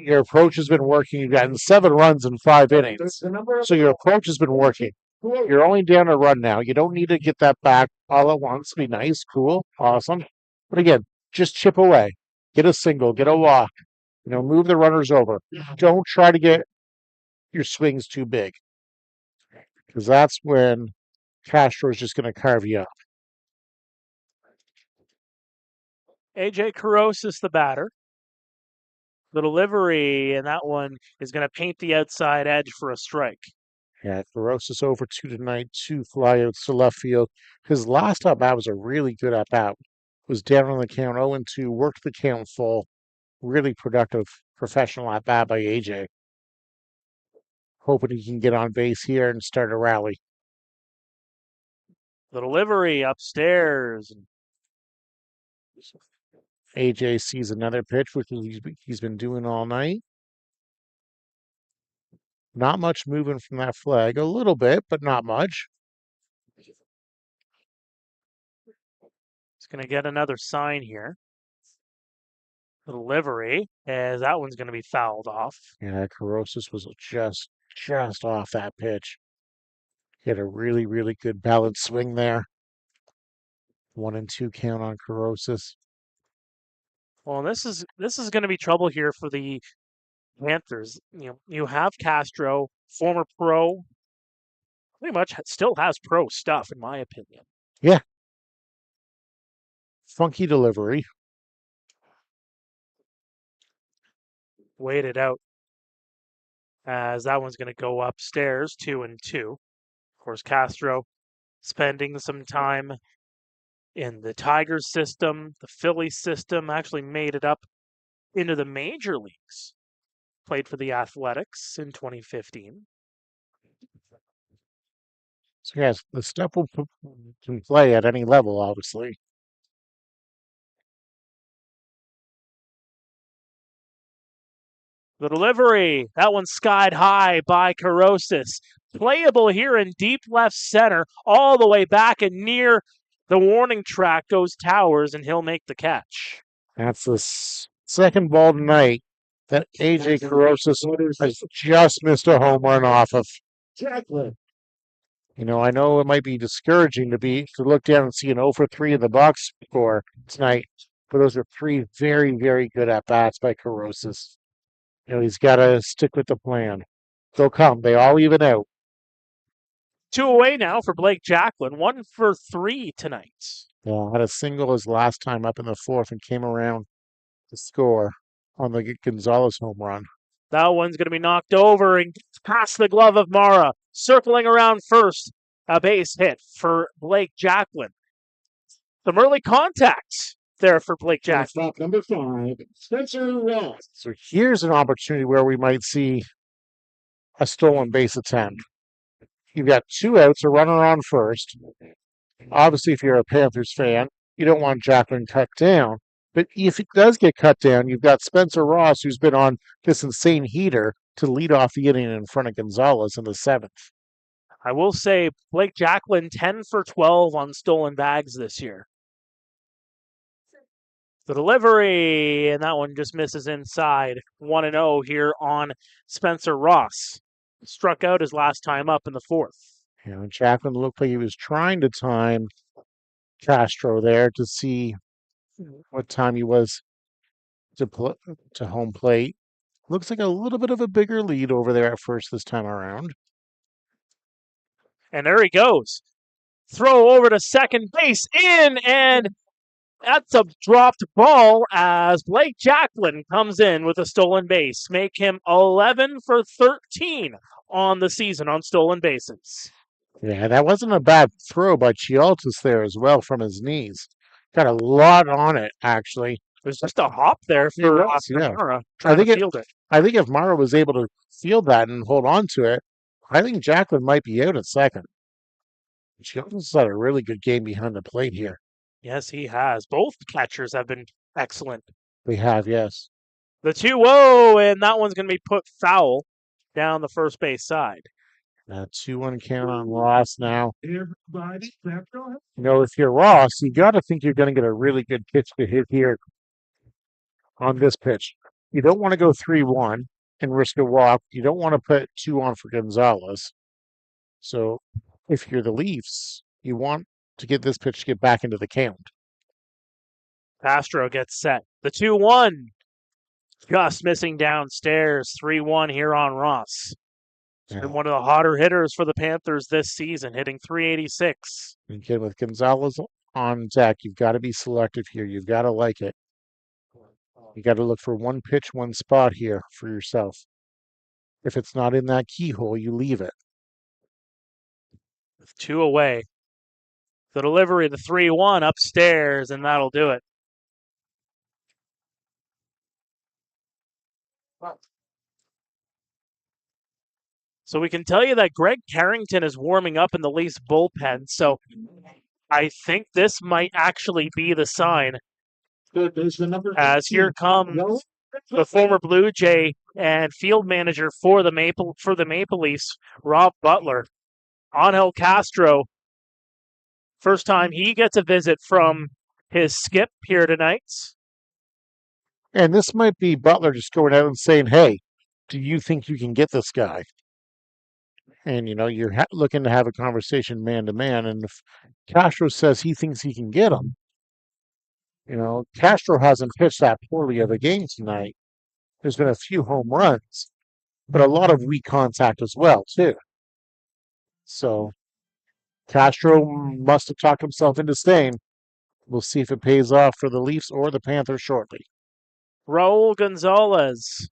Your approach has been working. You've gotten 7 runs in 5 innings. So your approach has been working. You're only down a run now. You don't need to get that back all at once. Be nice, cool, awesome. But again, just chip away. Get a single, get a walk. Move the runners over. Don't try to get your swings too big. Because that's when Castro is just going to carve you up. AJ Carosis, the batter. The delivery, and that one is going to paint the outside edge for a strike. Yeah, Carosis over 2 tonight, 2 flyouts to left field. His last at-bat was a really good at-bat. Was down on the count 0-2, worked the count full. Really productive professional at-bat by AJ. Hoping he can get on base here and start a rally. The delivery upstairs. AJ sees another pitch, which he's been doing all night. Not much moving from that flag. A little bit, but not much. He's going to get another sign here. The delivery, as that one's going to be fouled off. Yeah, Carosis was just off that pitch. He had a really, really good balanced swing there. 1-2 count on Carosis. Well, this is going to be trouble here for the Panthers. You have Castro, former pro, pretty much still has pro stuff, in my opinion. Yeah. Funky delivery. Waited out as that one's going to go upstairs, 2-2. Of course, Castro spending some time in the Tigers system, the Phillies system, actually made it up into the major leagues. Played for the Athletics in 2015. So yes, the stuff can play at any level, obviously. The delivery, that one skied high by Carosis. Playable here in deep left center, all the way back and near the warning track goes Towers, and he'll make the catch. That's the second ball tonight that AJ Carosis has just missed a home run off of. I know it might be discouraging to look down and see an 0 for 3 in the box score tonight, but those are 3 very, very good at-bats by Carosis. He's got to stick with the plan. They'll come. They all even out. 2 away now for Blake Jacklin. 1 for 3 tonight. Yeah, had a single his last time up in the 4th and came around to score on the Gonzalez home run. That one's going to be knocked over and past the glove of Mara. Circling around first. A base hit for Blake Jacklin. Some early contact there for Blake Jackson. Shortstop number 5, Spencer Ross. So here's an opportunity where we might see a stolen base attempt. You've got 2 outs, a runner on first. Obviously, if you're a Panthers fan, you don't want Jacklin cut down. But if it does get cut down, you've got Spencer Ross, who's been on this insane heater, to lead off the inning in front of Gonzalez in the 7th. I will say Blake Jacklin 10 for 12 on stolen bags this year. The delivery, and that one just misses inside. 1-0 here on Spencer Ross. Struck out his last time up in the 4th. And Jacklin looked like he was trying to time Castro there to see what time he was to home plate. Looks like a little bit of a bigger lead over there at first this time around. And there he goes. Throw over to second base, in, and that's a dropped ball as Blake Jacklin comes in with a stolen base. Make him 11 for 13 on the season on stolen bases. Yeah, that wasn't a bad throw by Chialtis there as well from his knees. Got a lot on it, actually. There's just a hop there for Mara trying to field it. I think if Mara was able to field that and hold on to it, I think Jacklin might be out at second. Chialtis had a really good game behind the plate here. Yes, he has. Both catchers have been excellent. They have, yes. The 2-0, and that one's going to be put foul down the first base side. 2-1 count on Ross now. You know, if you're Ross, you got to think you're going to get a really good pitch to hit here on this pitch. You don't want to go 3-1 and risk a walk. You don't want to put 2 on for Gonzalez. So if you're the Leafs, you want to get this pitch to get back into the count. Castro gets set. The 2-1. Just missing downstairs. 3-1 here on Ross. He's been one of the hotter hitters for the Panthers this season, hitting .386. Again, with Gonzalez on deck, you've got to be selective here. You've got to like it. You got to look for one pitch, one spot here for yourself. If it's not in that keyhole, you leave it. With 2 away. The delivery, the 3-1 upstairs, and that'll do it. So we can tell you that Greg Carrington is warming up in the Leafs bullpen. So I think this might actually be the sign. As here comes the former Blue Jay and field manager for the Maple Leafs, Rob Butler. Angel Castro, first time he gets a visit from his skip here tonight. And this might be Butler just going out and saying, hey, do you think you can get this guy? And, you know, you're looking to have a conversation man to man. And if Castro says he thinks he can get him, you know, Castro hasn't pitched that poorly of a game tonight. There's been a few home runs, but a lot of weak contact as well, too. So Castro must have talked himself into staying. We'll see if it pays off for the Leafs or the Panthers shortly. Raul Gonzalez.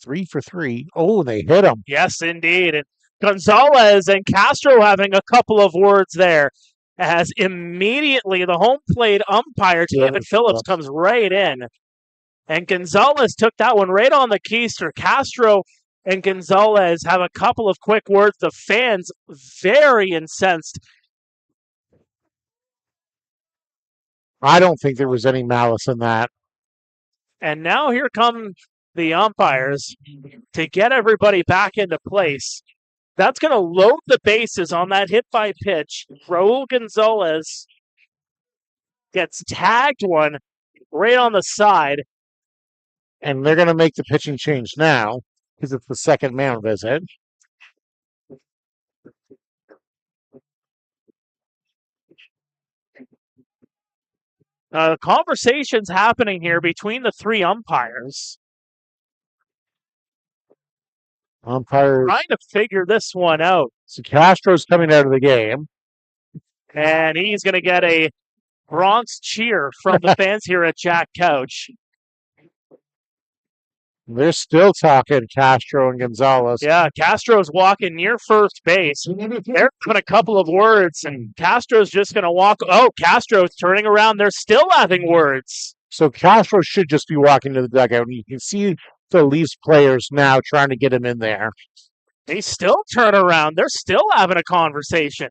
3 for 3. Oh, they hit him. Yes, indeed. And Gonzalez and Castro having a couple of words there as immediately the home plate umpire, David Phillips, comes right in. And Gonzalez took that one right on the keister. Castro and Gonzalez have a couple of quick words. The fans very incensed. I don't think there was any malice in that. And now here come the umpires to get everybody back into place. That's going to load the bases on that hit by pitch. Raul Gonzalez gets tagged one right on the side. And they're going to make the pitching change now because it's the second man visit. Conversations happening here between the 3 umpires. Umpires trying to figure this one out. So Castro's coming out of the game. And he's going to get a Bronx cheer from the fans here at Jack Couch. They're still talking Castro and Gonzalez. Yeah, Castro's walking near first base. They're having a couple of words, and Castro's just going to walk. Oh, Castro's turning around. They're still having words. So Castro should just be walking to the dugout, and you can see the Leafs players now trying to get him in there. They still turn around. They're still having a conversation.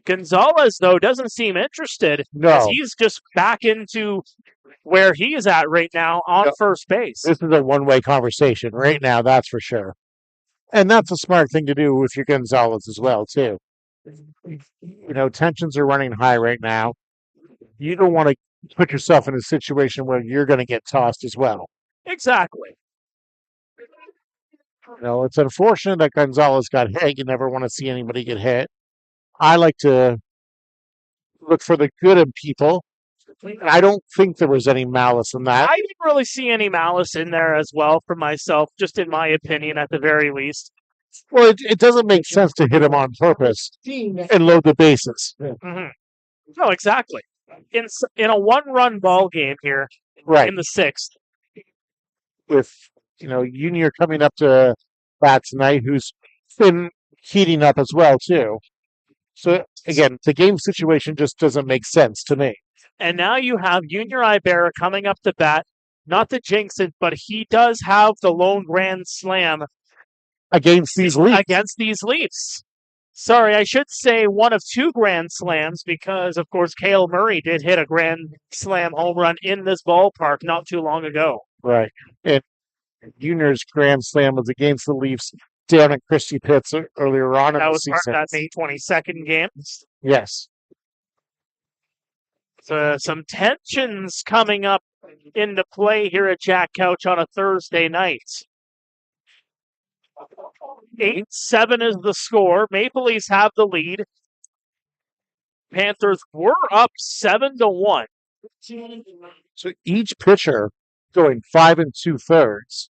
Gonzalez, though, doesn't seem interested. No. He's just back into where he is at right now on first base. This is a one-way conversation right now, that's for sure. And that's a smart thing to do with your Gonzalez as well, too. You know, tensions are running high right now. You don't want to put yourself in a situation where you're going to get tossed as well. Exactly. You know, it's unfortunate that Gonzalez got hit. You never want to see anybody get hit. I like to look for the good in people. I don't think there was any malice in that. I didn't really see any malice in there as well for myself, just in my opinion, at the very least. Well, it doesn't make sense to hit him on purpose and load the bases. Mm-hmm. No, exactly. In a one-run ball game here, right in the sixth, with Junior coming up to bat tonight, who's been heating up as well too. So again, the game situation just doesn't make sense to me. And now you have Junior Ibarra coming up to bat. Not to jinx it, but he does have the lone grand slam against these Leafs. Sorry, I should say one of two grand slams because, of course, Cale Murray did hit a grand slam home run in this ballpark not too long ago. Right. And Junior's grand slam was against the Leafs down at Christie Pitts earlier on in the season. That was part of that May 22nd game. Yes. So some tensions coming up into play here at Jack Couch on a Thursday night. 8-7 is the score. Maple Leafs have the lead. Panthers were up 7-1. So each pitcher going 5 2/3.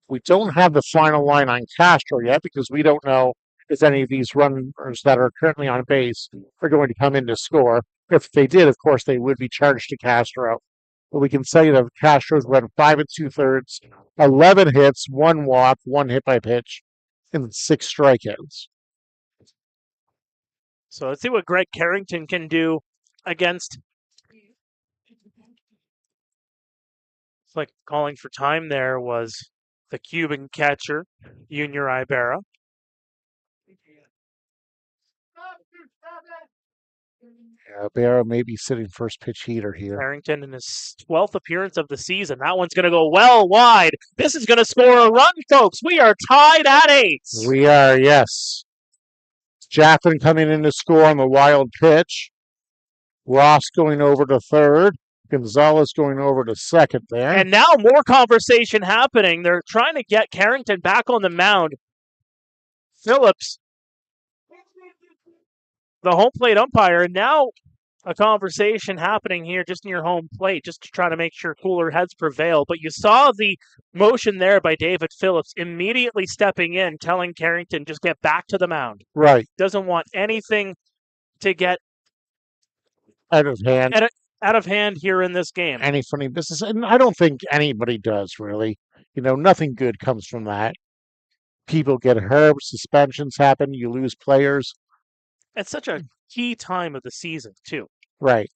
We don't have the final line on Castro yet because we don't know if any of these runners that are currently on base are going to come in to score. If they did, of course, they would be charged to Castro. But we can say that Castro's went 5 2/3, 11 hits, 1 walk, 1 hit by pitch, and 6 strikeouts. So let's see what Greg Carrington can do against. It's like calling for time there was the Cuban catcher, Junior Ibarra. Barrow may be sitting first pitch heater here. Carrington in his 12th appearance of the season. That one's going to go well wide. This is going to score a run, folks. We are tied at 8. We are, yes. Jaffin coming in to score on the wild pitch. Ross going over to third. Gonzalez going over to second there. And now more conversation happening. They're trying to get Carrington back on the mound. Phillips, the home plate umpire, now a conversation happening here just near home plate, just to try to make sure cooler heads prevail. But you saw the motion there by David Phillips, immediately stepping in, telling Carrington, just get back to the mound. Right. Doesn't want anything to get out of hand. Out of hand here in this game. Any funny business. And I don't think anybody does, really. Nothing good comes from that. People get hurt, suspensions happen, you lose players. It's such a key time of the season, too. Right.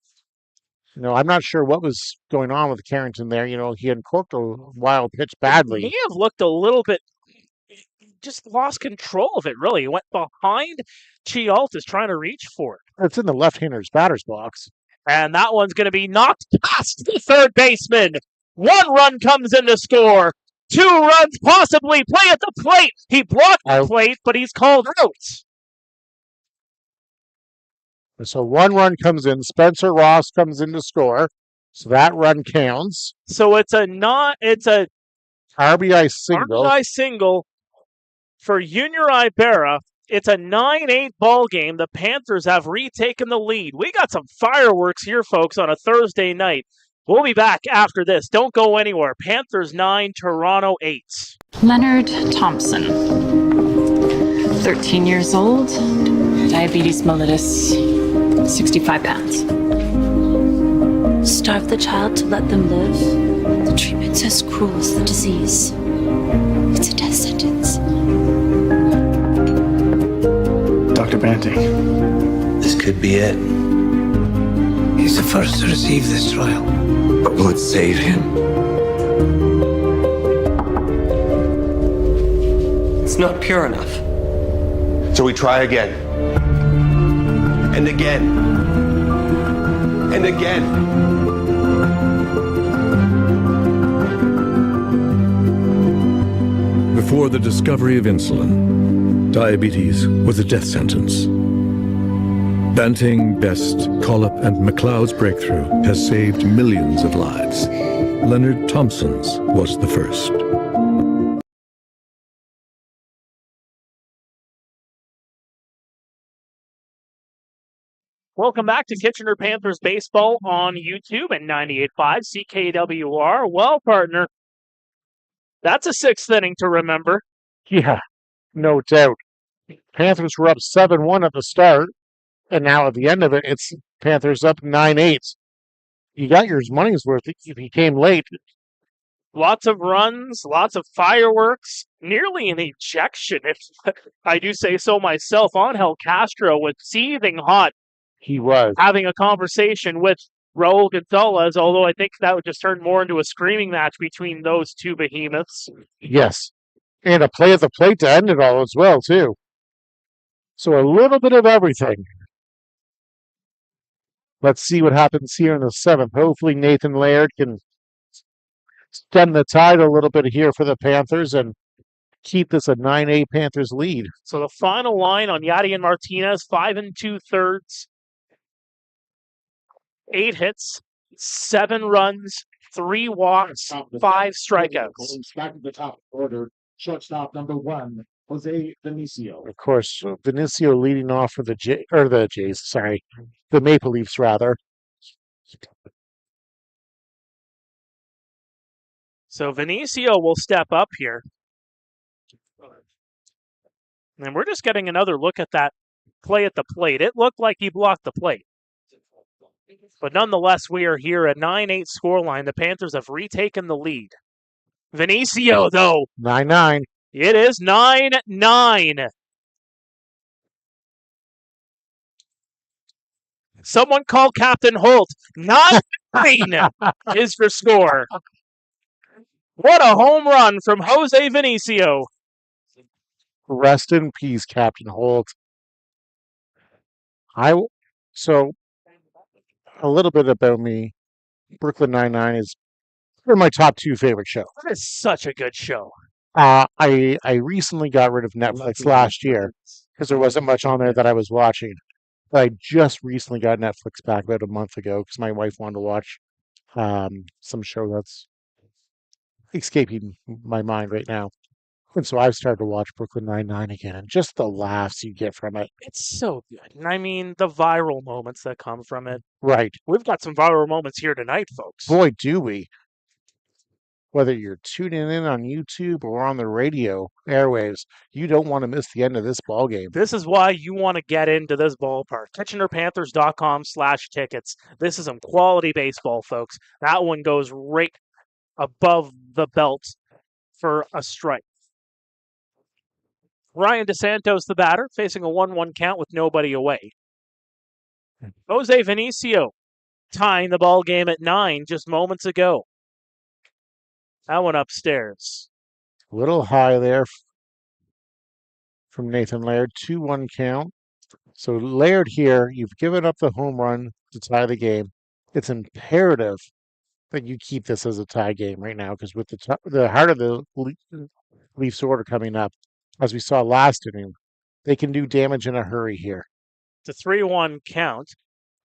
I'm not sure what was going on with Carrington there. He uncorked a wild pitch badly. He may have looked a little bit, just lost control of it, really. He went behind Chialtas trying to reach for it. It's in the left-hander's batter's box. And that one's going to be knocked past the third baseman. 1 run comes in to score. 2 runs possibly play at the plate. He blocked the plate, but he's called out. So 1 run comes in. Spencer Ross comes in to score. So that run counts. So it's a RBI single. RBI single for Junior Ibarra. It's a 9-8 ball game. The Panthers have retaken the lead. We got some fireworks here, folks, on a Thursday night. We'll be back after this. Don't go anywhere. Panthers 9, Toronto 8. Leonard Thompson, 13 years old, diabetes mellitus, 65 pounds. Starve the child to let them live? The treatment's as cruel as the disease. It's a death sentence. Dr. Banting. This could be it. He's the first to receive this trial. But will it save him? It's not pure enough. So we try again. And again. And again. Before the discovery of insulin, diabetes was a death sentence. Banting, Best, Collip, and McLeod's breakthrough has saved millions of lives. Leonard Thompson's was the first. Welcome back to Kitchener Panthers baseball on YouTube and 98.5 CKWR. Well, partner, that's a sixth inning to remember. Yeah, no doubt. Panthers were up 7-1 at the start, and now at the end of it, it's Panthers up 9-8. You got your money's worth if you came late. Lots of runs, lots of fireworks, nearly an ejection, if I do say so myself. Angel Castro was seething hot. He was. Having a conversation with Raul Gonzalez, although I think that would just turn more into a screaming match between those two behemoths. Yes. And a play at the plate to end it all as well, too. So a little bit of everything. Let's see what happens here in the seventh. Hopefully Nathan Laird can stem the tide a little bit here for the Panthers and keep this a 9-8 Panthers lead. So the final line on Yadier Martinez, 5 2/3, 8 hits, 7 runs, 3 walks, 5 strikeouts. Back at the top order, shortstop number 1, Jose Vinicio. Of course, Vinicio leading off for the the Maple Leafs rather. So Vinicio will step up here. And we're just getting another look at that play at the plate. It looked like he blocked the plate. But nonetheless, we are here at 9-8 scoreline. The Panthers have retaken the lead. Vinicio, though. 9-9. It is 9-9. Someone call Captain Holt. 9 is your score. What a home run from Jose Vinicio. Rest in peace, Captain Holt. So a little bit about me. Brooklyn Nine-Nine is one of my top 2 favorite shows. That is such a good show. I recently got rid of Netflix last year because there wasn't much on there that I was watching. But I just recently got Netflix back about a month ago because my wife wanted to watch some show that's escaping my mind right now. And so I've started to watch Brooklyn Nine-Nine again, and just the laughs you get from it. It's so good. And I mean, the viral moments that come from it. Right. We've got some viral moments here tonight, folks. Boy, do we. Whether you're tuning in on YouTube or on the radio airwaves, you don't want to miss the end of this ball game. This is why you want to get into this ballpark. KitchenerPanthers.com/tickets. This is some quality baseball, folks. That one goes right above the belt for a strike. Ryan DeSantos, the batter, facing a 1-1 count with nobody away. Jose Vinicio tying the ball game at 9 just moments ago. That one upstairs. A little high there from Nathan Laird. 2-1 count. So Laird here, you've given up the home run to tie the game. It's imperative that you keep this as a tie game right now because with the heart of the Leafs order coming up, as we saw last inning, they can do damage in a hurry here. It's a 3-1 count.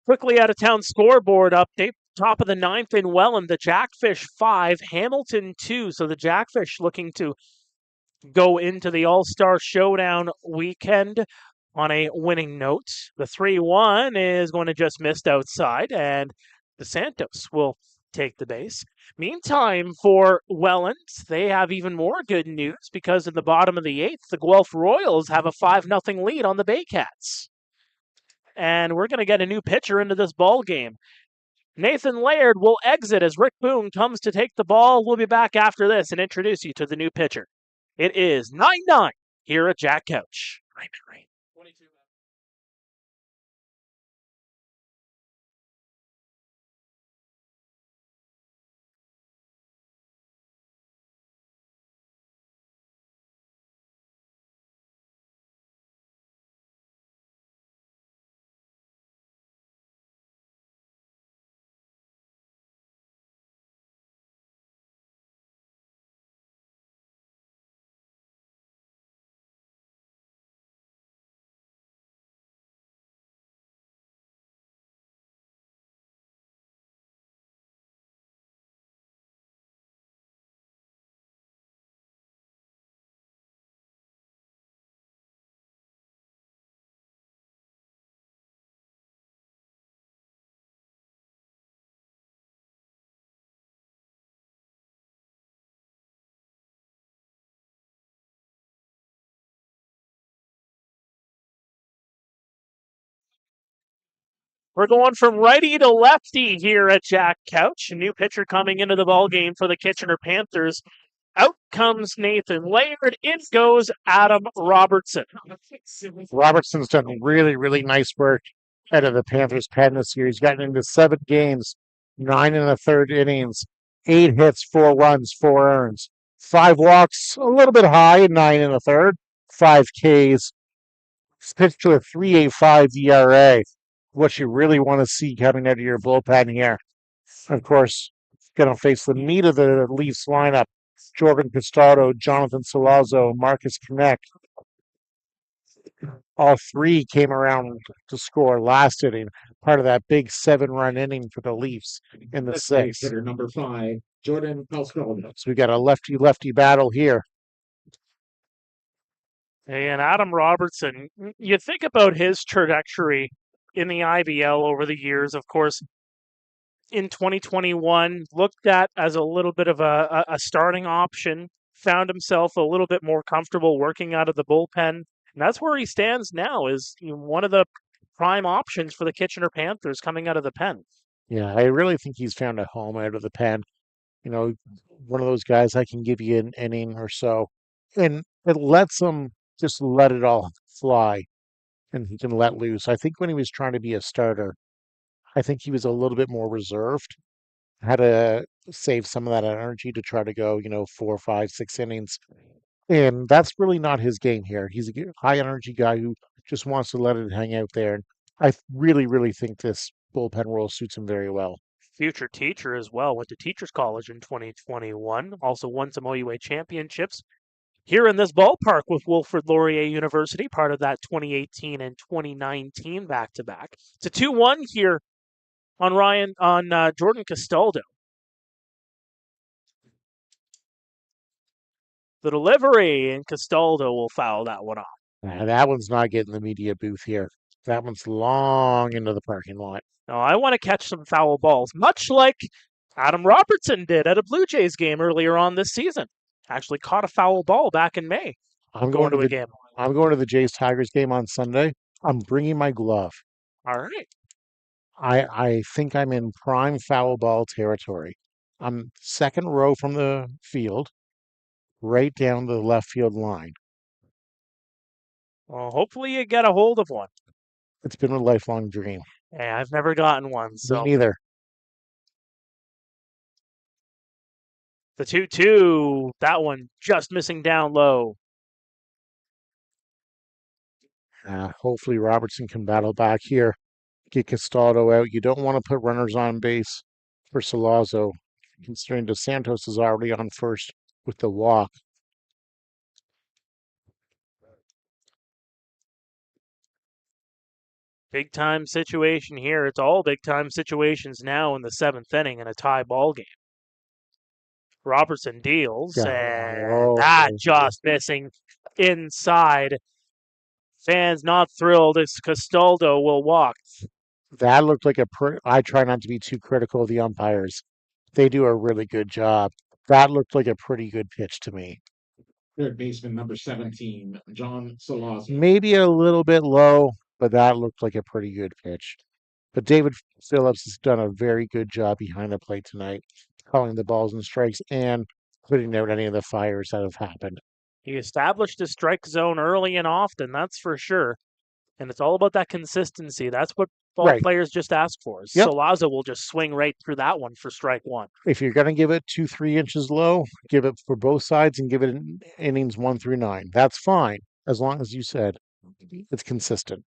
Quickly out of town scoreboard update. Top of the 9th in Welland, the Jackfish 5, Hamilton 2. So the Jackfish looking to go into the All-Star Showdown weekend on a winning note. The 3-1 is going to just missed outside, and DeSantos will take the base. Meantime, for Welland, they have even more good news because in the bottom of the 8th, the Guelph Royals have a 5-0 lead on the Baycats. And we're going to get a new pitcher into this ball game. Nathan Laird will exit as Rick Boone comes to take the ball. We'll be back after this and introduce you to the new pitcher. It is 9-9 here at Jack Couch. We're going from righty to lefty here at Jack Couch. A new pitcher coming into the ballgame for the Kitchener Panthers. Out comes Nathan Laird. In goes Adam Robertson. Robertson's done really, really nice work out of the Panthers pen this year. He's gotten into 7 games, 9 in the third innings, 8 hits, 4 runs, 4 earns, 5 walks, a little bit high, 9 in the third, 5 Ks. He's pitched to a 3.85 ERA. What you really want to see coming out of your bullpen here. Of course, going to face the meat of the Leafs lineup. Jordan Costado, Jonathan Salazzo, Marcus Connect. All 3 came around to score last inning, part of that big 7-run inning for the Leafs in the 6th. Hitter number 5, Jordan Costado. So we got a lefty-lefty battle here. And Adam Robertson, you think about his trajectory in the IBL over the years, of course, in 2021, looked at as a little bit of a starting option, found himself a little bit more comfortable working out of the bullpen. And that's where he stands now, is one of the prime options for the Kitchener Panthers coming out of the pen. Yeah, I really think he's found a home out of the pen. One of those guys I can give you an inning or so. And it lets him just let it all fly. And he can let loose. I think when he was trying to be a starter, I think he was a little bit more reserved. Had to save some of that energy to try to go, 4, 5, 6 innings. And that's really not his game here. He's a high energy guy who just wants to let it hang out there. And I really, really think this bullpen role suits him very well. Future teacher as well. Went to Teachers College in 2021. Also won some OUA championships here in this ballpark with Wilfrid Laurier University, part of that 2018 and 2019 back-to-back. It's a 2-1 here on Jordan Castaldo. The delivery, and Castaldo will foul that one off. That one's not getting the media booth here. That one's long into the parking lot. Now, I want to catch some foul balls, much like Adam Robertson did at a Blue Jays game earlier on this season. Actually caught a foul ball back in May. I'm going to the Jays-Tigers game on Sunday. I'm bringing my glove. All right. I think I'm in prime foul ball territory. I'm second row from the field, right down the left field line. Well, hopefully you get a hold of one. It's been a lifelong dream. Hey, I've never gotten one, so. Me neither. The 2-2, that one just missing down low. Hopefully Robertson can battle back here, get Castaldo out. You don't want to put runners on base for Salazzo, considering Dos Santos is already on first with the walk. Big time situation here. It's all big time situations now in the 7th inning in a tie ball game. Robertson deals, and that just missing inside. Fans not thrilled as Castaldo will walk. That looked like I try not to be too critical of the umpires. They do a really good job. That looked like a pretty good pitch to me. Third baseman number 17, John Salazzo. Maybe a little bit low, but that looked like a pretty good pitch. But David Phillips has done a very good job behind the plate tonight, calling the balls and strikes and putting out any of the fires that have happened. He established his strike zone early and often, that's for sure. And it's all about that consistency. That's what ball players just ask for. Yep. Solazo will just swing right through that one for strike one. If you're going to give it 2-3 inches low, give it for both sides and give it in innings 1 through 9. That's fine, as long as you said it's consistent.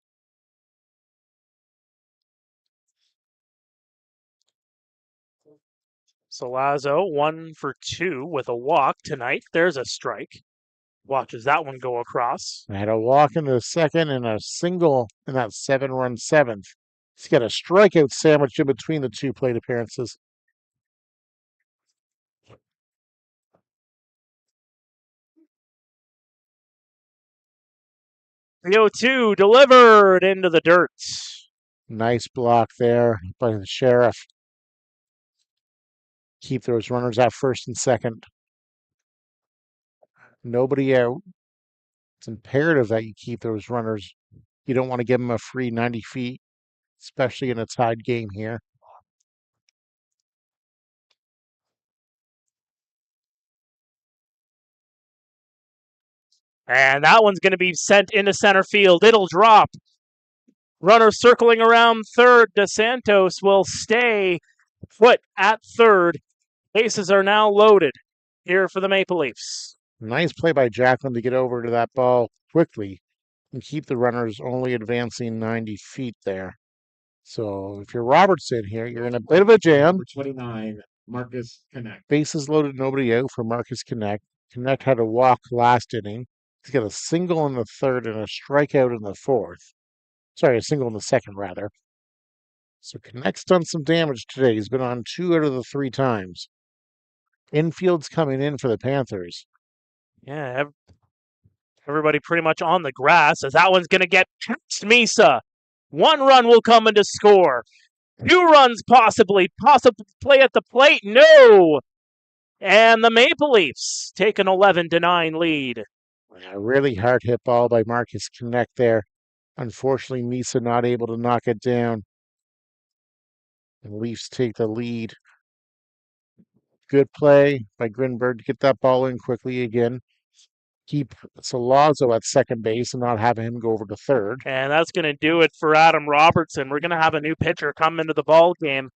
Solazo 1 for 2 with a walk tonight. There's a strike. Watches that one go across. I had a walk in the second and a single in that 7-run seventh. He's got a strikeout sandwiched in between the two plate appearances. The 0-2 delivered into the dirt. Nice block there by the Sheriff. Keep those runners at first and second. Nobody out. It's imperative that you keep those runners. You don't want to give them a free 90 feet, especially in a tied game here. And that one's going to be sent into center field. It'll drop. Runner circling around third. DeSantos will stay put at third. Bases are now loaded here for the Maple Leafs. Nice play by Jacklin to get over to that ball quickly and keep the runners only advancing 90 feet there. So if you're Robertson here, you're in a bit of a jam. 29, Marcus Connect. Bases loaded, nobody out for Marcus Connect. Connect had a walk last inning. He's got a single in the third and a strikeout in the fourth. Sorry, a single in the second, rather. So Connect's done some damage today. He's been on 2 out of the 3 times. Infield's coming in for the Panthers. Yeah, everybody pretty much on the grass as that one's going to get past Misa. 1 run will come in to score. 2 runs possibly play at the plate. No! And the Maple Leafs take an 11-9 lead. A really hard hit ball by Marcus Connect there. Unfortunately, Misa not able to knock it down. The Leafs take the lead. Good play by Grinberg to get that ball in quickly again. Keep Solazo at second base and not have him go over to third. And that's going to do it for Adam Robertson. We're going to have a new pitcher come into the ball game.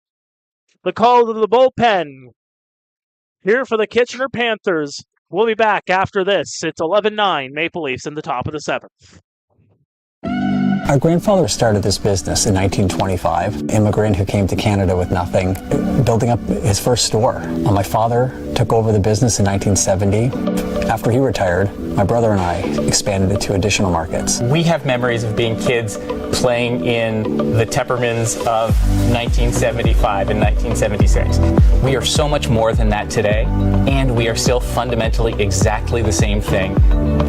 The call to the bullpen here for the Kitchener Panthers. We'll be back after this. It's 11-9 Maple Leafs in the top of the 7th. Our grandfather started this business in 1925, immigrant who came to Canada with nothing, building up his first store. My father took over the business in 1970. After he retired, my brother and I expanded it to additional markets. We have memories of being kids playing in the Teppermans of 1975 and 1976. We are so much more than that today, and we are still fundamentally exactly the same thing.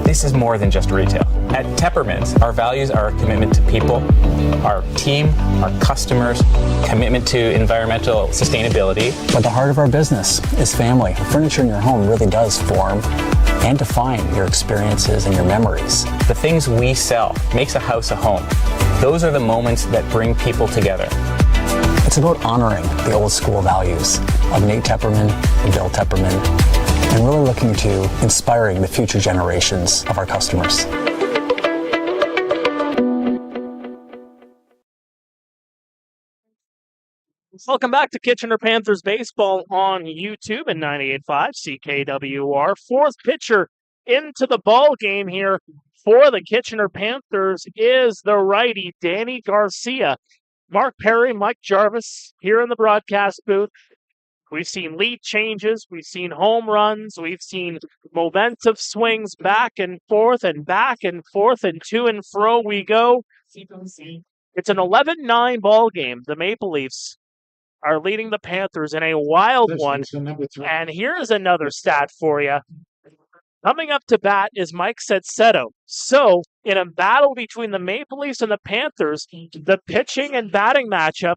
This is more than just retail. At Teppermans, our values are a commitment to people, our team, our customers, commitment to environmental sustainability. But the heart of our business is family. Furniture in your home really does form and define your experiences and your memories. The things we sell makes a house a home. Those are the moments that bring people together. It's about honoring the old school values of Nate Tepperman and Bill Tepperman, and really looking to inspiring the future generations of our customers. Welcome back to Kitchener Panthers Baseball on YouTube and 98.5 CKWR. 4th pitcher into the ball game here for the Kitchener Panthers is the righty Danny Garcia. Mark Pare, Mike Gervais here in the broadcast booth. We've seen lead changes, we've seen home runs, we've seen momentum swings back and forth and to and fro we go. It's an 11-9 ball game. The Maple Leafs are leading the Panthers in a wild one. And here's another stat for you. Coming up to bat is Mike Setsetto. So, in a battle between the Maple Leafs and the Panthers, the pitching and batting matchup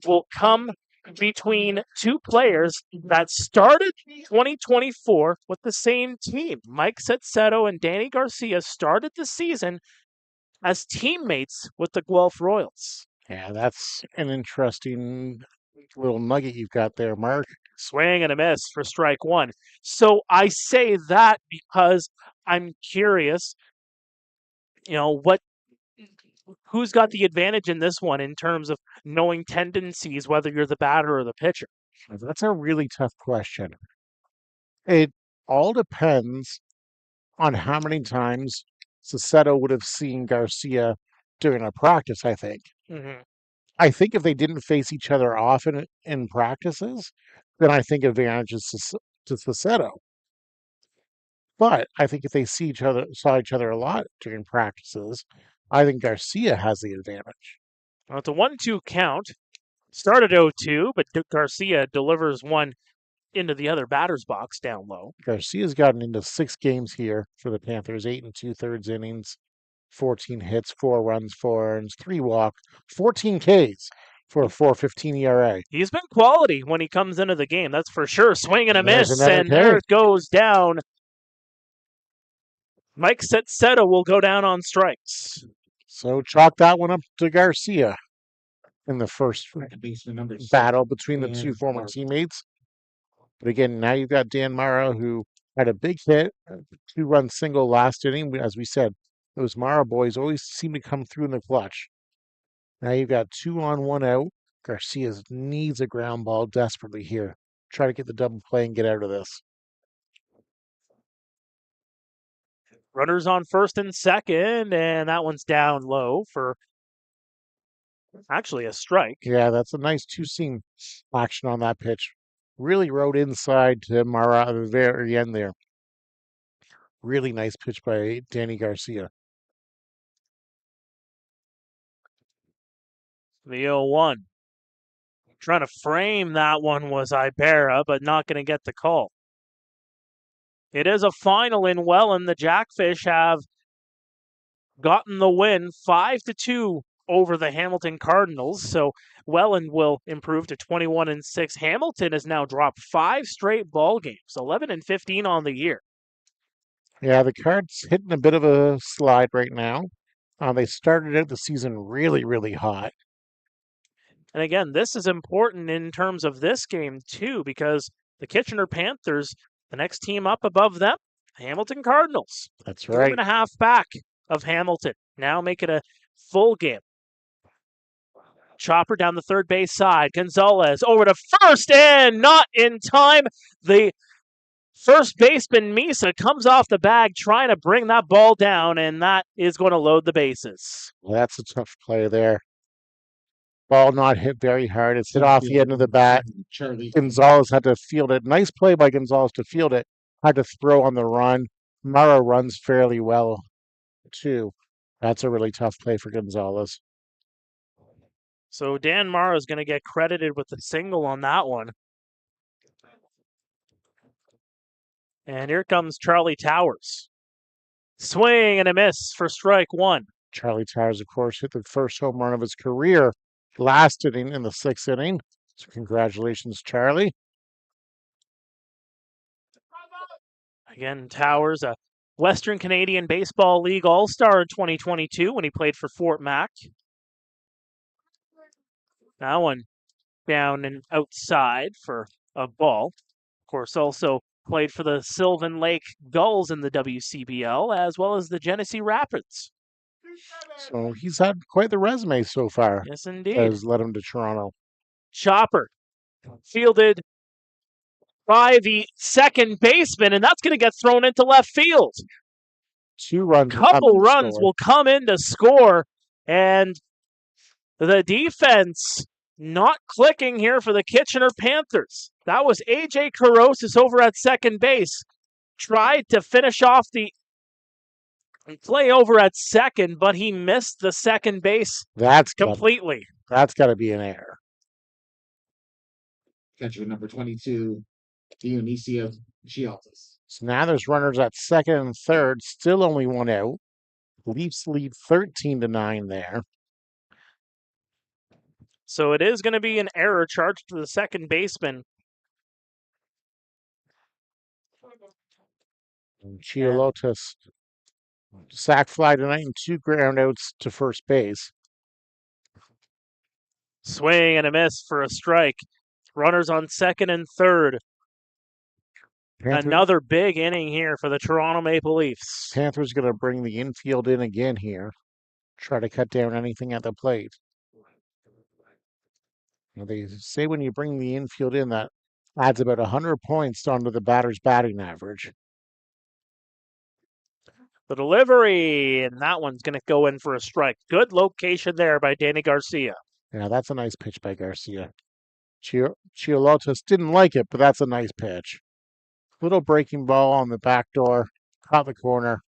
will come between 2 players that started 2024 with the same team. Mike Setsetto and Danny Garcia started the season as teammates with the Guelph Royals. Yeah, that's an interesting little nugget you've got there, Mark. Swing and a miss for strike one. So I say that because I'm curious, who's got the advantage in this one in terms of knowing tendencies, whether you're the batter or the pitcher? That's a really tough question. It all depends on how many times Cicetto would have seen Garcia during a practice, I think. Mm-hmm. I think if they didn't face each other often in practices, then I think advantages to Cicetto. But I think if they saw each other a lot during practices, I think Garcia has the advantage. Well, it's a 1-2 count. Started 0-2, but Garcia delivers one into the other batter's box down low. Garcia's gotten into 6 games here for the Panthers, 8 2/3 innings, 14 hits, 4 runs, 4 earns, 3 walk, 14 Ks for a 4.15 ERA. He's been quality when he comes into the game, that's for sure. Swing and a There's miss, another and K. there it goes down. Mike Cicetto will go down on strikes. So chalk that one up to Garcia in the first battle between the two former teammates. But again, now you've got Dan Mara, who had a big hit, a 2-run single last inning. As we said, those Mara boys always seem to come through in the clutch. Now you've got 2 on, 1 out. Garcia needs a ground ball desperately here. Try to get the double play and get out of this. Runners on first and second, and that one's down low for actually a strike. Yeah, that's a nice 2-seam action on that pitch. Really rode inside to Mara at the very end there. Really nice pitch by Danny Garcia. The 0-1. Trying to frame that one was Pare, but not going to get the call. It is a final in Welland. The Jackfish have gotten the win 5-2 over the Hamilton Cardinals. So Welland will improve to 21-6. Hamilton has now dropped 5 straight ball games, 11-15 on the year. Yeah, the Cards hitting a bit of a slide right now. They started out the season really, really hot. And again, this is important in terms of this game too, because the Kitchener Panthers, the next team up above them, Hamilton Cardinals. That's right. 2.5 back of Hamilton. Now make it a full game. Chopper down the third base side. Gonzalez over to first and not in time. The first baseman, Misa, comes off the bag trying to bring that ball down, and that is going to load the bases. Well, that's a tough play there. Ball not hit very hard. It's hit off the end of the bat. Gonzalez had to field it. Nice play by Gonzalez to field it. Had to throw on the run. Mara runs fairly well, too. That's a really tough play for Gonzalez. So Dan Mara is going to get credited with the single on that one. And here comes Charlie Towers. Swing and a miss for strike one. Charlie Towers, of course, hit the first home run of his career last inning in the 6th inning. So congratulations, Charlie. Again, Towers, a Western Canadian Baseball League All-Star in 2022 when he played for Fort Mac. That one down and outside for a ball. Of course, also played for the Sylvan Lake Gulls in the WCBL, as well as the Genesee Rapids. So he's had quite the resume so far. Yes, indeed. Has led him to Toronto. Chopper fielded by the second baseman, and that's going to get thrown into left field. 2 runs. Couple runs will come in to score, and the defense not clicking here for the Kitchener Panthers. That was AJ Carosis over at second base. Tried to finish off the play over at second, but he missed the second base completely. That's got to be an error. Catcher number 22, Dionisio Gialtas. So now there's runners at second and third, still only 1 out. Leafs lead 13-9 there. So it is going to be an error charged to the second baseman. Gialtas sac fly tonight and 2 ground outs to first base. Swing and a miss for a strike. Runners on second and third. Another big inning here for the Toronto Maple Leafs. Panthers going to bring the infield in again here. Try to cut down anything at the plate. They say when you bring the infield in, that adds about 100 points onto the batter's batting average. The delivery, and that one's going to go in for a strike. Good location there by Danny Garcia. Yeah, that's a nice pitch by Garcia. Chiolotas didn't like it, but that's a nice pitch. Little breaking ball on the back door, caught the corner.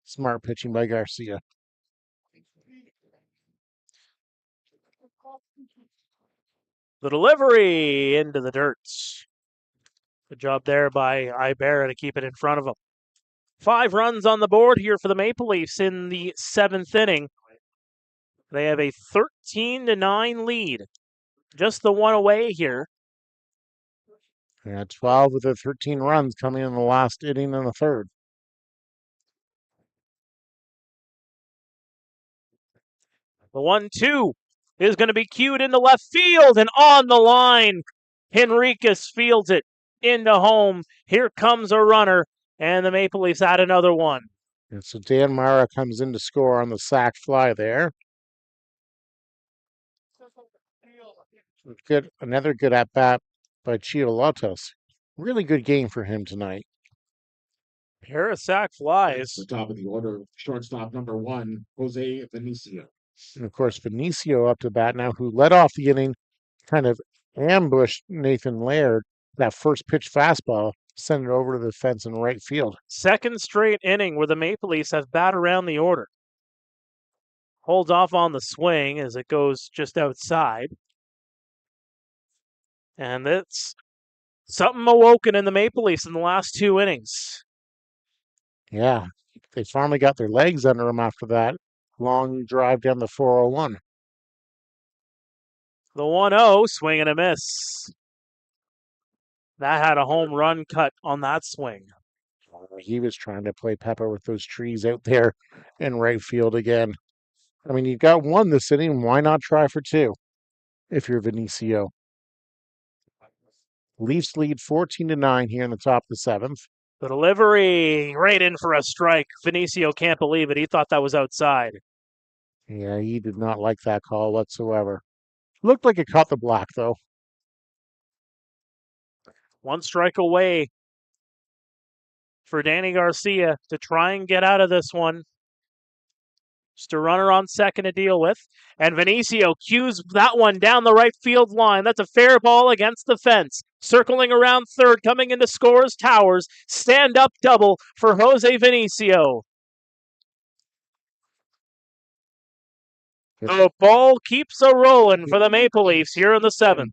Smart pitching by Garcia. The delivery into the dirt. Good job there by Pare to keep it in front of him. 5 runs on the board here for the Maple Leafs in the 7th inning. They have a 13-9 lead. Just the one away here. Yeah, 12 of the 13 runs coming in the last inning and the third. The 1-2 is going to be cued into left field and on the line. Henriquez fields it into home. Here comes a runner, and the Maple Leafs add another one. And so Dan Mara comes in to score on the sac fly there. Another good at bat by Chiolotas. Really good game for him tonight. Pair of sac flies. The top of the order, shortstop number 1, Jose Vinicio. And of course, Vinicio up to bat now, who led off the inning, kind of ambushed Nathan Laird. That first pitch fastball, sent it over to the fence in right field. Second straight inning where the Maple Leafs have bat around the order. Holds off on the swing as it goes just outside. And it's something awoken in the Maple Leafs in the last 2 innings. Yeah, they finally got their legs under them after that long drive down the 401. The 1-0, swing and a miss. That had a home run cut on that swing. He was trying to play Pepper with those trees out there in right field again. I mean, you got 1 this inning. Why not try for 2 if you're Vinicio? Leafs lead 14-9 here in the top of the 7th. The delivery right in for a strike. Vinicio can't believe it. He thought that was outside. Yeah, he did not like that call whatsoever. Looked like it caught the black, though. 1 strike away for Danny Garcia to try and get out of this one. Just a runner on second to deal with. And Vinicio cues that one down the right field line. That's a fair ball against the fence. Circling around third, coming into scores towers. Stand-up double for Jose Vinicio. The ball keeps a-rolling for the Maple Leafs here in the 7th.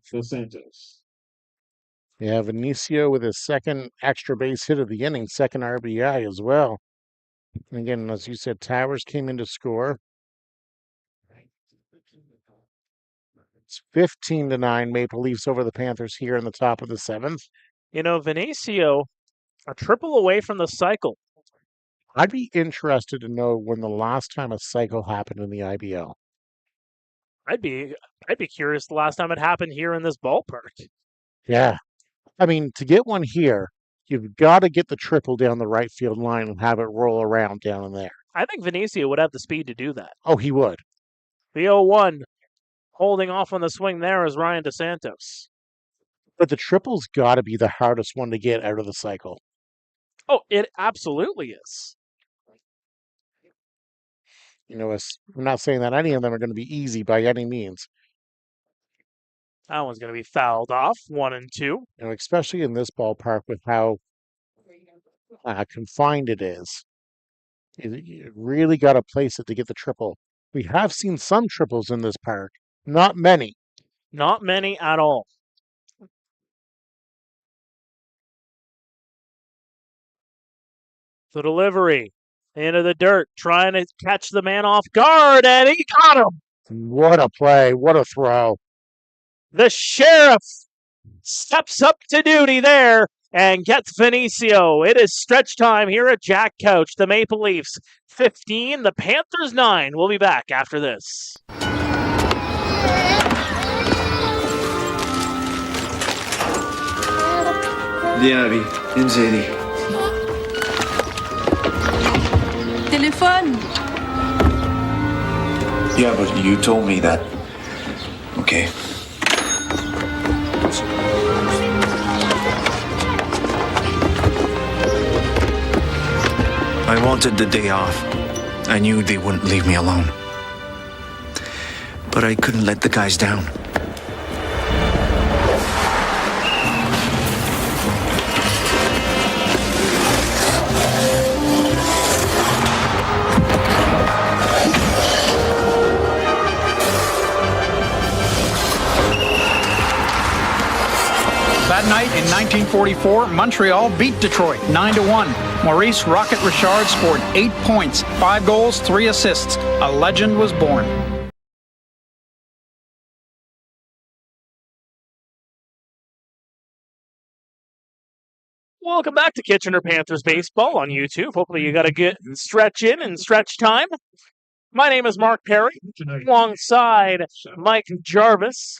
Yeah, Vinicio with his second extra base hit of the inning, second RBI as well. And again, as you said, Towers came in to score. It's 15-9 Maple Leafs over the Panthers here in the top of the 7th. You know, Vinicio, a triple away from the cycle. I'd be interested to know when the last time a cycle happened in the IBL. I'd be curious the last time it happened here in this ballpark. Yeah. I mean, to get one here, you've got to get the triple down the right field line and have it roll around down in there. I think Vinicio would have the speed to do that. Oh, he would. The 0-1 holding off on the swing there is Ryan DeSantos. But the triple's got to be the hardest one to get out of the cycle. Oh, it absolutely is. You know, I'm not saying that any of them are going to be easy by any means. That one's going to be fouled off, 1-2. You know, especially in this ballpark with how confined it is. You really got to place it to get the triple. We have seen some triples in this park. Not many. Not many at all. The delivery into the dirt, trying to catch the man off guard, and he got him. What a play. What a throw. The sheriff steps up to duty there and gets Vinicio. It is stretch time here at Jack Couch. The Maple Leafs 15, the Panthers 9. We'll be back after this. Viens, Abby. Viens, Zadie. Téléphone. Yeah, but you told me that. Okay. I wanted the day off. I knew they wouldn't leave me alone. But I couldn't let the guys down. That night in 1944, Montreal beat Detroit 9-1. Maurice Rocket Richard scored 8 points, 5 goals, 3 assists. A legend was born. Welcome back to Kitchener Panthers baseball on YouTube. Hopefully you got a good stretch in and stretch time. My name is Mark Pare, alongside Mike Gervais.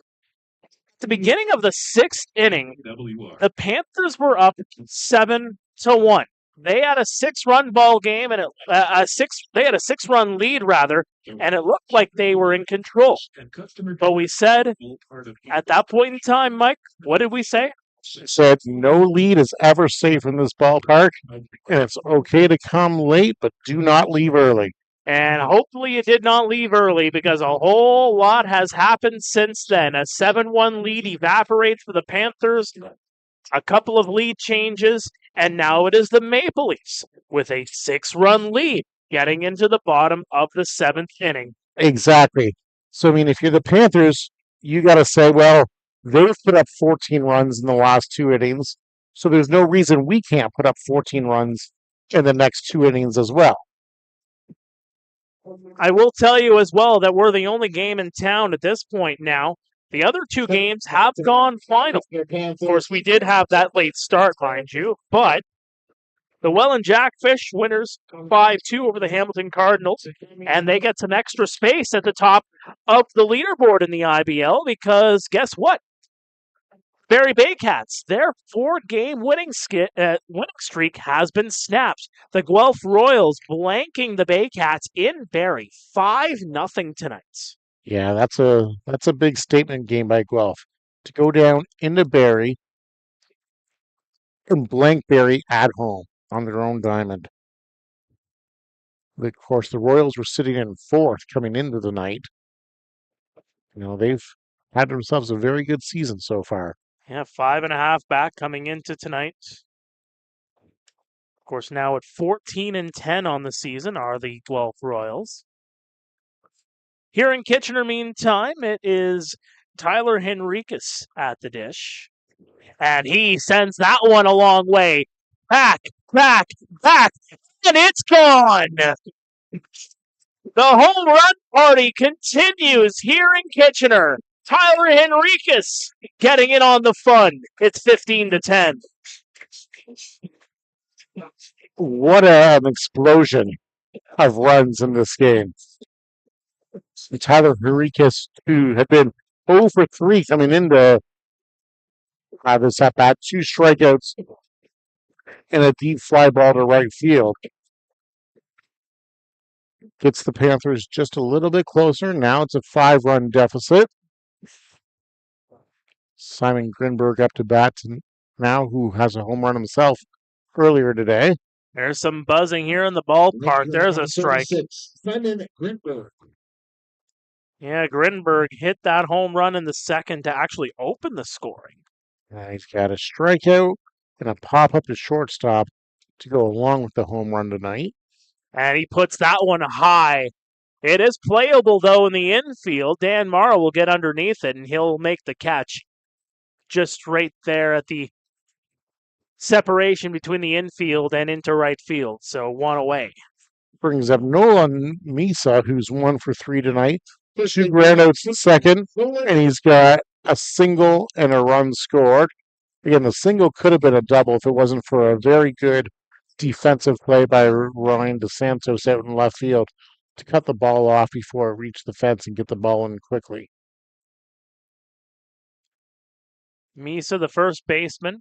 At the beginning of the 6th inning, the Panthers were up 7-1. They had a 6-run ball game, and they had a 6-run lead rather, and it looked like they were in control. But we said at that point in time, Mike, what did we say? Said no lead is ever safe in this ballpark, and it's okay to come late, but do not leave early. And hopefully you did not leave early, because a whole lot has happened since then. A 7-1 lead evaporates for the Panthers, a couple of lead changes, and now it is the Maple Leafs with a 6-run lead getting into the bottom of the 7th inning. Exactly. So, I mean, if you're the Panthers, you got to say, well, they've put up 14 runs in the last 2 innings, so there's no reason we can't put up 14 runs in the next 2 innings as well. I will tell you as well that we're the only game in town at this point now. The other 2 games have gone final. Of course, we did have that late start, mind you, but the Welland Jackfish winners 5-2 over the Hamilton Cardinals, and they get some extra space at the top of the leaderboard in the IBL, because guess what? Barrie Baycats, their 4-game winning streak has been snapped. The Guelph Royals blanking the Baycats in Barrie, 5-0 tonight. Yeah, that's a big statement game by Guelph to go down into Barrie and blank Barrie at home on their own diamond. Of course, the Royals were sitting in 4th coming into the night. You know, they've had themselves a very good season so far. Yeah, 5.5 back coming into tonight. Of course, now at 14-10 on the season are the Guelph Royals. Here in Kitchener, meantime, it is Tyler Henriquez at the dish. And he sends that one a long way. Back, back, back, and it's gone! The home run party continues here in Kitchener. Tyler Henriquez getting in on the fun. It's 15-10. What an explosion of runs in this game. Tyler Henriquez, who had been 0 for 3 coming into this at bat, 2 strikeouts and a deep fly ball to right field. Gets the Panthers just a little bit closer. Now it's a 5-run deficit. Simon Grinberg up to bat now, who has a home run himself earlier today. There's some buzzing here in the ballpark. There's a strike. Simon Grinberg. Yeah, Grinberg hit that home run in the 2nd to actually open the scoring. He's got a strikeout and a pop-up to shortstop to go along with the home run tonight. And he puts that one high. It is playable, though, in the infield. Dan Morrow will get underneath it, and he'll make the catch just right there at the separation between the infield and into right field. So 1 away. Brings up Nolan Misa, who's 1 for 3 tonight. 2 groundouts in 2nd, and he's got a single and a run scored. Again, the single could have been a double if it wasn't for a very good defensive play by Ryan DeSantos out in left field to cut the ball off before it reached the fence and get the ball in quickly. Misa, the first baseman,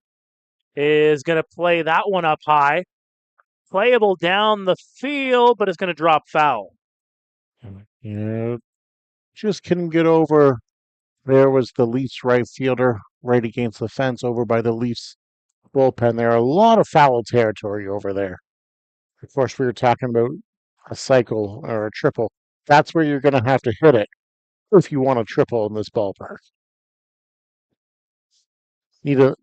is going to play that one up high. Playable down the field, but it's going to drop foul. Yeah, just couldn't get over. There was the Leafs right fielder right against the fence over by the Leafs bullpen. There are a lot of foul territory over there. Of course, we were talking about a cycle or a triple. That's where you're going to have to hit it if you want a triple in this ballpark. Need to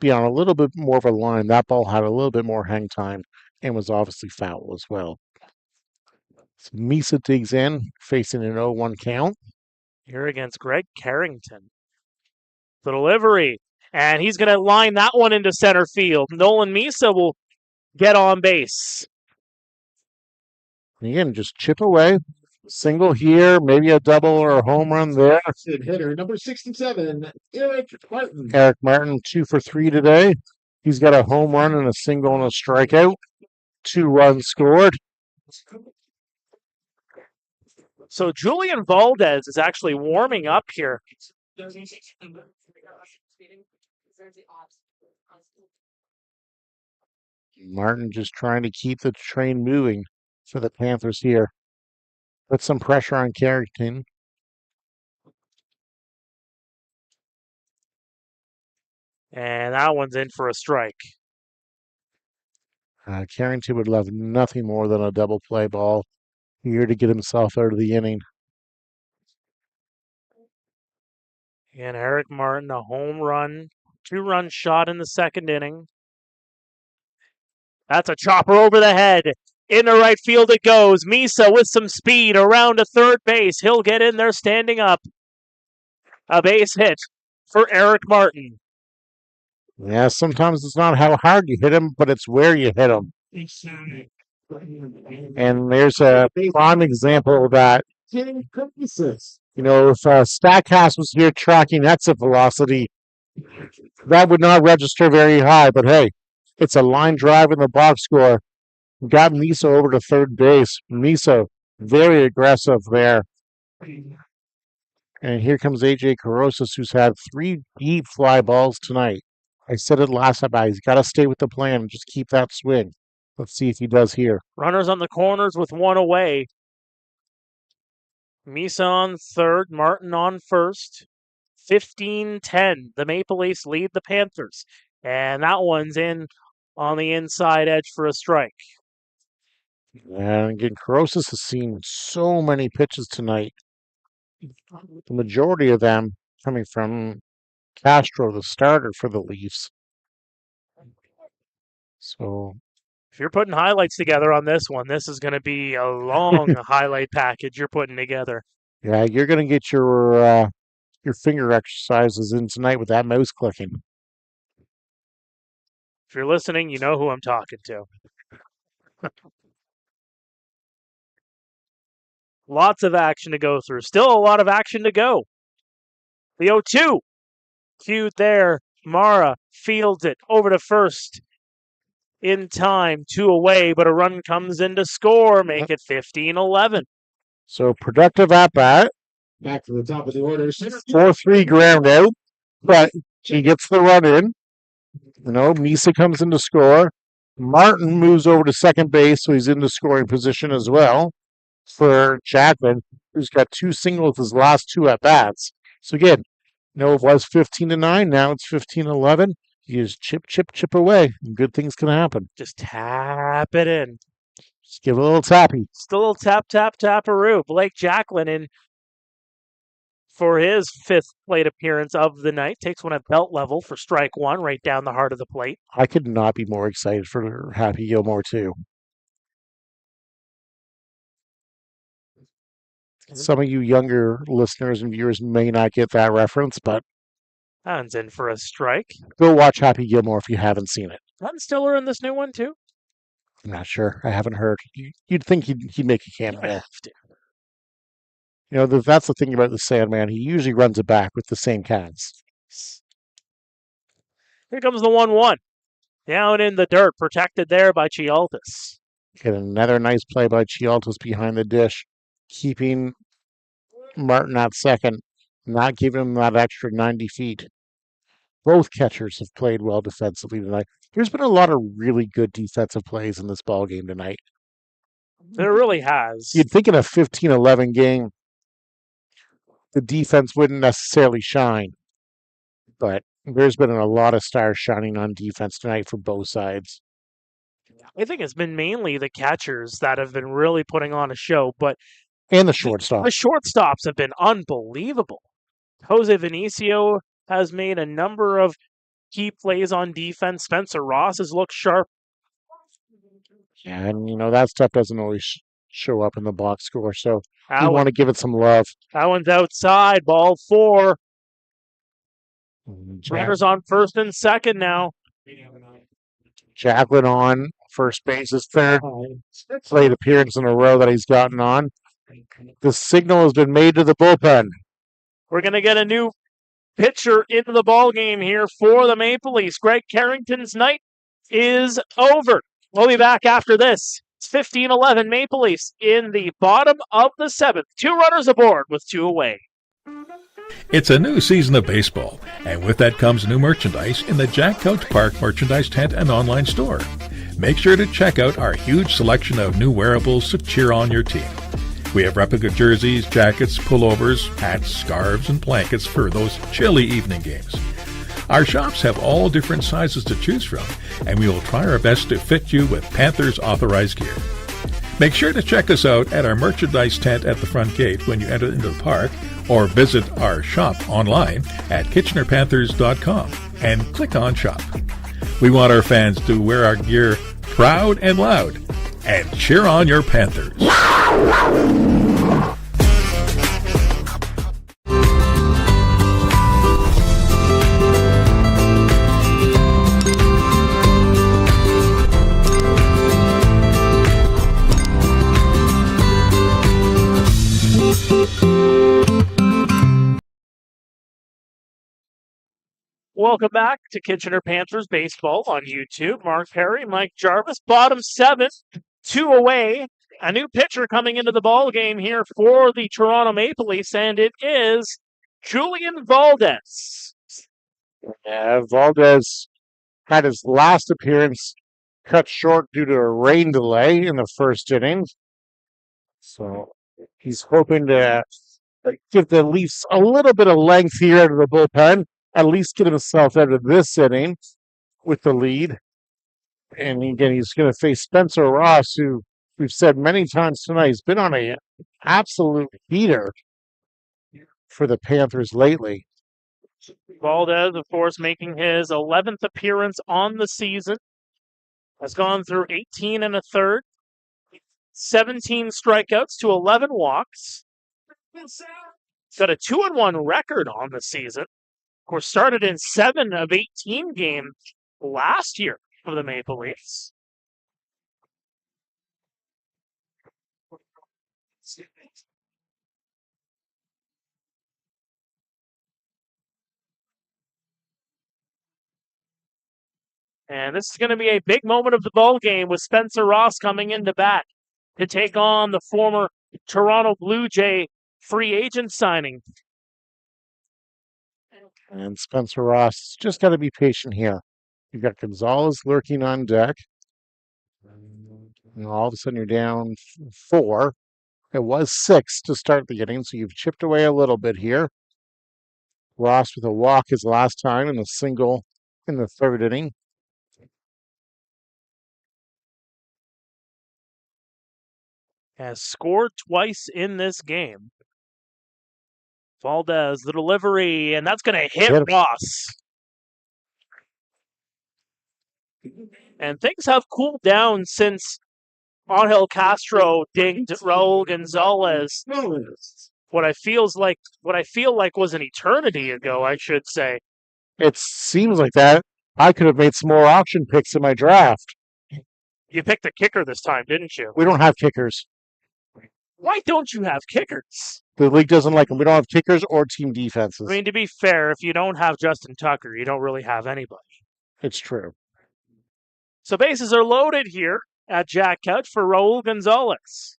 be on a little bit more of a line. That ball had a little bit more hang time and was obviously foul as well. So Misa digs in, facing an 0-1 count. Here against Greg Carrington. The delivery, and he's going to line that one into center field. Nolan Misa will get on base. Again, just chip away. Single here, maybe a double or a home run there. Hitter number 67, Eric Martin. Eric Martin, 2 for 3 today. He's got a home run and a single and a strikeout. 2 runs scored. So Julian Valdez is actually warming up here. Martin just trying to keep the train moving for the Panthers here. Put some pressure on Carrington. And that one's in for a strike. Carrington would love nothing more than a double play ball here to get himself out of the inning. And Eric Martin, a home run, 2-run shot in the second inning. That's a chopper over the head. In the right field it goes. Misa with some speed around to third base. He'll get in there standing up. A base hit for Eric Martin. Yeah, sometimes it's not how hard you hit him, but it's where you hit him. And there's a prime example of that. You know, if Statcast was here tracking exit velocity, that would not register very high. But hey, it's a line drive in the box score. Got Misa over to third base. Misa, very aggressive there. And here comes AJ Carosas, who's had 3 deep fly balls tonight. I said it last time, he's got to stay with the plan and just keep that swing. Let's see if he does here. Runners on the corners with 1 away. Misa on third, Martin on first. 15-10. The Maple Leafs lead the Panthers. And that one's in on the inside edge for a strike. And again, Carosas has seen so many pitches tonight. The majority of them coming from Castro, the starter for the Leafs. So, if you're putting highlights together on this one, this is going to be a long highlight package you're putting together. Yeah, you're going to get your finger exercises in tonight with that mouse clicking. If you're listening, you know who I'm talking to. Lots of action to go through. Still a lot of action to go. The 0-2. Cued there. Mara fields it over to first. In time, 2 away, but a run comes in to score. Make it 15-11. So productive at bat. Back to the top of the order. 4-3 ground out, but he gets the run in. You know, Misa comes in to score. Martin moves over to second base, so he's in the scoring position as well for Jackman, who's got 2 singles his last 2 at bats. So again, you know, it was 15-9. Now it's 15-11. You just chip away, and good things can happen. Just tap it in. Just give it a little tappy. Still a little tap-a-roo. Blake Jacklin in for his 5th plate appearance of the night. Takes one at belt level for strike 1, right down the heart of the plate. I could not be more excited for Happy Gilmore, too. Some of you younger listeners and viewers may not get that reference, but that one's in for a strike. Go watch Happy Gilmore if you haven't seen it. Isn't Stiller in this new one, too? I'm not sure. I haven't heard. You'd think he'd make a cameo. You know, that's the thing about the Sandman. He usually runs it back with the same cast. Here comes the 1-1. Down in the dirt, protected there by Chialtis. Get another nice play by Chialtis behind the dish, keeping Martin at second, not giving him that extra 90 feet. Both catchers have played well defensively tonight. There's been a lot of really good defensive plays in this ball game tonight. There really has. You'd think in a 15-11 game, the defense wouldn't necessarily shine, but there's been a lot of stars shining on defense tonight for both sides. I think it's been mainly the catchers that have been really putting on a show, but and the shortstop. The shortstops have been unbelievable. Jose Vinicio has made a number of key plays on defense. Spencer Ross has looked sharp. Yeah, and that stuff doesn't always show up in the box score, so you want to give it some love. That one's outside, ball 4. Runners on first and second now. Jacqueline on first base, his third plate appearance in a row that he's gotten on. The signal has been made to the bullpen. We're going to get a new pitcher into the ball game here for the Maple Leafs. Greg Carrington's night is over. We'll be back after this. It's 15-11 Maple Leafs in the bottom of the 7th. 2 runners aboard with 2 away. It's a new season of baseball, and with that comes new merchandise in the Jack Couch Park merchandise tent and online store. Make sure to check out our huge selection of new wearables to cheer on your team. We have replica jerseys, jackets, pullovers, hats, scarves, and blankets for those chilly evening games. Our shops have all different sizes to choose from, and we will try our best to fit you with Panthers authorized gear. Make sure to check us out at our merchandise tent at the front gate when you enter into the park, or visit our shop online at KitchenerPanthers.com and click on Shop. We want our fans to wear our gear proud and loud and cheer on your Panthers. Welcome back to Kitchener Panthers Baseball on YouTube. Mark Pare, Mike Gervais, bottom 7, 2 away. A new pitcher coming into the ball game here for the Toronto Maple Leafs, and it is Julian Valdez. Yeah, Valdez had his last appearance cut short due to a rain delay in the first inning. So he's hoping to give the Leafs a little bit of length here out of the bullpen, at least get himself out of this inning with the lead. And again, he's going to face Spencer Ross, who we've said many times tonight, he's been on an absolute heater for the Panthers lately. Valdez, of course, making his 11th appearance on the season. Has gone through 18 and a third, 17 strikeouts to 11 walks. Got a 2-1 record on the season. Of course, started in 7 of 18 games last year for the Maple Leafs. And this is going to be a big moment of the ball game with Spencer Ross coming into bat to take on the former Toronto Blue Jay free agent signing. And Spencer Ross just got to be patient here. You've got Gonzalez lurking on deck. And all of a sudden you're down 4. It was 6 to start the inning, so you've chipped away a little bit here. Ross with a walk his last time and a single in the third inning. Has scored twice in this game. Valdez, the delivery, and that's going to hit Ross. And things have cooled down since Angel Castro dinged Raul Gonzalez. What I feel like was an eternity ago, I should say. It seems like that. I could have made some more auction picks in my draft. You picked a kicker this time, didn't you? We don't have kickers. Why don't you have kickers? The league doesn't like them. We don't have kickers or team defenses. I mean, to be fair, if you don't have Justin Tucker, you don't really have anybody. It's true. So bases are loaded here at Jack Couch for Raul Gonzalez.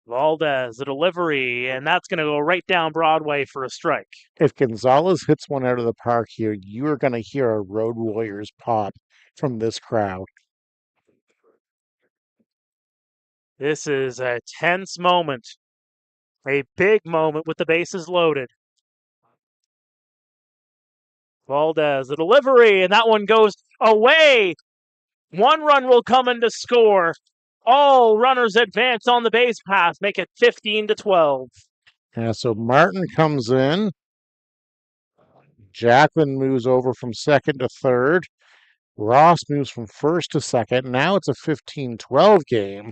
Valdez, the delivery, and that's going to go right down Broadway for a strike. If Gonzalez hits one out of the park here, you are going to hear a Road Warriors pop from this crowd. This is a tense moment, a big moment with the bases loaded. Valdez, the delivery, and that one goes away. 1 run will come in to score. All runners advance on the base path, make it 15-12. Yeah, so Martin comes in. Jacqueline moves over from second to third. Ross moves from first to second. Now it's a 15-12 game.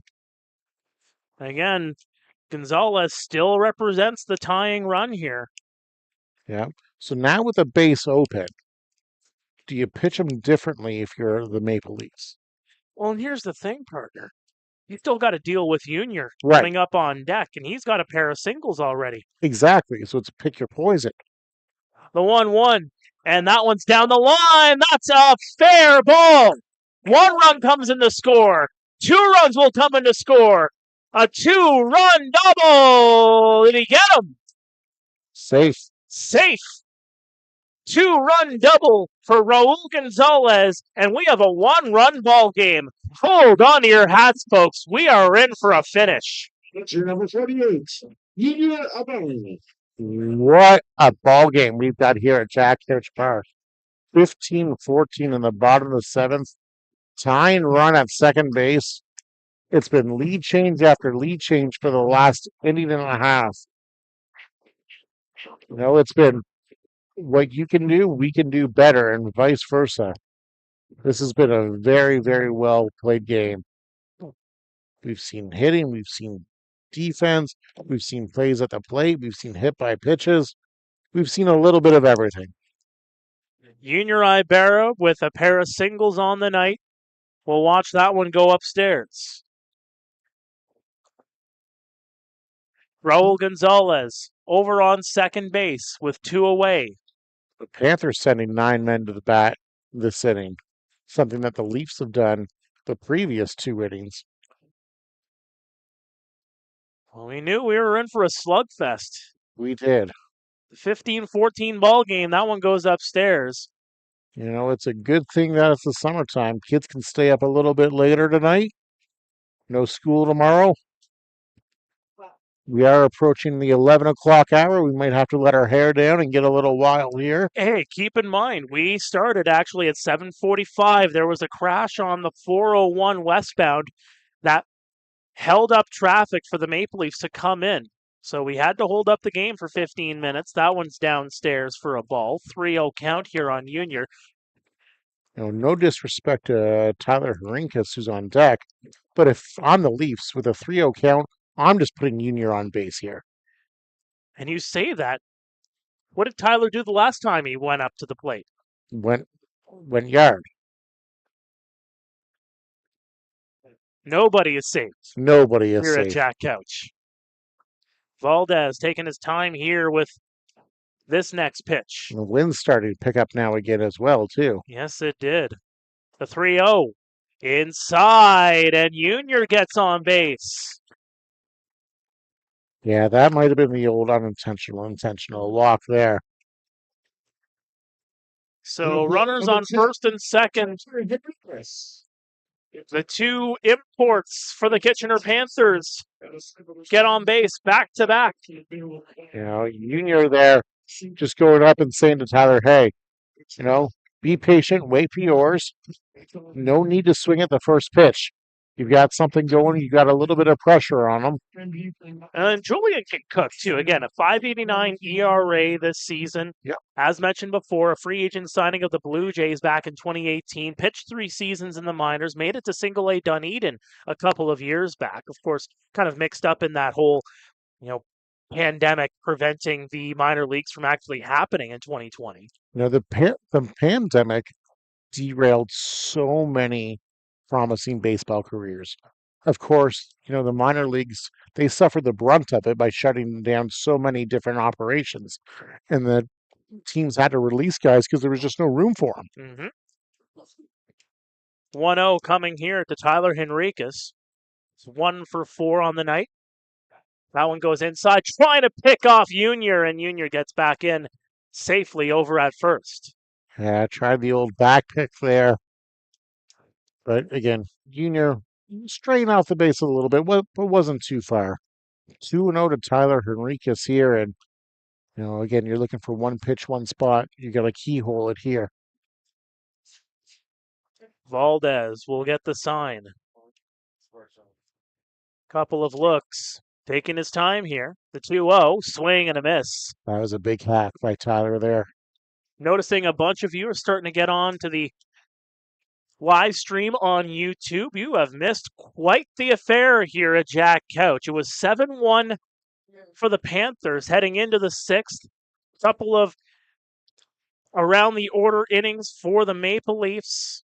Again, Gonzalez still represents the tying run here. Yeah. So now with the base open, do you pitch them differently if you're the Maple Leafs? Well, and here's the thing, partner. You still got to deal with Junior Right. coming up on deck, and he's got a pair of singles already. Exactly. So it's pick your poison. The 1-1, and that one's down the line. That's a fair ball. 1 run comes in to score. 2 runs will come in to score. A 2-run double. Did he get him? Safe. Safe. 2-run double for Raul Gonzalez, and we have a 1-run ball game. Hold on to your hats, folks. We are in for a finish. Pitcher number 48, Junior Abel. What a ball game we've got here at Jack Couch Park. 15-14 in the bottom of the 7th. Tying run at second base. It's been lead change after lead change for the last inning and a half. You know, it's been what you can do, we can do better, and vice versa. This has been a very, very well played game. We've seen hitting, we've seen defense, we've seen plays at the plate, we've seen hit by pitches, we've seen a little bit of everything. Junior Ibarra with a pair of singles on the night. We'll watch that one go upstairs. Raul Gonzalez over on second base with 2 away. The Panthers sending 9 men to the bat this inning, something that the Leafs have done the previous 2 innings. Well, we knew we were in for a slugfest. We did. The 15-14 ball game, that one goes upstairs. You know, it's a good thing that it's the summertime. Kids can stay up a little bit later tonight. No school tomorrow. We are approaching the 11 o'clock hour. We might have to let our hair down and get a little wild here. Hey, keep in mind, we started actually at 7:45. There was a crash on the 401 westbound that held up traffic for the Maple Leafs to come in. So we had to hold up the game for 15 minutes. That one's downstairs for a ball. 3-0 count here on Junior. You know, no disrespect to Tyler Hrinkus, who's on deck, but if I'm the Leafs with a 3-0 count, I'm just putting Junior on base here. And you say that. What did Tyler do the last time he went up to the plate? Went yard. Nobody is safe. Nobody is here safe. At Jack Couch. Valdez taking his time here with this next pitch. The wind started to pick up now again as well, too. Yes, it did. The 3-0 inside, and Junior gets on base. Yeah, that might have been the old intentional walk there. So runners on first and second. The 2 imports for the Kitchener Panthers get on base back to back. You know, Junior there just going up and saying to Tyler, hey, you know, be patient, wait for yours. No need to swing at the first pitch. You've got something going. You've got a little bit of pressure on them. And Julian can cook, too. Again, a 5.89 ERA this season. Yep. As mentioned before, a free agent signing of the Blue Jays back in 2018. Pitched 3 seasons in the minors. Made it to Single-A Dunedin a couple of years back. Of course, kind of mixed up in that whole, pandemic preventing the minor leagues from actually happening in 2020. You know, the pandemic derailed so many promising baseball careers. Of course, the minor leagues, they suffered the brunt of it by shutting down so many different operations. And the teams had to release guys because there was just no room for them. 1-0 coming here to Tyler Henriquez. It's 1 for 4 on the night. That one goes inside, trying to pick off Junior, and Junior gets back in safely over at first. Yeah, tried the old back pick there. But again, Junior straying off the base a little bit, but wasn't too far. 2-0 to Tyler Henriquez here. And, again, you're looking for one pitch, one spot. You got to keyhole it here. Valdez will get the sign. Couple of looks. Taking his time here. The 2-0, swing and a miss. That was a big hack by Tyler there. Noticing a bunch of you are starting to get on to the live stream on YouTube. You have missed quite the affair here at Jack Couch. It was 7-1 for the Panthers heading into the sixth. Couple of around the order innings for the Maple Leafs.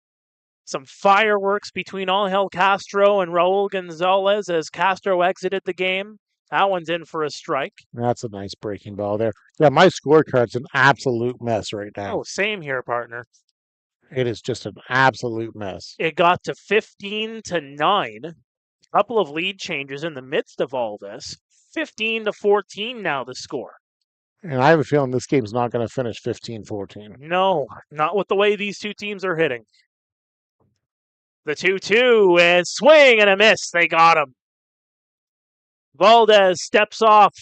Some fireworks between Angel Castro and Raul Gonzalez as Castro exited the game. That one's in for a strike. That's a nice breaking ball there. Yeah, my scorecard's an absolute mess right now. Oh, same here, partner. It is just an absolute mess. It got to 15-9. A couple of lead changes in the midst of all this. 15-14 now the score. And I have a feeling this game's not going to finish 15-14. No, not with the way these two teams are hitting. The 2-2 and swing and a miss. They got him. Valdez steps off.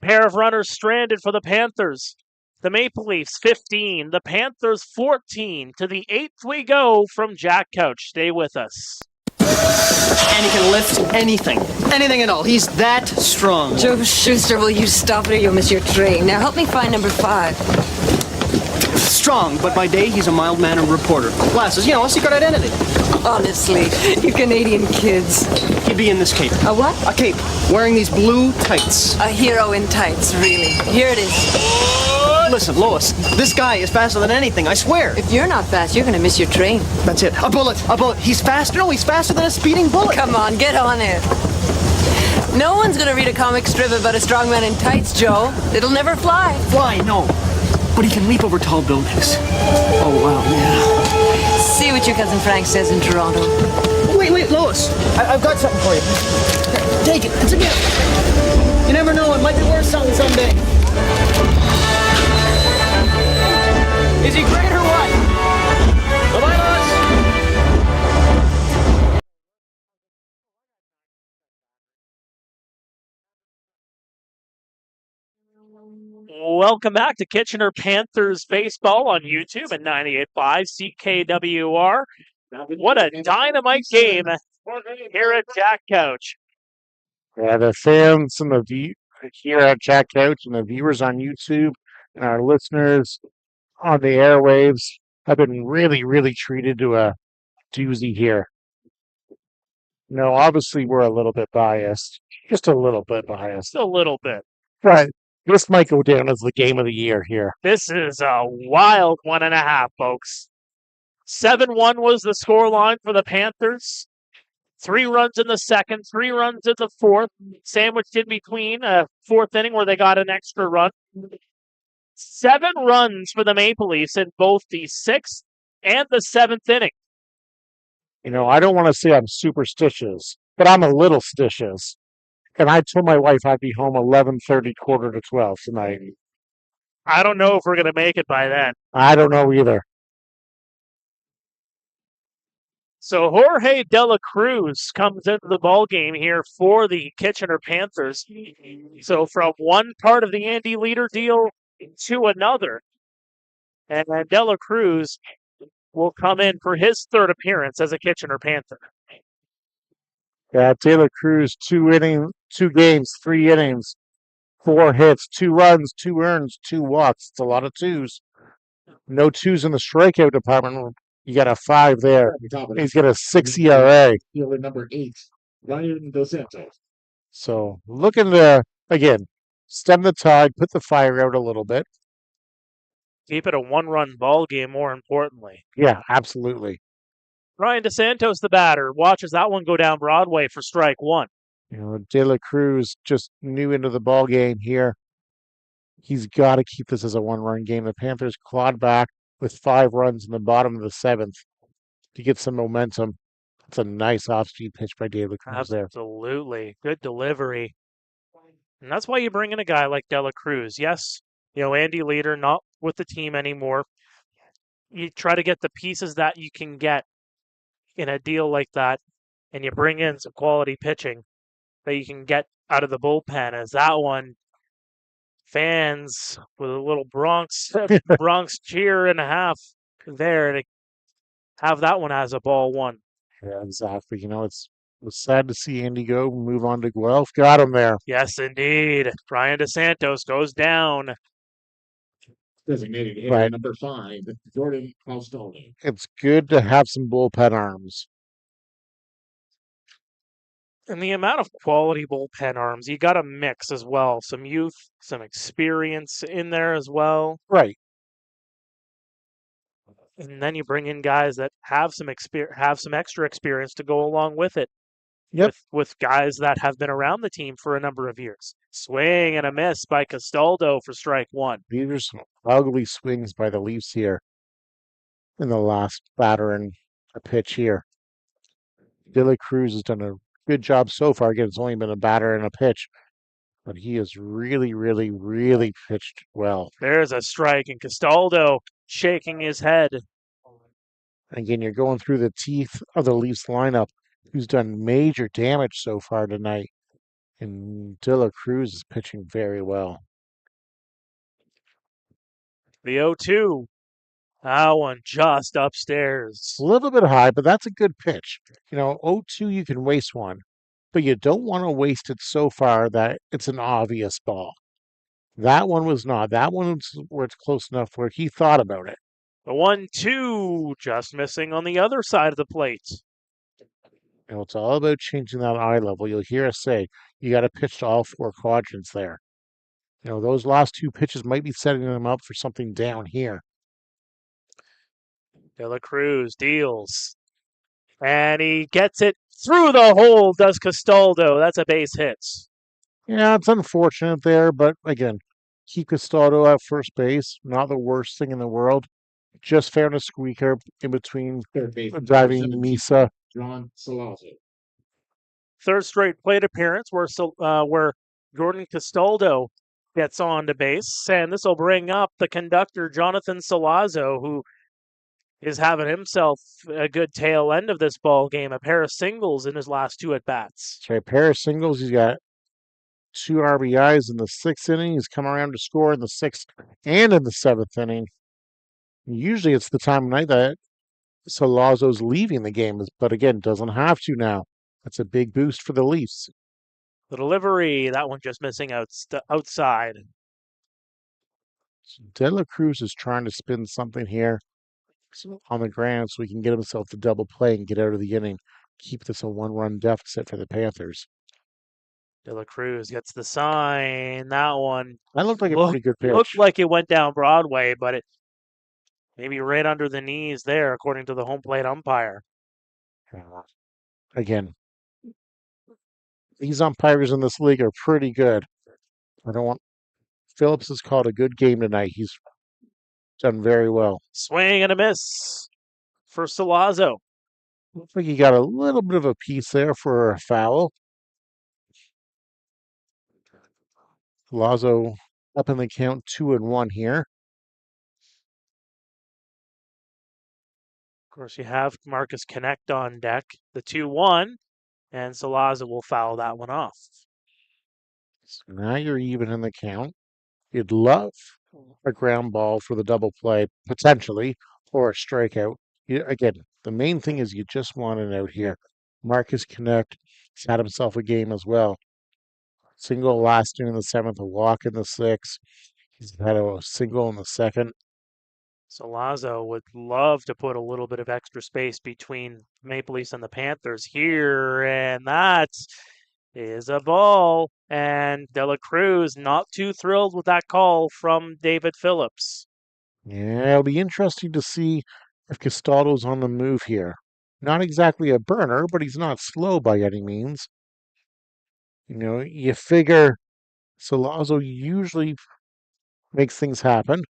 Pair of runners stranded for the Panthers. The Maple Leafs 15, the Panthers 14. To the eighth we go from Jack Couch. Stay with us. And he can lift anything. Anything at all. He's that strong. Joe Schuster, will you stop it or you'll miss your train? Now help me find number 5. Strong, but by day he's a mild-mannered reporter. Glasses, a secret identity. Honestly, you Canadian kids. He'd be in this cape. A what? A cape. Wearing these blue tights. A hero in tights, really. Here it is. Listen, Lois, this guy is faster than anything, I swear. If you're not fast, you're gonna miss your train. That's it. A bullet. He's faster. No, he's faster than a speeding bullet. Come on, get on it. No one's gonna read a comic strip about a strong man in tights, Joe. It'll never fly. Fly, no. But he can leap over tall buildings. Oh, wow, yeah. See what your cousin Frank says in Toronto. Wait, Lois. I've got something for you. Here, take it. It's a gift. You never know. It might be worth something someday. Is he great or what? Bye-bye, Lois. Welcome back to Kitchener Panthers baseball on YouTube at 98.5 CKWR. What a dynamite game here at Jack Couch. Yeah, the fans and here at Jack Couch and the viewers on YouTube and our listeners on the airwaves have been really, really treated to a doozy here. Obviously we're a little bit biased. Just a little bit biased. Just a little bit. But this might go down as the game of the year here. This is a wild 1.5, folks. 7-1 was the scoreline for the Panthers. 3 runs in the second, 3 runs in the fourth, sandwiched in between a fourth inning where they got an extra run. 7 runs for the Maple Leafs in both the 6th and the 7th inning. I don't want to say I'm superstitious, but I'm a little stitious. And I told my wife I'd be home 11:30, 11:45 tonight. I don't know if we're going to make it by then. I don't know either. So Jorge De La Cruz comes into the ballgame here for the Kitchener Panthers. So from one part of the Andy Leader deal to another. And De La Cruz will come in for his 3rd appearance as a Kitchener Panther. Yeah, De La Cruz, 2 games, 3 innings, 4 hits, 2 runs, 2 earns, 2 walks. It's a lot of 2s. No 2s in the strikeout department. You got a 5 there. He's got a 6 ERA. Fielder number 8, Ryan Dos Santos. So looking to, again, stem the tide, put the fire out a little bit. Keep it a 1-run ball game, more importantly. Yeah, absolutely. Ryan DeSantos, the batter, watches that one go down Broadway for strike 1. De La Cruz just new into the ball game here. He's got to keep this as a 1-run game. The Panthers clawed back with 5 runs in the bottom of the 7th to get some momentum. It's a nice off-speed pitch by De La Cruz there. Absolutely. Good delivery. And that's why you bring in a guy like De La Cruz. Yes, Andy Leader not with the team anymore. You try to get the pieces that you can get in a deal like that, and you bring in some quality pitching that you can get out of the bullpen. As that one, fans with a little Bronx cheer and a half there to have that one as a ball one. Yeah, exactly. It was sad to see Andy go, move on to Guelph. Got him there. Yes, indeed. Brian DeSantos goes down. Designated hitter number 5, Jordan Faustoni. It's good to have some bullpen arms. And the amount of quality bullpen arms, you got to mix as well. Some youth, some experience in there as well. Right. And then you bring in guys that have some extra experience to go along with it. Yep. With guys that have been around the team for a number of years. Swing and a miss by Castaldo for strike one. These are some ugly swings by the Leafs here in the last batter and a pitch here. De La Cruz has done a good job so far. Again, it's only been a batter and a pitch, but he has really, really, really pitched well. There's a strike, and Castaldo shaking his head. Again, you're going through the teeth of the Leafs lineup, who's done major damage so far tonight. And De La Cruz is pitching very well. The 0-2. That one just upstairs. A little bit high, but that's a good pitch. 0-2, you can waste one, but you don't want to waste it so far that it's an obvious ball. That one was not. That one was where it's close enough where he thought about it. The 1-2 just missing on the other side of the plate. It's all about changing that eye level. You'll hear us say you got to pitch to all 4 quadrants there. Those last 2 pitches might be setting them up for something down here. De La Cruz deals. And he gets it through the hole, does Castaldo. That's a base hit. Yeah, it's unfortunate there, but again, keep Castaldo at first base. Not the worst thing in the world. Just found a squeaker in between driving Misa. John Salazzo. Third straight plate appearance where Jordan Castaldo gets on to base, and this will bring up the conductor, Jonathan Salazzo, who is having himself a good tail end of this ball game, a pair of singles in his last 2 at-bats. That's right, pair of singles. He's got 2 RBIs in the 6th inning. He's come around to score in the 6th and in the 7th inning. Usually it's the time of night that Salazzo's leaving the game, but again, doesn't have to now. That's a big boost for the Leafs. The delivery, that one just missing outside. De La Cruz is trying to spin something here on the ground so he can get himself to double play and get out of the inning. Keep this a 1-run deficit for the Panthers. De La Cruz gets the sign. That one. That looked like a pretty good pitch. Looked like it went down Broadway, but it maybe right under the knees there, according to the home plate umpire. Again, these umpires in this league are pretty good. Phillips has called a good game tonight. He's done very well. Swing and a miss for Salazzo. Looks like he got a little bit of a piece there for a foul. Salazzo up in the count 2-1 here. Of course, you have Marcus Connect on deck, the 2-1, and Salazzo will foul that one off. So now you're even in the count. You'd love a ground ball for the double play, potentially, or a strikeout. Again, the main thing is you just want it out here. Marcus Connect has had himself a game as well. Single last inning in the 7th, a walk in the 6th. He's had a single in the 2nd. Salazzo would love to put a little bit of extra space between Maple Leafs and the Panthers here, and that is a ball. And De La Cruz not too thrilled with that call from David Phillips. Yeah, it'll be interesting to see if Castaldo's on the move here. Not exactly a burner, but he's not slow by any means. You figure Salazzo usually makes things happen.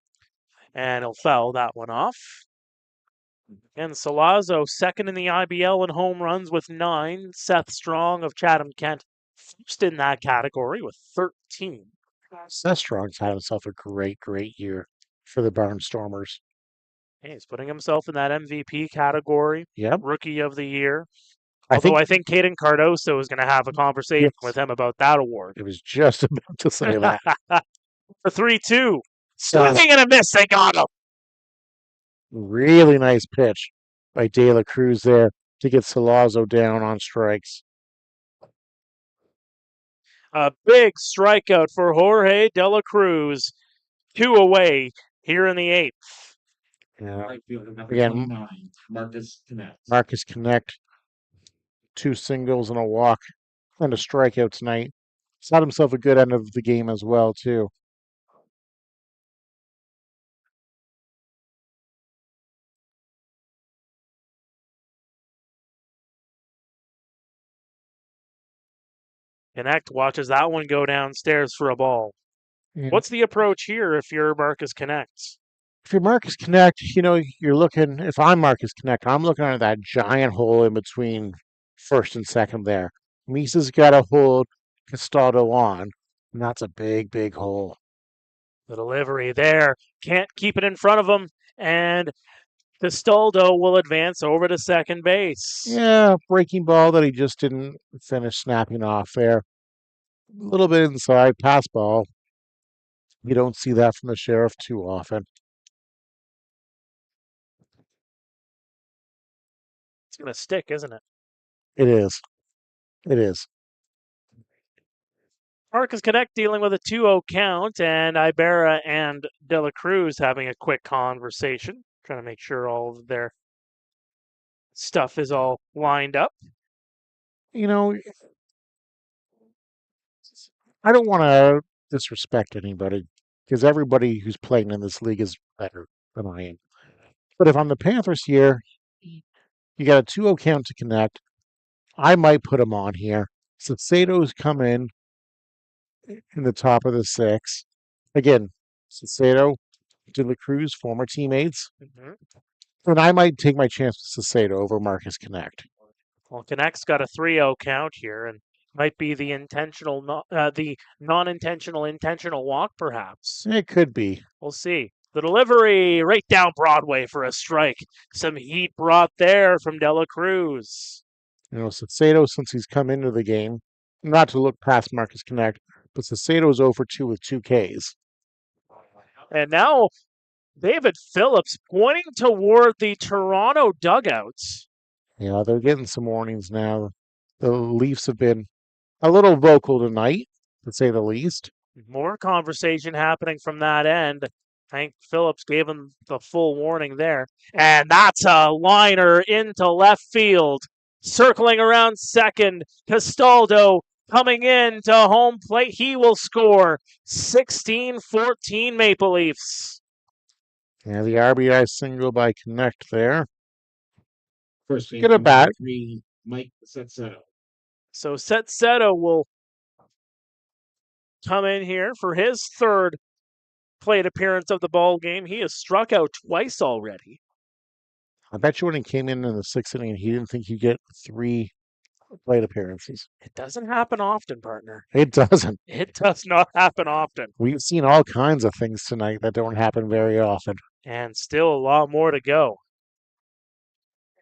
And he'll foul that one off. And Salazzo, second in the IBL in home runs with 9. Seth Strong of Chatham-Kent, first in that category with 13. Seth Strong's had himself a great year for the Barnstormers. Hey, he's putting himself in that MVP category. Yep. Rookie of the year. I Although think Caden Cardoso is going to have a conversation with him about that award. It was just about to say that. For 3-2. Swinging and a miss. They got him. Really nice pitch by De La Cruz there to get Salazzo down on strikes. A big strikeout for Jorge De La Cruz. 2 away here in the 8th. Yeah. Again, Marcus Connect. 2 singles and a walk and a strikeout tonight. He's had himself a good end of the game as well, too. Connect watches that one go downstairs for a ball. Yeah. What's the approach here if you're Marcus Connect? If you're Marcus Connect, you're looking, if I'm Marcus Connect, I'm looking at that giant hole in between first and second there. Misa's got to hold Castaldo on, and that's a big hole. The delivery there. Can't keep it in front of him, and Castaldo will advance over to second base. Yeah, breaking ball that he just didn't finish snapping off there. A little bit inside, pass ball. You don't see that from the Sheriff too often. It's going to stick, isn't it? It is. It is. Marcus Connect dealing with a 2-0 count, and Ibarra and De La Cruz having a quick conversation, trying to make sure all of their stuff is all lined up. I don't want to disrespect anybody because everybody who's playing in this league is better than I am. But if I'm the Panthers here, you got a 2-0 count to Connect. I might put him on here. Salcedo's come in the top of the 6. Again, Salcedo, De La Cruz, former teammates. Mm-hmm. And I might take my chance with Salcedo over Marcus Connect. Well, Connect's got a 3-0 count here, and might be the non-intentional intentional walk, perhaps. It could be. We'll see. The delivery right down Broadway for a strike. Some heat brought there from De La Cruz. Salcedo, since he's come into the game, not to look past Marcus Connect, but Salcedo's over 2 with 2 Ks. And now David Phillips pointing toward the Toronto dugouts. Yeah, they're getting some warnings now. The Leafs have been a little vocal tonight, to say the least. More conversation happening from that end. Hank Phillips gave him the full warning there. And that's a liner into left field. Circling around second, Castaldo coming in to home plate. He will score 16-14 Maple Leafs. Yeah, the RBI single by Connect there. First get a bat. Mike Setsetto. So Setsetto will come in here for his third plate appearance of the ball game. He has struck out twice already. I bet you when he came in the 6th inning, he didn't think he'd get 3 plate appearances. It doesn't happen often, partner. It doesn't. It does not happen often. We've seen all kinds of things tonight that don't happen very often. And still a lot more to go.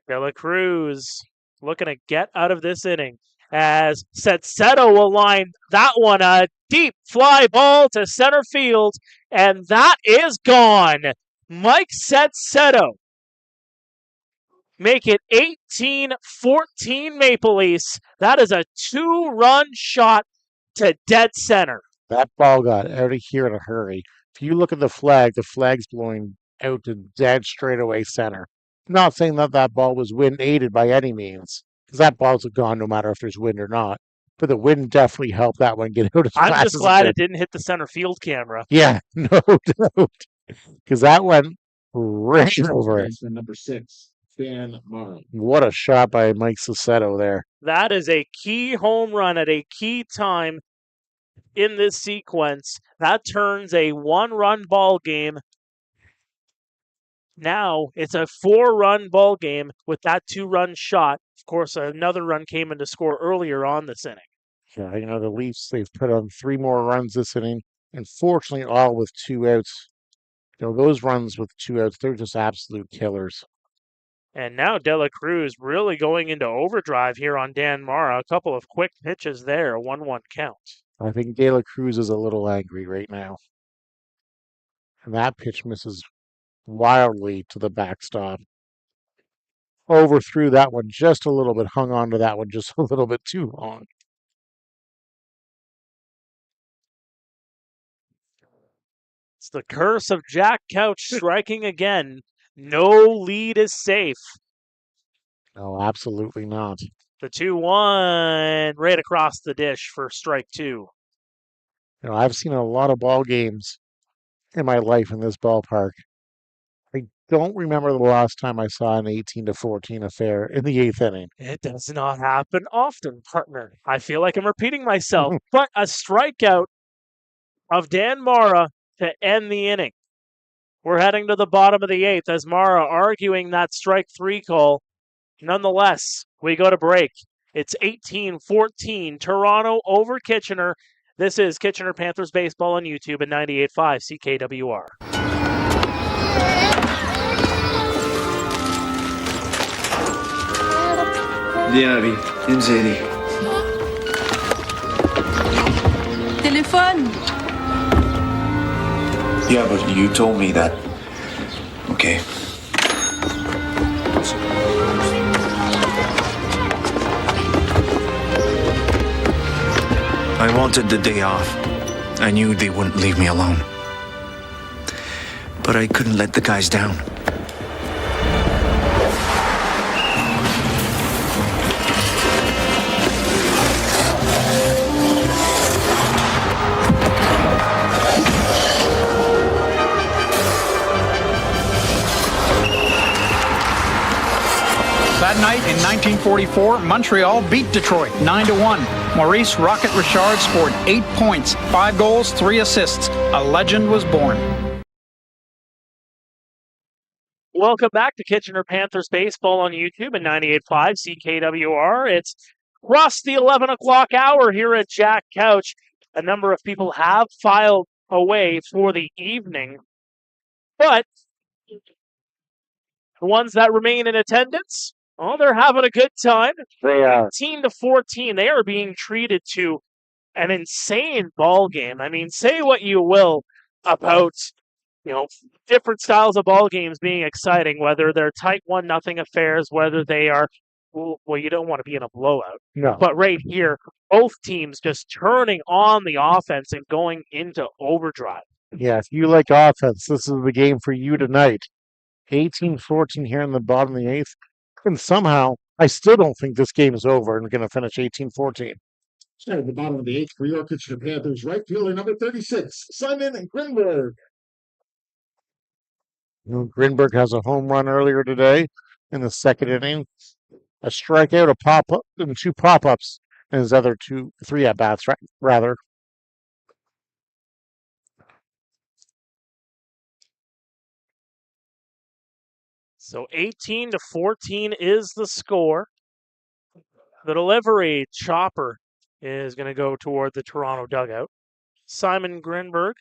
De La Cruz looking to get out of this inning as Setsetto will line that one, a deep fly ball to center field, and that is gone. Mike Setsetto make it 18-14 Maple Leafs. That is a 2-run shot to dead center. That ball got out of here in a hurry. If you look at the flag's blowing out to dead straightaway center. I'm not saying that ball was wind aided by any means, because that ball's gone no matter if there's wind or not. But the wind definitely helped that one get out as fast as I'm just glad it didn't hit the center field camera. Yeah, no doubt. Because that went right over it. Number 6, Dan Morrow. What a shot by Mike Salcedo there. That is a key home run at a key time in this sequence. That turns a 1-run ball game. Now it's a 4-run ball game with that 2-run shot. Of course, another run came in to score earlier on this inning. Yeah, the Leafs, they've put on 3 more runs this inning, and fortunately all with 2 outs. Those runs with 2 outs, they're just absolute killers. And now De La Cruz really going into overdrive here on Dan Mara. A couple of quick pitches there, a 1-1 count. I think De La Cruz is a little angry right now. And that pitch misses wildly to the backstop. Overthrew that one just a little bit, hung on to that one just a little bit too long. It's the curse of Jack Couch striking again. No lead is safe. No, absolutely not. The 2-1 right across the dish for strike 2. I've seen a lot of ball games in my life in this ballpark. I don't remember the last time I saw an 18-14 affair in the 8th inning. It does not happen often, partner. I feel like I'm repeating myself, but a strikeout of Dan Mara to end the inning. We're heading to the bottom of the 8th as Mara arguing that strike 3 call. Nonetheless, we go to break. It's 18-14, Toronto over Kitchener. This is Kitchener Panthers baseball on YouTube at 98.5 CKWR. Viens, Inzedi. Téléphone. Yeah, but you told me that. Okay. I wanted the day off. I knew they wouldn't leave me alone. But I couldn't let the guys down. That night in 1944, Montreal beat Detroit 9-1. Maurice Rocket Richard scored 8 points, 5 goals, 3 assists. A legend was born. Welcome back to Kitchener Panthers baseball on YouTube at 98.5 CKWR. It's across the 11 o'clock hour here at Jack Couch. A number of people have filed away for the evening, but the ones that remain in attendance, they're having a good time. They are. 18-14, they are being treated to an insane ball game. I mean, say what you will about different styles of ball games being exciting, whether they're tight 1-0 affairs, whether they are, well, you don't want to be in a blowout. No. But right here, both teams just turning on the offense and going into overdrive. Yeah, if you like offense, this is the game for you tonight. 18-14 here in the bottom of the 8th. And somehow, I still don't think this game is over and going to finish 18-14. So at the bottom of the 8th for your Kitchener Panthers, right fielder number 36, Simon Grinberg. Grinberg has a home run earlier today in the 2nd inning. A strikeout, a pop-up, and 2 pop-ups in his other 3 at-bats, rather. So 18-14 is the score. The delivery, chopper, is going to go toward the Toronto dugout. Simon Grinberg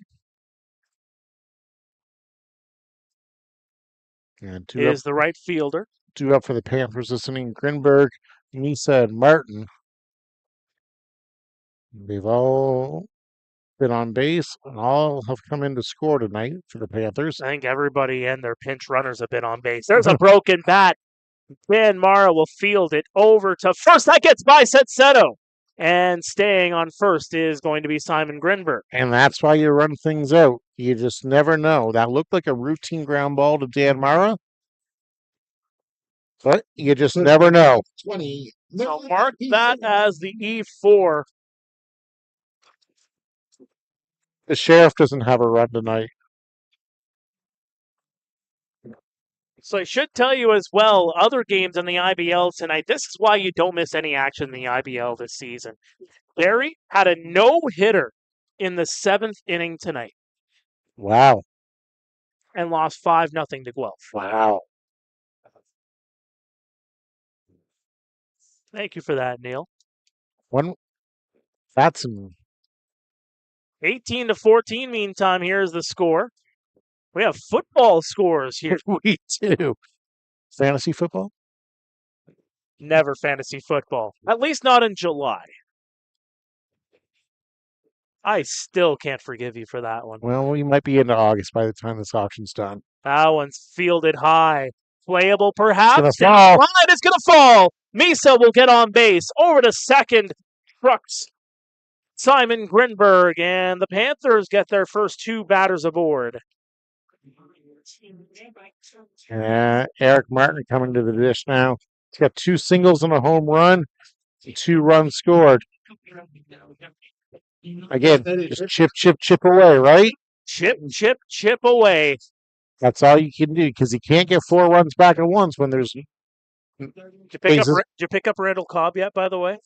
is the right fielder. 2 up for the Panthers this inning. Grinberg, Misa, and Martin. They've all been on base and all have come in to score tonight for the Panthers. I think everybody and their pinch runners have been on base. There's a broken bat. Dan Mara will field it over to first. That gets by Setseto. And staying on first is going to be Simon Grinberg. And that's why you run things out. You just never know. That looked like a routine ground ball to Dan Mara. But you just never know. 20. So mark that as the E4. The Sheriff doesn't have a run tonight. So I should tell you as well, other games in the IBL tonight. This is why you don't miss any action in the IBL this season. Barrie had a no-hitter in the 7th inning tonight. Wow. And lost 5-0 to Guelph. Wow. Thank you for that, Neil. One That's 18-14, meantime, here's the score. We have football scores here. we do. Fantasy football? Never fantasy football. At least not in July. I still can't forgive you for that one. Well, we might be into August by the time this auction's done. That one's fielded high. Playable, perhaps. It's gonna fall. It's going to fall. Misa will get on base. Over to second. Trucks Simon Grinberg, and the Panthers get their first two batters aboard. Eric Martin coming to the dish now. He's got 2 singles and a home run. 2 runs scored. Again, just chip away, right? Chip away. That's all you can do because you can't get 4 runs back at once when there's. Did you pick up Randall Cobb yet, by the way?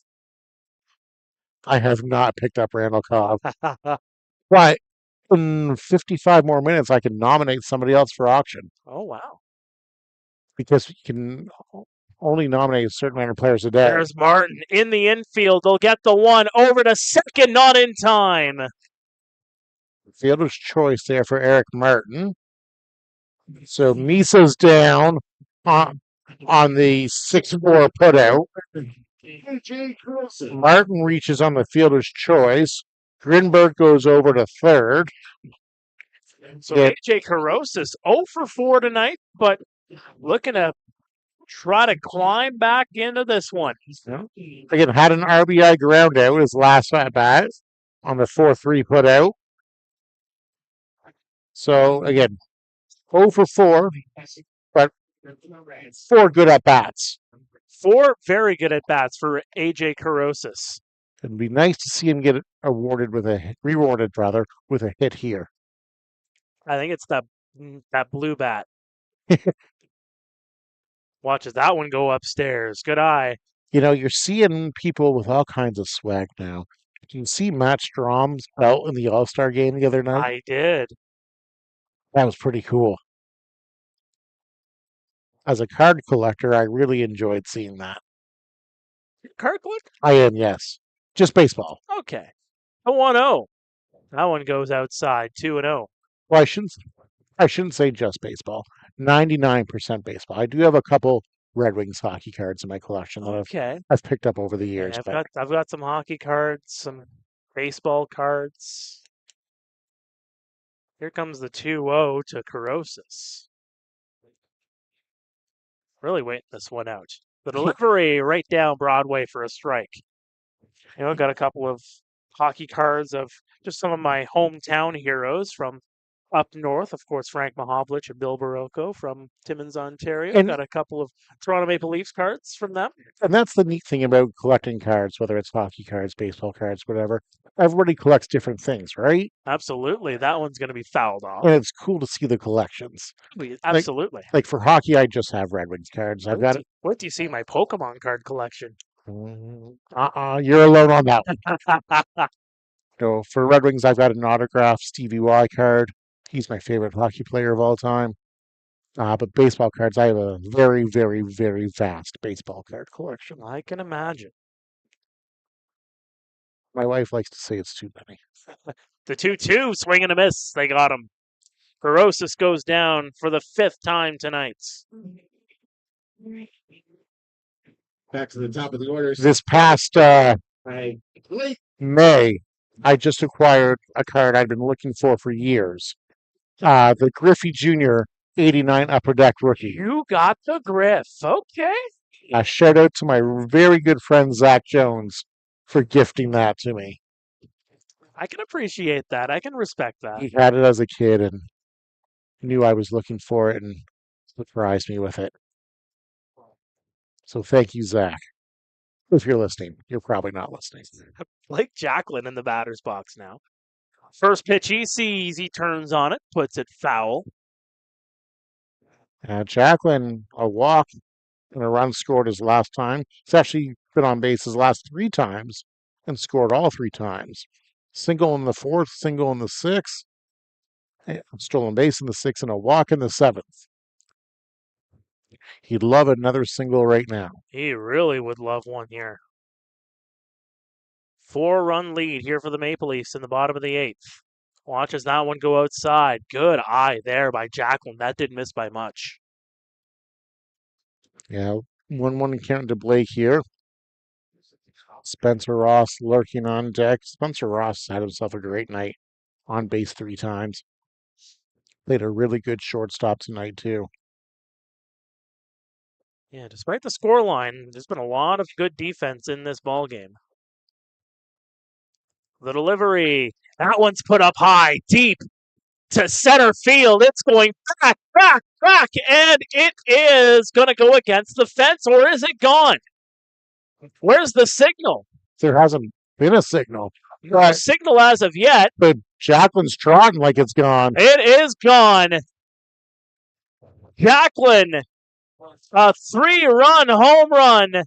I have not picked up Randall Cobb. But in 55 more minutes, I can nominate somebody else for auction. Oh, wow. Because you can only nominate a certain amount of players a day. There's Martin in the infield. They'll get the one over to second, not in time. Fielder's choice there for Eric Martin. So Misa's down on the 6-4 putout. Martin reaches on the fielder's choice. Grinberg goes over to third. So AJ Carosis 0 for 4 tonight, but looking to try to climb back into this one. Again, had an RBI ground out his last at bat on the 4-3 putout. So again, 0 for 4, but 4 good at bats. 4 very good at bats for AJ Carosis. It'd be nice to see him get rewarded with a hit here. I think it's that blue bat. Watches that one go upstairs. Good eye. You know, you're seeing people with all kinds of swag now. Did you see Matt Strom's belt in the All-Star game the other night? I did. That was pretty cool. As a card collector, I really enjoyed seeing that. Card collector? I am, yes. Just baseball. Okay. A 1-0. That one goes outside. 2-0. Well, I shouldn't say just baseball. 99% baseball. I do have a couple Red Wings hockey cards in my collection that I've picked up over the years. Yeah, I've got some hockey cards, some baseball cards. Here comes the 2-0 to Carosis. Really waiting this one out. The delivery right down Broadway for a strike. Got a couple of hockey cards of just some of my hometown heroes from up north. Of course, Frank Mahovlich and Bill Barocco from Timmins, Ontario. Got a couple of Toronto Maple Leafs cards from them. And that's the neat thing about collecting cards, whether it's hockey cards, baseball cards, whatever. Everybody collects different things, right? Absolutely. That one's going to be fouled off. And it's cool to see the collections. Absolutely. Like for hockey, I just have Red Wings cards. What do you see? My Pokemon card collection. You're alone on that one. So for Red Wings, I've got an autographed Stevie Y card. He's my favorite hockey player of all time. But baseball cards, I have a very, very, very vast baseball card collection. I can imagine. My wife likes to say it's too many. The 2-2, swing and a miss. They got him. Carosis goes down for the 5th time tonight. Back to the top of the order. This past May, I just acquired a card I'd been looking for years. The Griffey Jr. 89 Upper Deck rookie. You got the Griff. Okay. Shout out to my very good friend Zach Jones for gifting that to me. I can appreciate that. I can respect that. He had it as a kid and knew I was looking for it and surprised me with it. So thank you, Zach. If you're listening, you're probably not listening. Blake Jacklin in the batter's box now. First pitch he sees, he turns on it, puts it foul. Jacklin, a walk and a run scored his last time. He's actually been on base his last 3 times and scored all 3 times. Single in the 4th, single in the 6th, stolen base in the 6th, and a walk in the 7th. He'd love another single right now. He really would love one here. 4-run lead here for the Maple Leafs in the bottom of the 8th. Watches that one go outside. Good eye there by Jacqueline. That didn't miss by much. Yeah, 1-1 count to Blake here. Spencer Ross lurking on deck. Spencer Ross had himself a great night. On base 3 times. Played a really good shortstop tonight, too. Yeah, despite the scoreline, there's been a lot of good defense in this ballgame. The delivery. That one's put up high, deep to center field. It's going back, and it is going to go against the fence, or is it gone? Where's the signal? There hasn't been a signal. No signal as of yet. But Jacqueline's trotting like it's gone. It is gone. Jacqueline, a 3-run home run.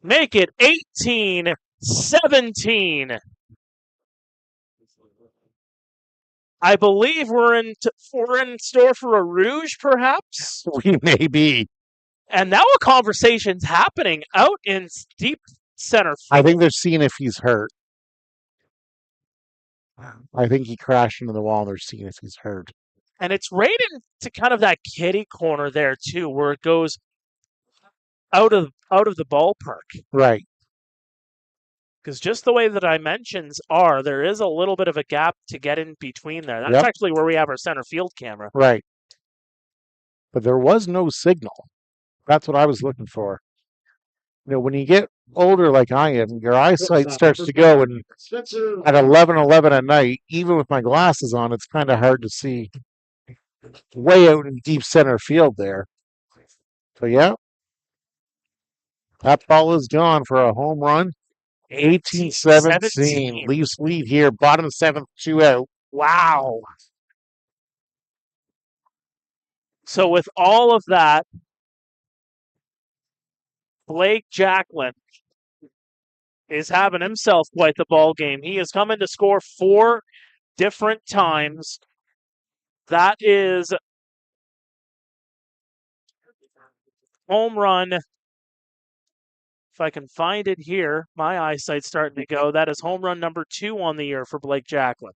Make it 18-17. I believe we're in store for a rouge, perhaps? We may be. And now a conversation's happening out in deep center field. I think they're seeing if he's hurt. I think he crashed into the wall and they're seeing if he's hurt. And it's right into kind of that kitty corner there, too, where it goes out of the ballpark. Right. Because just the way the dimensions are, there is a little bit of a gap to get in between there. That's actually where we have our center field camera. Right. But there was no signal. That's what I was looking for. You know, when you get older like I am, your eyesight starts to go, and at 11:11 at night, even with my glasses on, it's kind of hard to see way out in deep center field there. So, yeah, that ball is gone for a home run. 18-17. Leafs lead here. Bottom 7th, 2 out. Wow. So with all of that, Blake Jacqueline is having himself quite the ball game. He has come in to score 4 different times. That is home run. If I can find it here, my eyesight's starting to go. That is home run number 2 on the year for Blake Jacqueline.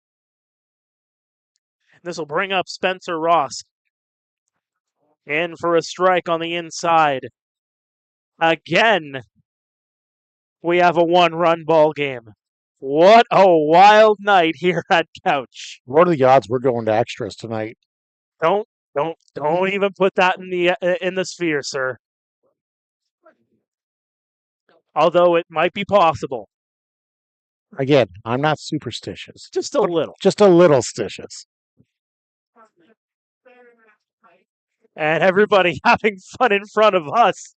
This will bring up Spencer Ross. In for a strike on the inside. Again, we have a 1-run ball game. What a wild night here at Couch. What are the odds we're going to extras tonight? Don't even put that in the sphere, sir. Although it might be possible. Again, I'm not superstitious. Just a little. Just a little stitious. And everybody having fun in front of us.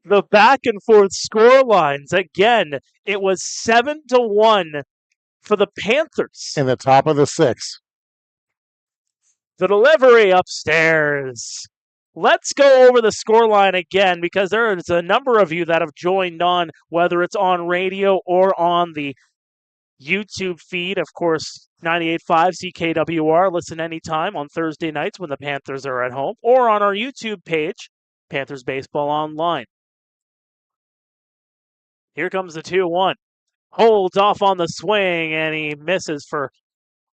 The back and forth score lines. Again, it was 7-1 for the Panthers. In the top of the 6th. The delivery upstairs. Let's go over the scoreline again, because there is a number of you that have joined on, whether it's on radio or on the YouTube feed. Of course, 98.5 CKWR. Listen anytime on Thursday nights when the Panthers are at home, or on our YouTube page, Panthers Baseball Online. Here comes the 2-1. Holds off on the swing, and he misses for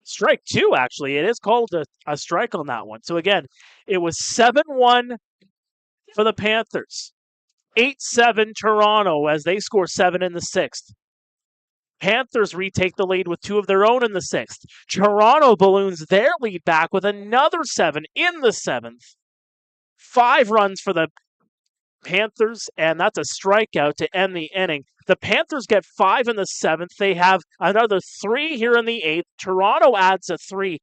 strike 2, actually. It is called a strike on that one. So again, it was 7-1 for the Panthers. 8-7 Toronto as they score 7 in the 6th. Panthers retake the lead with 2 of their own in the 6th. Toronto balloons their lead back with another 7 in the 7th. 5 runs for the Panthers, and that's a strikeout to end the inning. The Panthers get 5 in the 7th. They have another 3 here in the 8th. Toronto adds a 3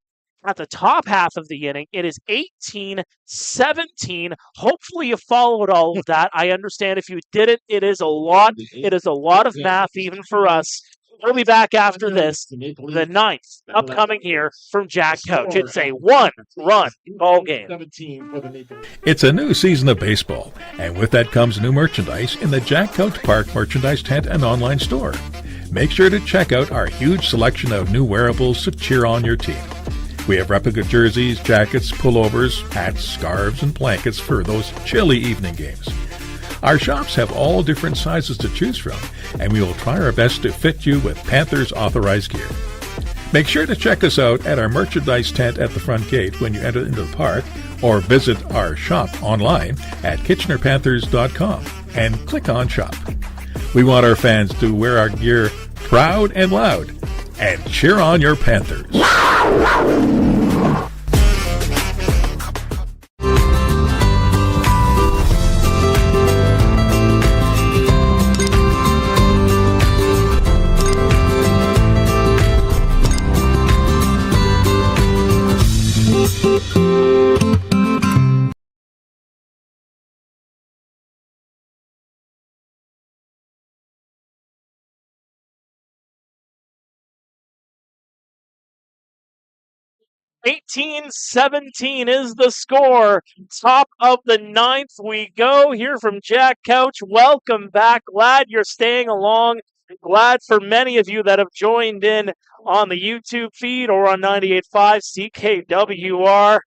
at the top half of the inning. It is 18-17. Hopefully you followed all of that. I understand if you didn't, it is a lot. It is a lot of math even for us. We'll be back after this, the 9th, upcoming here from Jack Couch. It's a 1-run ball game. It's a new season of baseball, and with that comes new merchandise in the Jack Couch Park merchandise tent and online store. Make sure to check out our huge selection of new wearables to cheer on your team. We have replica jerseys, jackets, pullovers, hats, scarves, and blankets for those chilly evening games. Our shops have all different sizes to choose from, and we will try our best to fit you with Panthers authorized gear. Make sure to check us out at our merchandise tent at the front gate when you enter into the park, or visit our shop online at KitchenerPanthers.com and click on Shop. We want our fans to wear our gear proud and loud and cheer on your Panthers. 18-17 is the score. Top of the ninth we go. Here from Jack Couch. Welcome back. Glad you're staying along. Glad for many of you that have joined in on the YouTube feed or on 98.5 CKWR.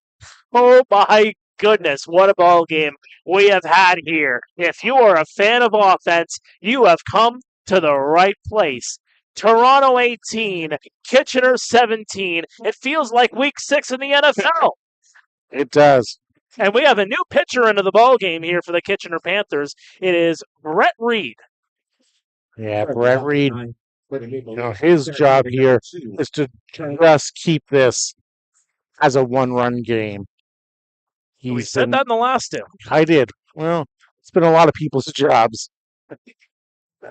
Oh my goodness, what a ball game we have had here. If you are a fan of offense, you have come to the right place. Toronto 18, Kitchener 17. It feels like week 6 in the NFL. It does. And we have a new pitcher into the ball game here for the Kitchener Panthers. It is Brett Reed. Yeah, Brett Reed, his job here is to just keep this as a one-run game. We said that in the last two. I did. Well, it's been a lot of people's jobs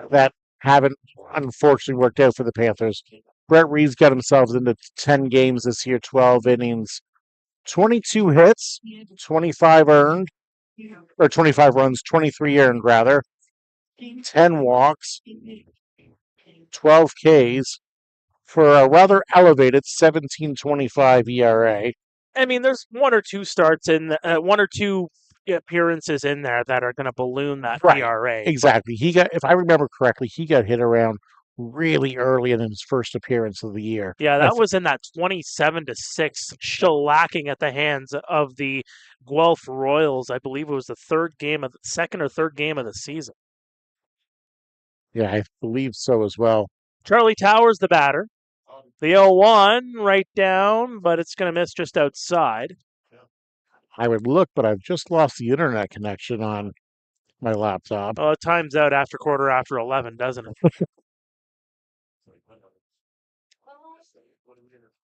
that haven't unfortunately worked out for the Panthers. Brett Reed's got himself into 10 games this year, 12 innings, 22 hits, 25 earned, or 25 runs, 23 earned rather, 10 walks, 12 Ks for a rather elevated 17.25 ERA. I mean, there's one or two appearances in there that are going to balloon that ERA. Exactly. If I remember correctly, he got hit around really early in his first appearance of the year. Yeah, that was in that 27-6 shellacking at the hands of the Guelph Royals. I believe it was the second or third game of the season. Yeah, I believe so as well. Charlie Towers, the batter. The 0-1 right down, but it's going to miss just outside. I would look, but I've just lost the internet connection on my laptop. Oh, it times out after 11, doesn't it?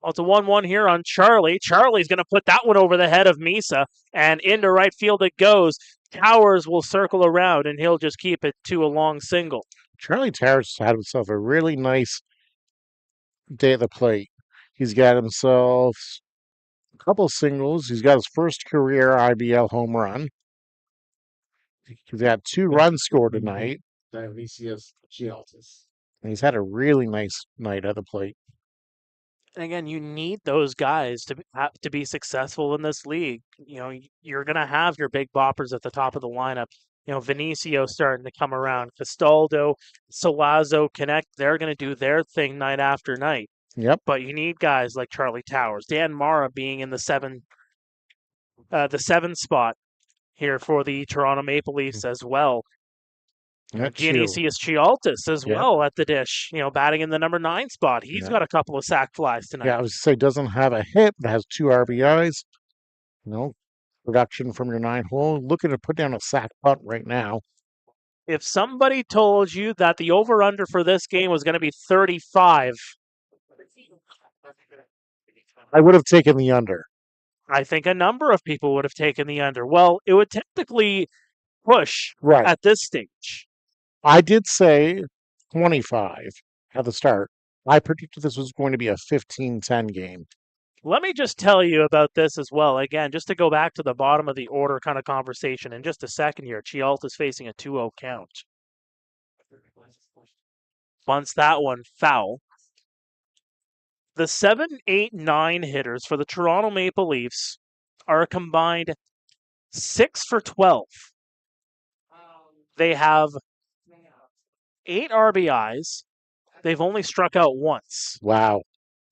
Well, it's a 1-1 here on Charlie. Charlie's going to put that one over the head of Misa, and into right field it goes. Towers will circle around, and he'll just keep it to a long single. Charlie Towers had himself a really nice day at the plate. He's got himself a couple singles. He's got his first career IBL home run. He's got 2 runs scored tonight. And he's had a really nice night at the plate. And again, you need those guys to be successful in this league. You're going to have your big boppers at the top of the lineup. Vinicio starting to come around. Castaldo, Salazzo, Connect, they're going to do their thing night after night. Yep. But you need guys like Charlie Towers, Dan Mara being in the 7 spot here for the Toronto Maple Leafs as well. Dionysius Chialtis as well at the dish, batting in the number 9 spot. He's got a couple of sac flies tonight. Yeah, I was going to say, doesn't have a hit, but has 2 RBIs. Production from your 9 hole. Looking to put down a sac punt right now. If somebody told you that the over-under for this game was going to be 35, I would have taken the under. I think a number of people would have taken the under. Well, it would technically push at this stage. I did say 25 at the start. I predicted this was going to be a 15-10 game. Let me just tell you about this as well. Again, just to go back to the bottom of the order kind of conversation in just a second here. Chialtis facing a 2-0 count. Bunts that one foul. The 7, 8, 9 hitters for the Toronto Maple Leafs are a combined 6 for 12. They have 8 RBIs. They've only struck out once. Wow.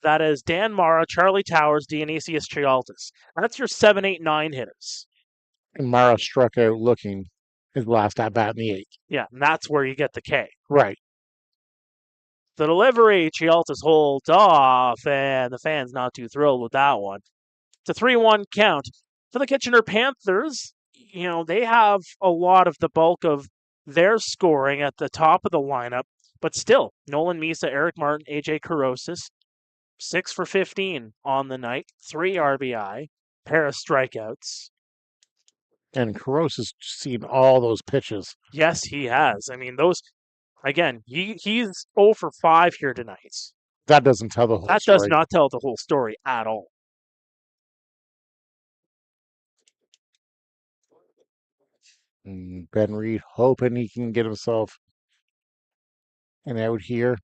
That is Dan Mara, Charlie Towers, Dionysius Chialtis. That's your 7, 8, 9 hitters. And Mara struck out looking his last at bat in the 8th. Yeah, and that's where you get the K. Right. The delivery, Chialtas holds off, and the fans not too thrilled with that one. It's a 3-1 count. For the Kitchener Panthers, they have a lot of the bulk of their scoring at the top of the lineup, but still, Nolan Misa, Eric Martin, AJ Karosis, 6 for 15 on the night, 3 RBI, pair of strikeouts. And Karos has seen all those pitches. Yes, he has. I mean, those, again, he's 0 for 5 here tonight. That doesn't tell the whole That story. does not tell the whole story at all. Ben Reed hoping he can get himself an out here.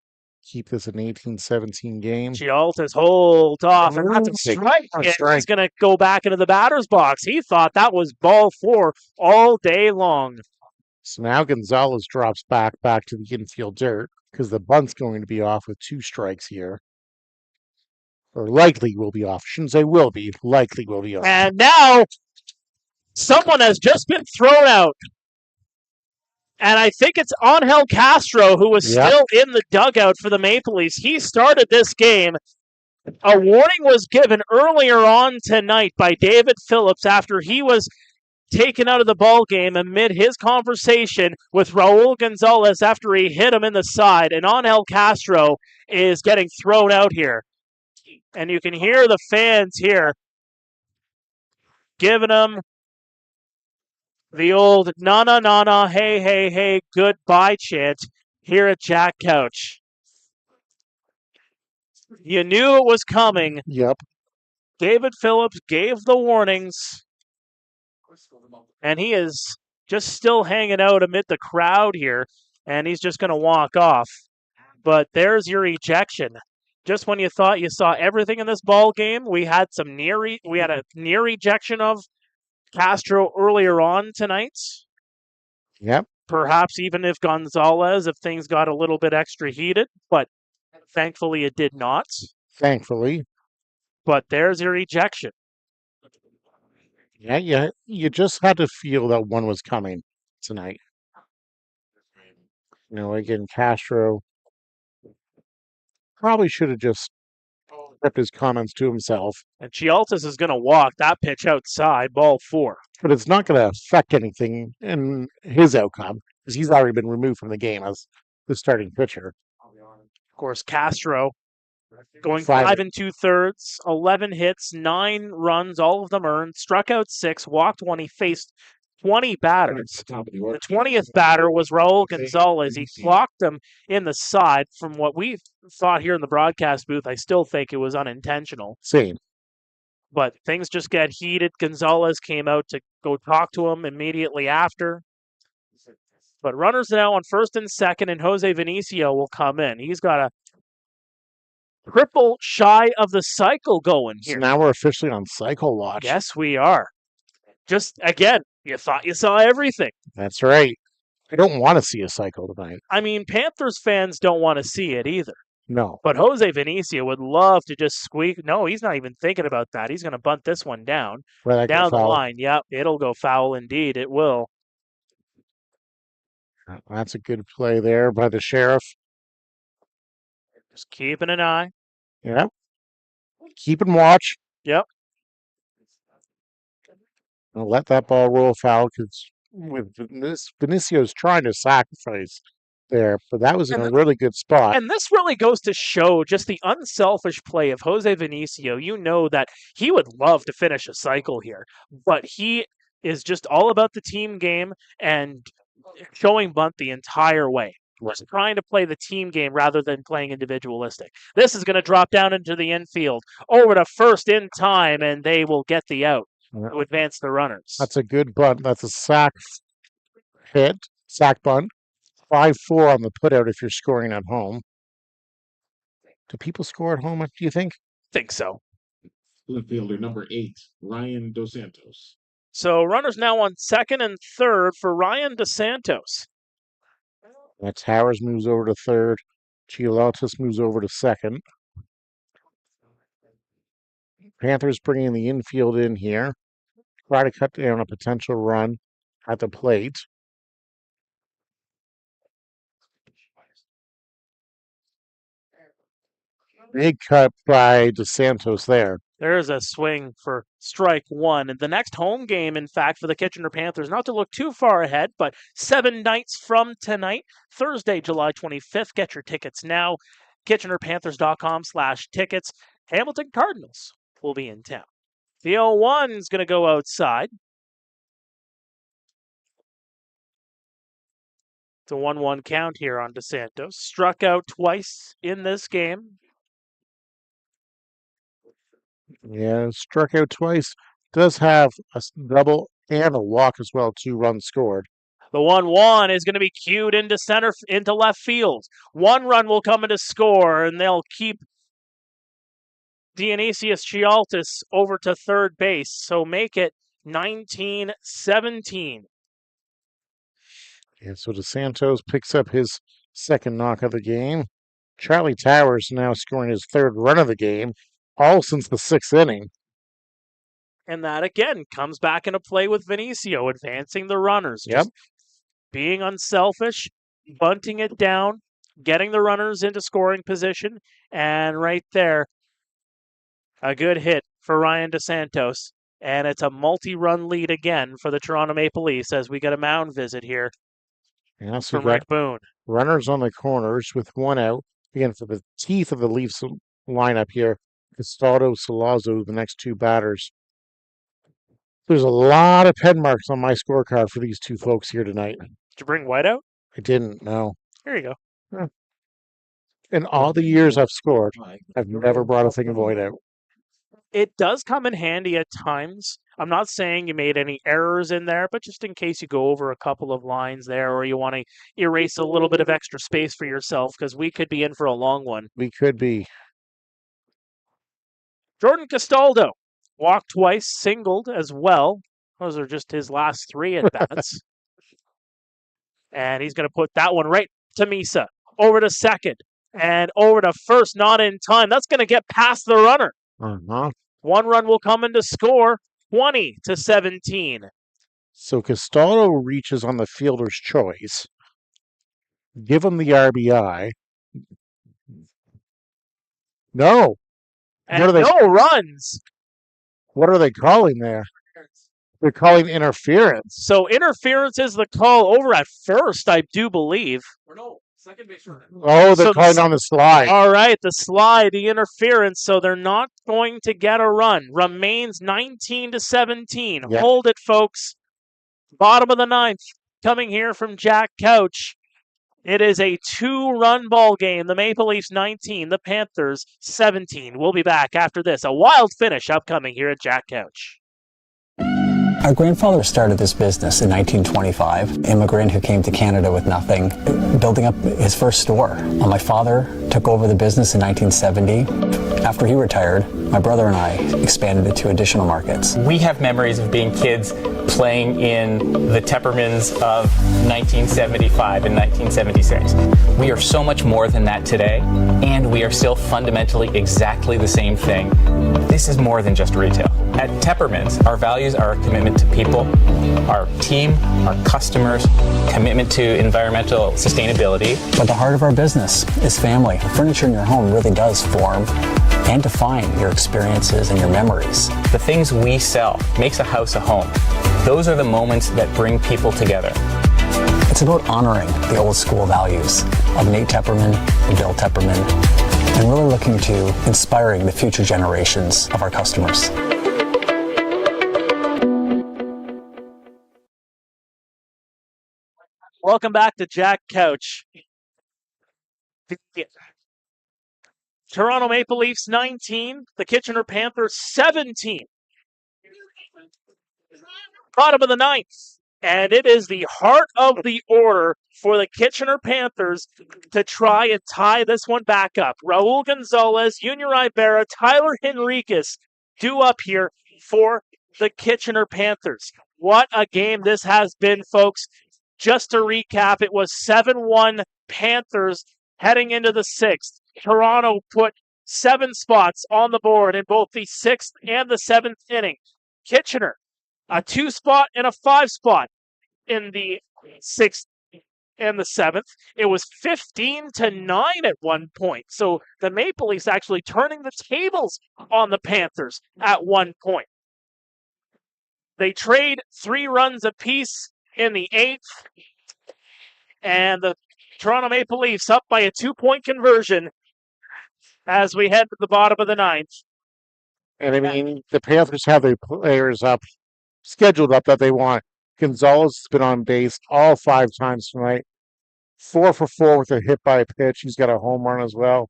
Keep this an 18-17 game. Chialtas holds off, and that's a strike. He's going to go back into the batter's box. He thought that was ball 4 all day long. So now Gonzalez drops back to the infield dirt because the bunt's going to be off with 2 strikes here. Or likely will be off. Shouldn't say will be. Likely will be off. And now someone has just been thrown out. And I think it's Angel Castro who was still in the dugout for the Maple Leafs. He started this game. A warning was given earlier on tonight by David Phillips after he was taken out of the ball game amid his conversation with Raul Gonzalez after he hit him in the side. And Angel Castro is getting thrown out here. And you can hear the fans here giving him the old na hey, hey, hey, goodbye chant here at Jack Couch. You knew it was coming. Yep. David Phillips gave the warnings, and he is just still hanging out amid the crowd here, and he's just going to walk off. But there's your ejection. Just when you thought you saw everything in this ball game, we had a near ejection of Castro earlier on tonight. Yep. Perhaps even if Gonzalez, if things got a little bit extra heated, but thankfully it did not. Thankfully. But there's your ejection. Yeah, you just had to feel that one was coming tonight. Again, Castro probably should have just kept his comments to himself. And Chialtas is going to walk that pitch outside, ball 4. But it's not going to affect anything in his outcome because he's already been removed from the game as the starting pitcher. Of course, Castro going 5 2/3, 11 hits, 9 runs, all of them earned, struck out 6, walked 1. He faced 20 batters. The 20th batter was Raul Gonzalez. He clocked him in the side. From what we thought here in the broadcast booth, I still think it was unintentional. Same. But things just get heated. Gonzalez came out to go talk to him immediately after. But runners now on first and second, and Jose Vinicio will come in. He's got a triple shy of the cycle going here. So now we're officially on cycle watch. Yes, we are. Just, again, you thought you saw everything. That's right. I don't want to see a cycle tonight. I mean, Panthers fans don't want to see it either. No. But Jose Vinicio would love to just squeak. No, he's not even thinking about that. He's going to bunt this one down. Down the line. Yep, it'll go foul indeed. It will. That's a good play there by the sheriff. Just keeping an eye. Yep. Keeping watch. Yep. I'll let that ball roll foul because with Vinicio's trying to sacrifice there, but that was in a really good spot. And this really goes to show just the unselfish play of Jose Vinicio. You know that he would love to finish a cycle here, but he is just all about the team game and showing bunt the entire way. Just trying to play the team game rather than playing individualistic. This is going to drop down into the infield, over to first in time, and they will get the out to advance the runners. That's a good bunt. That's a sack bunt. 5-4 on the putout if you're scoring at home. Do people score at home, do you think? Think so. Infielder number 8, Ryan Dos Santos. So runners now on second and third for Ryan Dos Santos. Towers moves over to third. Chialtas moves over to second. Panthers bringing the infield in here. Try to cut down a potential run at the plate. Big cut by DeSantos there. There's a swing for strike one. And the next home game, in fact, for the Kitchener Panthers, not to look too far ahead, but 7 nights from tonight, Thursday, July 25th. Get your tickets now. KitchenerPanthers.com/tickets. Hamilton Cardinals will be in town. The 0-1 is going to go outside. It's a 1-1 count here on DeSantos. Struck out twice in this game. Yeah, struck out twice. Does have a double and a walk as well. 2 runs scored. The 1-1 is going to be cued into into left field. 1 run will come into score, and they'll keep Dionysius Chialtis over to third base. So make it 19-17. And so DeSantos picks up his second knock of the game. Charlie Towers now scoring his 3rd run of the game, all since the 6th inning. And that, again, comes back into play with Vinicio, advancing the runners. Yep. Just being unselfish, bunting it down, getting the runners into scoring position. And right there, a good hit for Ryan DeSantos. And it's a multi-run lead again for the Toronto Maple Leafs as we get a mound visit here. Yeah, so from Rick Boone. Runners on the corners with 1 out. Again, for the teeth of the Leafs lineup here, Castaldo, Salazzo, the next 2 batters. There's a lot of pen marks on my scorecard for these 2 folks here tonight. Did you bring white out? I didn't, no. Here you go. In all the years I've scored, I've never brought a thing of white out. It does come in handy at times. I'm not saying you made any errors in there, but just in case you go over a couple of lines there or you want to erase a little bit of extra space for yourself, because we could be in for a long one. We could be. Jordan Castaldo walked twice, singled as well. Those are just his last 3 at-bats. And he's going to put that one right to Misa. Over to second. And over to first, not in time. That's going to get past the runner. 1 run will come in to score, 20-17. So Castaldo reaches on the fielder's choice. Give him the RBI. No. And no runs. What are they calling there? They're calling interference. So interference is the call over at first, I do believe. Or no, second base runner. Oh, they're calling on the slide. All right, the slide, the interference. So they're not going to get a run. Remains 19-17. Yep. Hold it, folks. Bottom of the 9th. Coming here from Jack Couch. It is a 2-run ball game. The Maple Leafs 19, the Panthers 17. We'll be back after this. A wild finish upcoming here at Jack Couch. Our grandfather started this business in 1925, immigrant who came to Canada with nothing, building up his first store. My father took over the business in 1970. After he retired, my brother and I expanded it to additional markets. We have memories of being kids playing in the Teppermans of 1975 and 1976. We are so much more than that today, and we are still fundamentally exactly the same thing. This is more than just retail. At Teppermans, our values are a commitment to people, our team, our customers, commitment to environmental sustainability. But the heart of our business is family. The furniture in your home really does form and define your experiences and your memories. The things we sell makes a house a home. Those are the moments that bring people together. It's about honoring the old school values of Nate Tepperman and Bill Tepperman, and really looking to inspiring the future generations of our customers. Welcome back to Jack Couch. Toronto Maple Leafs 19, the Kitchener Panthers 17. Bottom of the 9th. And it is the heart of the order for the Kitchener Panthers to try and tie this one back up. Raul Gonzalez, Junior Ibarra, Tyler Henriquez due up here for the Kitchener Panthers. What a game this has been, folks. Just to recap, it was 7-1 Panthers heading into the 6th. Toronto put 7 spots on the board in both the 6th and the 7th inning. Kitchener, a 2-spot and a 5-spot in the 6th in the 7th. It was 15-9 at one point. So the Maple Leafs actually turning the tables on the Panthers at one point. They trade 3 runs apiece in the 8th, and the Toronto Maple Leafs up by a 2-point conversion as we head to the bottom of the 9th. And I mean, the Panthers have their players scheduled up that they want. Gonzalez has been on base all 5 times tonight. 4 for 4 with a hit by a pitch. He's got a home run as well.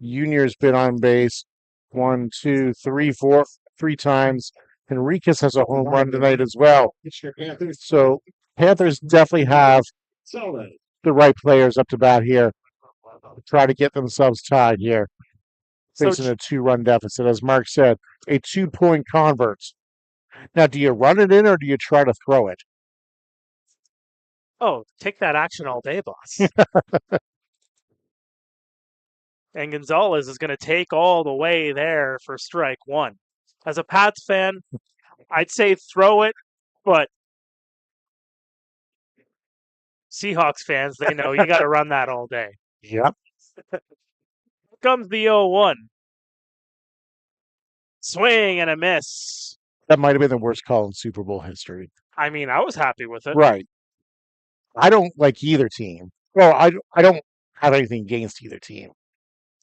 Junior's been on base 1, 2, 3, 4, 3 times. Enriquez has a home run tonight as well. So Panthers definitely have the right players up to bat here to try to get themselves tied here. Facing a 2-run deficit. As Mark said, a 2-point convert. Now, do you run it in or do you try to throw it? Oh, take that action all day, boss. And Gonzalez is going to take all the way there for strike 1. As a Pats fan, I'd say throw it, but Seahawks fans, they know you got to run that all day. Yep. Here comes the 0-1. Swing and a miss. That might have been the worst call in Super Bowl history. I mean, I was happy with it. Right. I don't like either team. Well, I don't have anything against either team.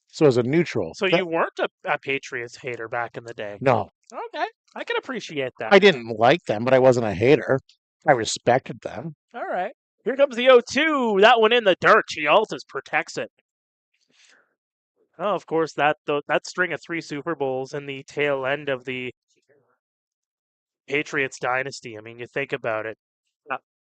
So as a neutral. So you weren't a Patriots hater back in the day? No. Okay. I can appreciate that. I didn't like them, but I wasn't a hater. I respected them. All right. Here comes the 0-2. That one in the dirt. Chialtas protects it. Oh, of course, that string of 3 Super Bowls in the tail end of the Patriots dynasty. I mean, you think about it.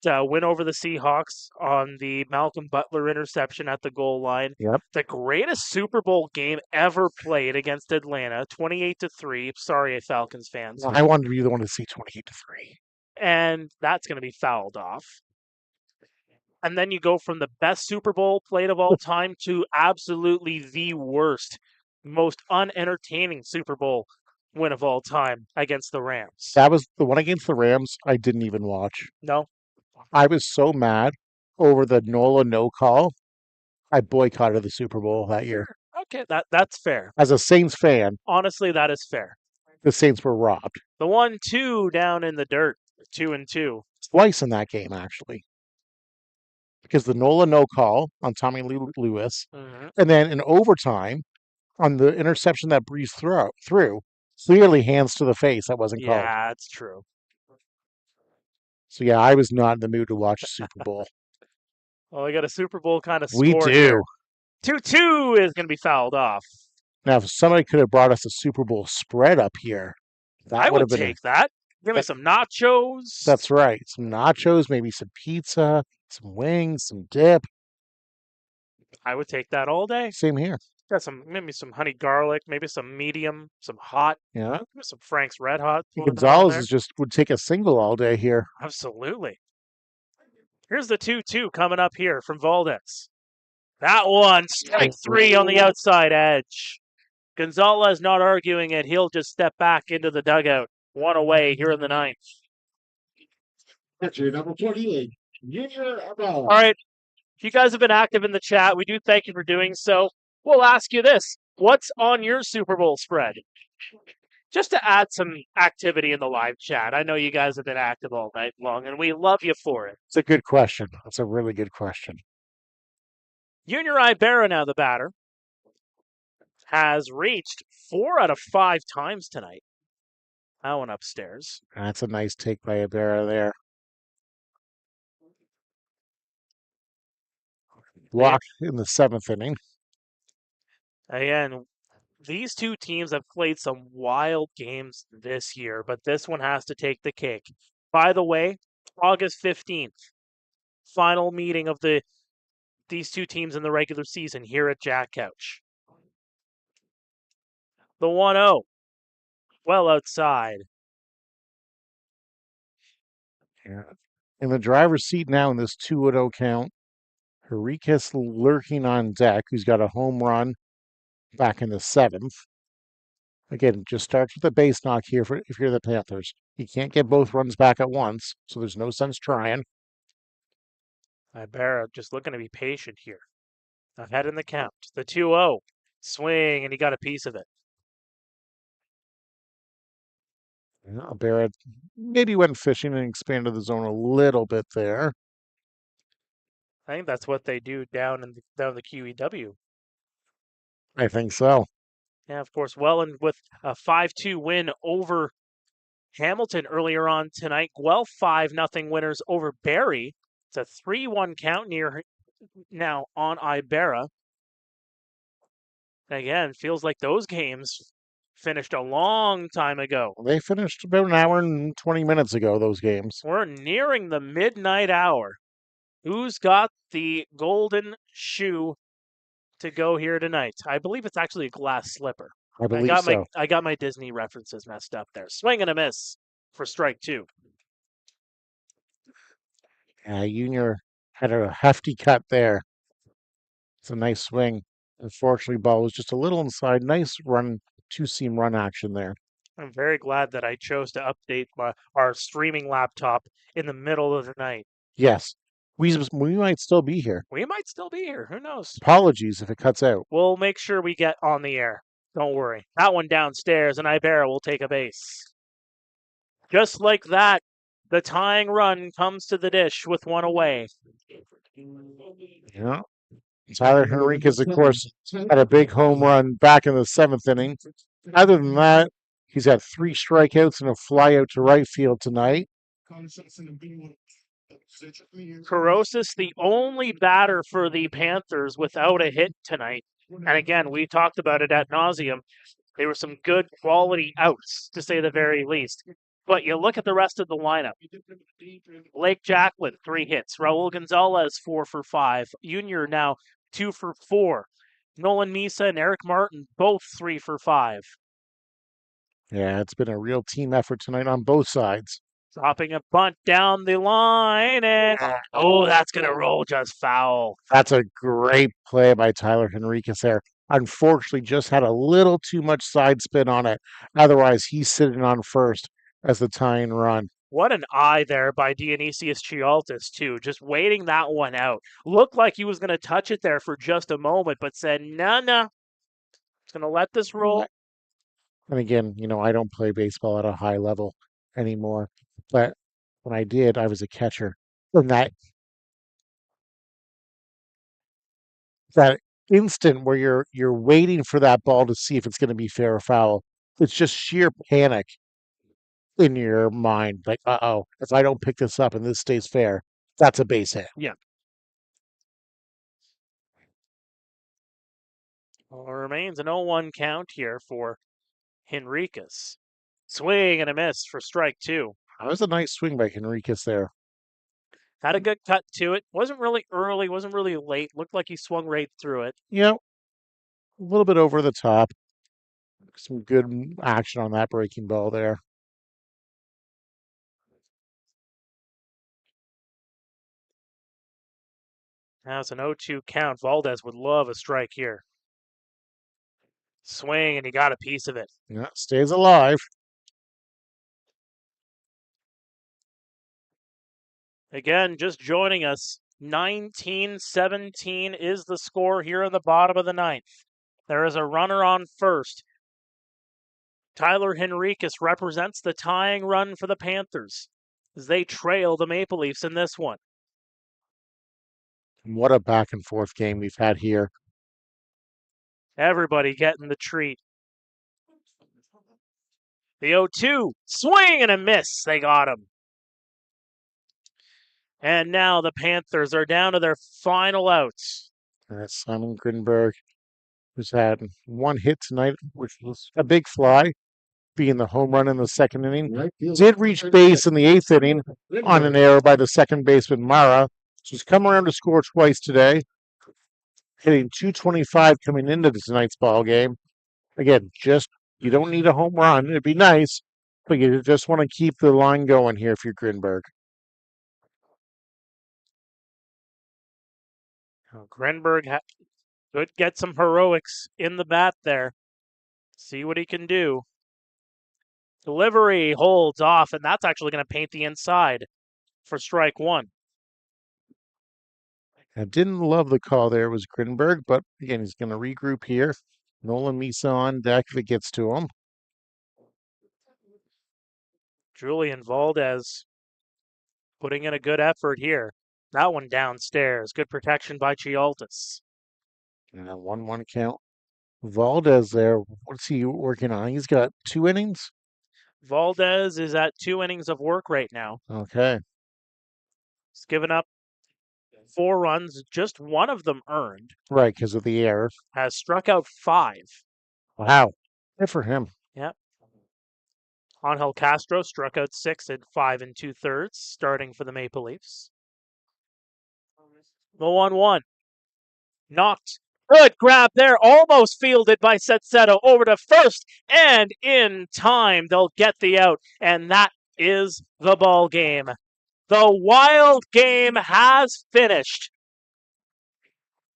Win over the Seahawks on the Malcolm Butler interception at the goal line. Yep. The greatest Super Bowl game ever played against Atlanta, 28-3. Sorry, Falcons fans. Well, I wanted to be the one to see 28-3. And that's going to be fouled off. And then you go from the best Super Bowl played of all time to absolutely the worst, most unentertaining Super Bowl win of all time against the Rams. That was the one against the Rams I didn't even watch. No? I was so mad over the Nola no call. I boycotted the Super Bowl that year. Okay, that's fair. As a Saints fan. Honestly, that is fair. The Saints were robbed. The 1-2 down in the dirt. 2-2. Twice in that game, actually. Because the Nola no call on Tommy Lewis, and then in overtime on the interception that breezed through, clearly hands to the face. That wasn't called. Yeah, that's true. So yeah, I was not in the mood to watch a Super Bowl. Well, we got a Super Bowl kind of score. We do. Here. 2-2 is going to be fouled off. Now, if somebody could have brought us a Super Bowl spread up here, I would take that. Give me some nachos. That's right. Some nachos, maybe some pizza, some wings, some dip. I would take that all day. Same here. Got maybe some honey garlic, maybe some medium, some hot. Yeah. Some Frank's Red Hot. Gonzalez would take a single all day here. Absolutely. Here's the 2-2 coming up here from Valdez. That one, strike 3 on the outside edge. Gonzalez not arguing it. He'll just step back into the dugout. 1 away here in the 9th. That's your number 28. Junior All right. You guys have been active in the chat. We do thank you for doing so. We'll ask you this. What's on your Super Bowl spread? Just to add some activity in the live chat. I know you guys have been active all night long, and we love you for it. It's a good question. That's a really good question. Junior Pare, now the batter, has reached 4 out of 5 times tonight. That one upstairs. That's a nice take by Ibarra there. Walk in the 7th inning. Again, these two teams have played some wild games this year, but this one has to take the cake. By the way, August 15th, final meeting of these two teams in the regular season here at Jack Couch. The 1-0, well outside. Yeah. In the driver's seat now in this 2-0 count, Enriquez lurking on deck, who's got a home run back in the 7th. Again, just starts with a base knock here if you're the Panthers. You can't get both runs back at once, so there's no sense trying. Ibarra just looking to be patient here. Ahead in the count. The 2-0. Swing, and he got a piece of it. Barrett maybe went fishing and expanded the zone a little bit there. I think that's what they do down the QEW. I think so. Yeah, of course. Welland with a 5-2 win over Hamilton earlier on tonight. Guelph 5-0 winners over Barrie. It's a 3-1 count near now on Ibarra. Again, feels like those games finished a long time ago. They finished about an hour and 20 minutes ago, those games. We're nearing the midnight hour. Who's got the golden shoe to go here tonight? I believe it's actually a glass slipper. I believe so. I got my Disney references messed up there. Swing and a miss for strike 2. Junior had a hefty cut there. It's a nice swing. Unfortunately, ball was just a little inside. Nice run, two-seam run action there. I'm very glad that I chose to update our streaming laptop in the middle of the night. Yes, we might still be here. We might still be here. Who knows? Apologies if it cuts out. We'll make sure we get on the air. Don't worry. That one downstairs, and Ibarra will take a base. Just like that, the tying run comes to the dish with one away. Yeah. Tyler Henriquez, of course, had a big home run back in the 7th inning. Other than that, he's had 3 strikeouts and a fly out to right field tonight. Corosis, the only batter for the Panthers without a hit tonight. And again, we talked about it ad nauseum. There were some good quality outs, to say the very least. But you look at the rest of the lineup. Blake Jacklin, 3 hits. Raul Gonzalez, 4 for 5. Junior now 2 for 4. Nolan Misa and Eric Martin, both 3 for 5. Yeah, it's been a real team effort tonight on both sides. Dropping a bunt down the line, and that's going to roll just foul. That's a great play by Tyler Henriquez there. Unfortunately, just had a little too much side spin on it. Otherwise, he's sitting on first as the tying run. What an eye there by Dionysius Chialtis, too. Just waiting that one out. Looked like he was going to touch it there for just a moment, but said, no. Just going to let this roll. And again, I don't play baseball at a high level anymore. But when I did, I was a catcher. And that instant where you're waiting for that ball to see if it's going to be fair or foul, it's just sheer panic in your mind. Like, if I don't pick this up and this stays fair, that's a base hit. Yeah. Well, it remains an 0-1 count here for Henriquez. Swing and a miss for strike 2. That was a nice swing by Henriquez there. Had a good cut to it. Wasn't really early, wasn't really late. Looked like he swung right through it. Yeah, a little bit over the top. Some good action on that breaking ball there. Now it's an 0-2 count. Valdez would love a strike here. Swing, and he got a piece of it. Yeah, stays alive. Again, just joining us, 19-17 is the score here in the bottom of the 9th. There is a runner on first. Tyler Henriquez represents the tying run for the Panthers as they trail the Maple Leafs in this one. What a back and forth game we've had here. Everybody getting the treat. The 0-2, swing and a miss. They got him. And now the Panthers are down to their final outs. That's Simon Grinberg, who's had 1 hit tonight, which was a big fly, being the home run in the 2nd inning. Did reach base in the 8th inning on an error by the second baseman, Mara. So he's come around to score twice today, hitting .225 coming into tonight's ball game. Again, you don't need a home run. It'd be nice, but you just want to keep the line going here if you're Grinberg. Grinberg could get some heroics in the bat there. See what he can do. Delivery holds off, and that's actually going to paint the inside for strike 1. I didn't love the call there. It was Grinberg, but again, he's going to regroup here. Nolan Misa on deck if it gets to him. Julian Valdez putting in a good effort here. That one downstairs. Good protection by Chialtis. And a 1-1 count. Valdez there. What's he working on? He's got 2 innings. Valdez is at 2 innings of work right now. Okay. He's given up 4 runs, just one of them earned. Right, because of the error. Has struck out 5. Wow. Good for him. Yep. Angel Castro struck out 6 in 5 2/3, starting for the Maple Leafs. The 1-1. Knocked. Good grab there. Almost fielded by Setzeto over to first. And in time, they'll get the out. And that is the ball game. The Wild game has finished.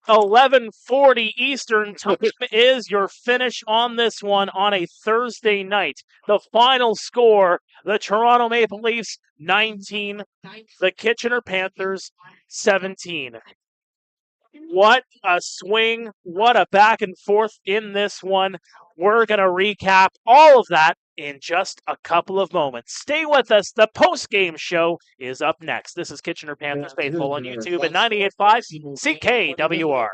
11:40 Eastern time is your finish on this one on a Thursday night. The final score, the Toronto Maple Leafs 19, the Kitchener Panthers 17. What a swing, what a back and forth in this one. We're going to recap all of that in just a couple of moments. Stay with us. The post-game show is up next. This is Kitchener Panthers Baseball on YouTube at 98.5 CKWR.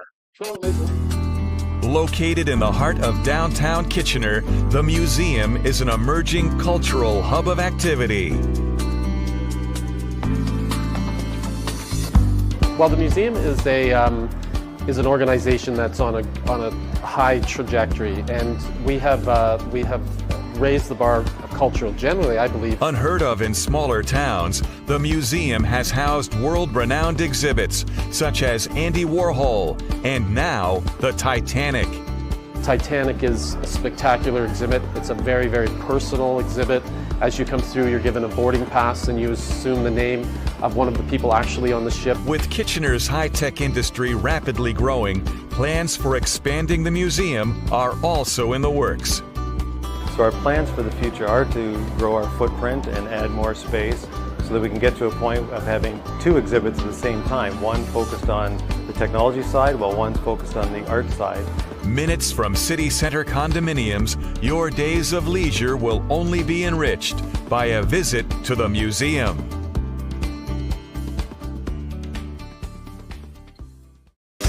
Located in the heart of downtown Kitchener, the museum is an emerging cultural hub of activity. Well, the museum is an organization that's on a high trajectory, and we have raised the bar of cultural generally, I believe. Unheard of in smaller towns, the museum has housed world-renowned exhibits such as Andy Warhol and now the Titanic. Titanic is a spectacular exhibit. It's a very, very personal exhibit. As you come through, you're given a boarding pass and you assume the name of one of the people actually on the ship. With Kitchener's high-tech industry rapidly growing, plans for expanding the museum are also in the works. So our plans for the future are to grow our footprint and add more space so that we can get to a point of having 2 exhibits at the same time, one focused on the technology side while one's focused on the art side. Minutes from city center condominiums, your days of leisure will only be enriched by a visit to the museum.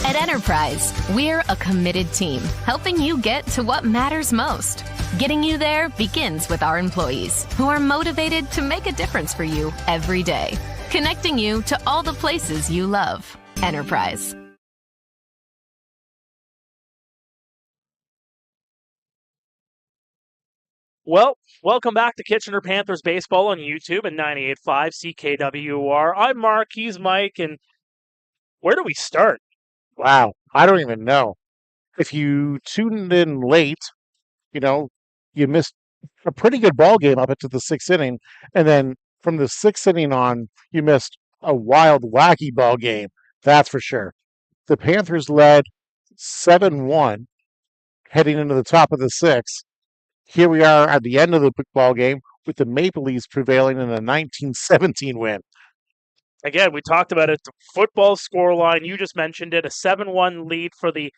At Enterprise, we're a committed team, helping you get to what matters most. Getting you there begins with our employees, who are motivated to make a difference for you every day. Connecting you to all the places you love. Enterprise. Well, welcome back to Kitchener Panthers Baseball on YouTube at 98.5 CKWR. I'm Mark, he's Mike, and where do we start? Wow, I don't even know. If you tuned in late, you missed a pretty good ball game up into the 6th inning, and then from the 6th inning on, you missed a wild, wacky ball game. That's for sure. The Panthers led 7-1 heading into the top of the 6th. Here we are at the end of the ball game with the Maple Leafs prevailing in a 19-17 win. Again, we talked about it. The football scoreline, you just mentioned it, a 7-1 lead for the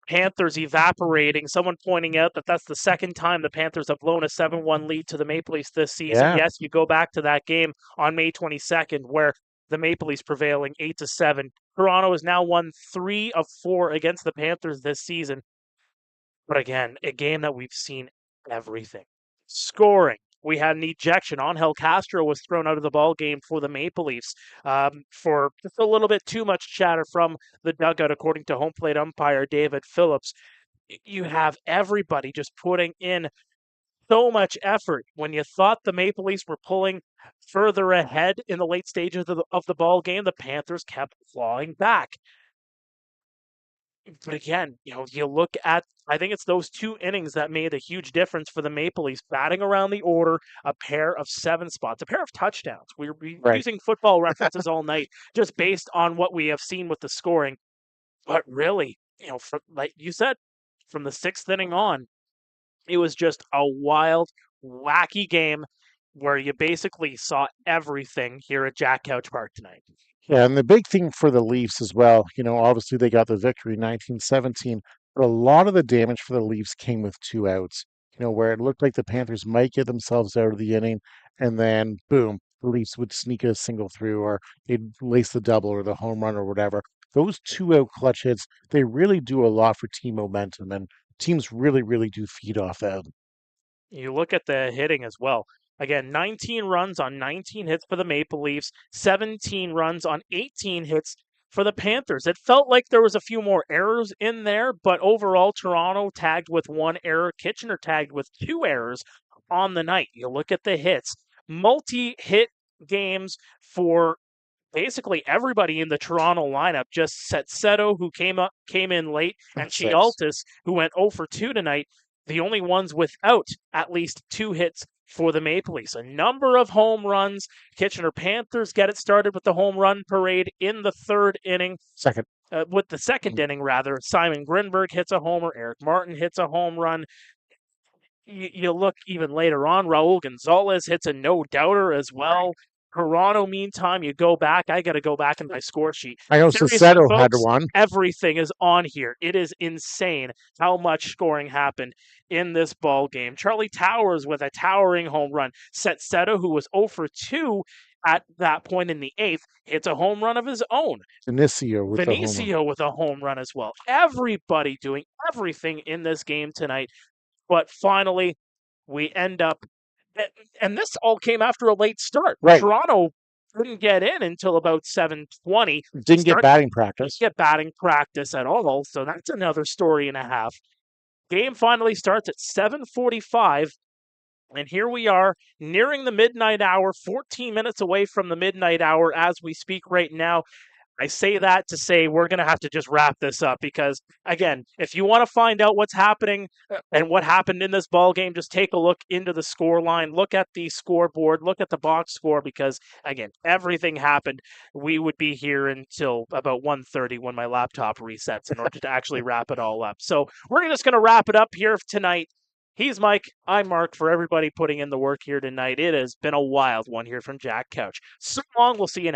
Panthers evaporating. Someone pointing out that that's the second time the Panthers have blown a 7-1 lead to the Maple Leafs this season. Yeah. Yes, you go back to that game on May 22nd where the Maple Leafs prevailing 8-7. Toronto has now won 3 of 4 against the Panthers this season. But again, a game that we've seen everything. Scoring. We had an ejection. Angel Castro was thrown out of the ball game for the Maple Leafs for just a little bit too much chatter from the dugout, according to home plate umpire David Phillips. You have everybody just putting in so much effort. When you thought the Maple Leafs were pulling further ahead in the late stages of the ball game, the Panthers kept clawing back. But again, you look at, I think it's those 2 innings that made a huge difference for the Maple Leafs, batting around the order, a pair of 7 spots, a pair of touchdowns. We're using football references all night just based on what we have seen with the scoring. But really, like you said, from the 6th inning on, it was just a wild, wacky game. where you basically saw everything here at Jack Couch Park tonight. Yeah, and the big thing for the Leafs as well, obviously they got the victory in 1917, but a lot of the damage for the Leafs came with 2 outs, where it looked like the Panthers might get themselves out of the inning, and then boom, the Leafs would sneak a single through, or they'd lace the double or the home run or whatever. Those 2 out clutch hits, they really do a lot for team momentum, and teams really, really do feed off that. You look at the hitting as well. Again, 19 runs on 19 hits for the Maple Leafs, 17 runs on 18 hits for the Panthers. It felt like there was a few more errors in there, but overall, Toronto tagged with 1 error. Kitchener tagged with 2 errors on the night. You look at the hits, multi-hit games for basically everybody in the Toronto lineup. Just Setseto, who came in late, and Six. Chialtis, who went 0 for 2 tonight. The only ones without at least 2 hits for the Maple Leafs. A number of home runs. Kitchener Panthers get it started with the home run parade in the 3rd inning. Second. With the 2nd inning, rather. Simon Grinberg hits a homer. Eric Martin hits a home run. You look even later on, Raul Gonzalez hits a no-doubter as well. Toronto, meantime, you go back. I got to go back in my score sheet. I also Seriously, said had folks, one. everything is on here. It is insane how much scoring happened in this ball game. Charlie Towers with a towering home run. Setseto, who was 0 for 2 at that point in the 8th, hits a home run of his own. Vinicio with a home run as well. Everybody doing everything in this game tonight. But finally, we end up, and this all came after a late start. Right. Toronto didn't get in until about 7:20. Didn't get batting practice. Didn't get batting practice at all, so that's another story and a half. Game finally starts at 7:45, and here we are nearing the midnight hour, 14 minutes away from the midnight hour as we speak right now. I say that to say we're going to have to just wrap this up because, again, if you want to find out what's happening and what happened in this ball game, just take a look into the score line, look at the scoreboard, look at the box score because, again, everything happened. We would be here until about 1:30 when my laptop resets in order to actually wrap it all up. So we're just going to wrap it up here tonight. He's Mike. I'm Mark. For everybody putting in the work here tonight, it has been a wild one here from Jack Couch. So long. We'll see you next.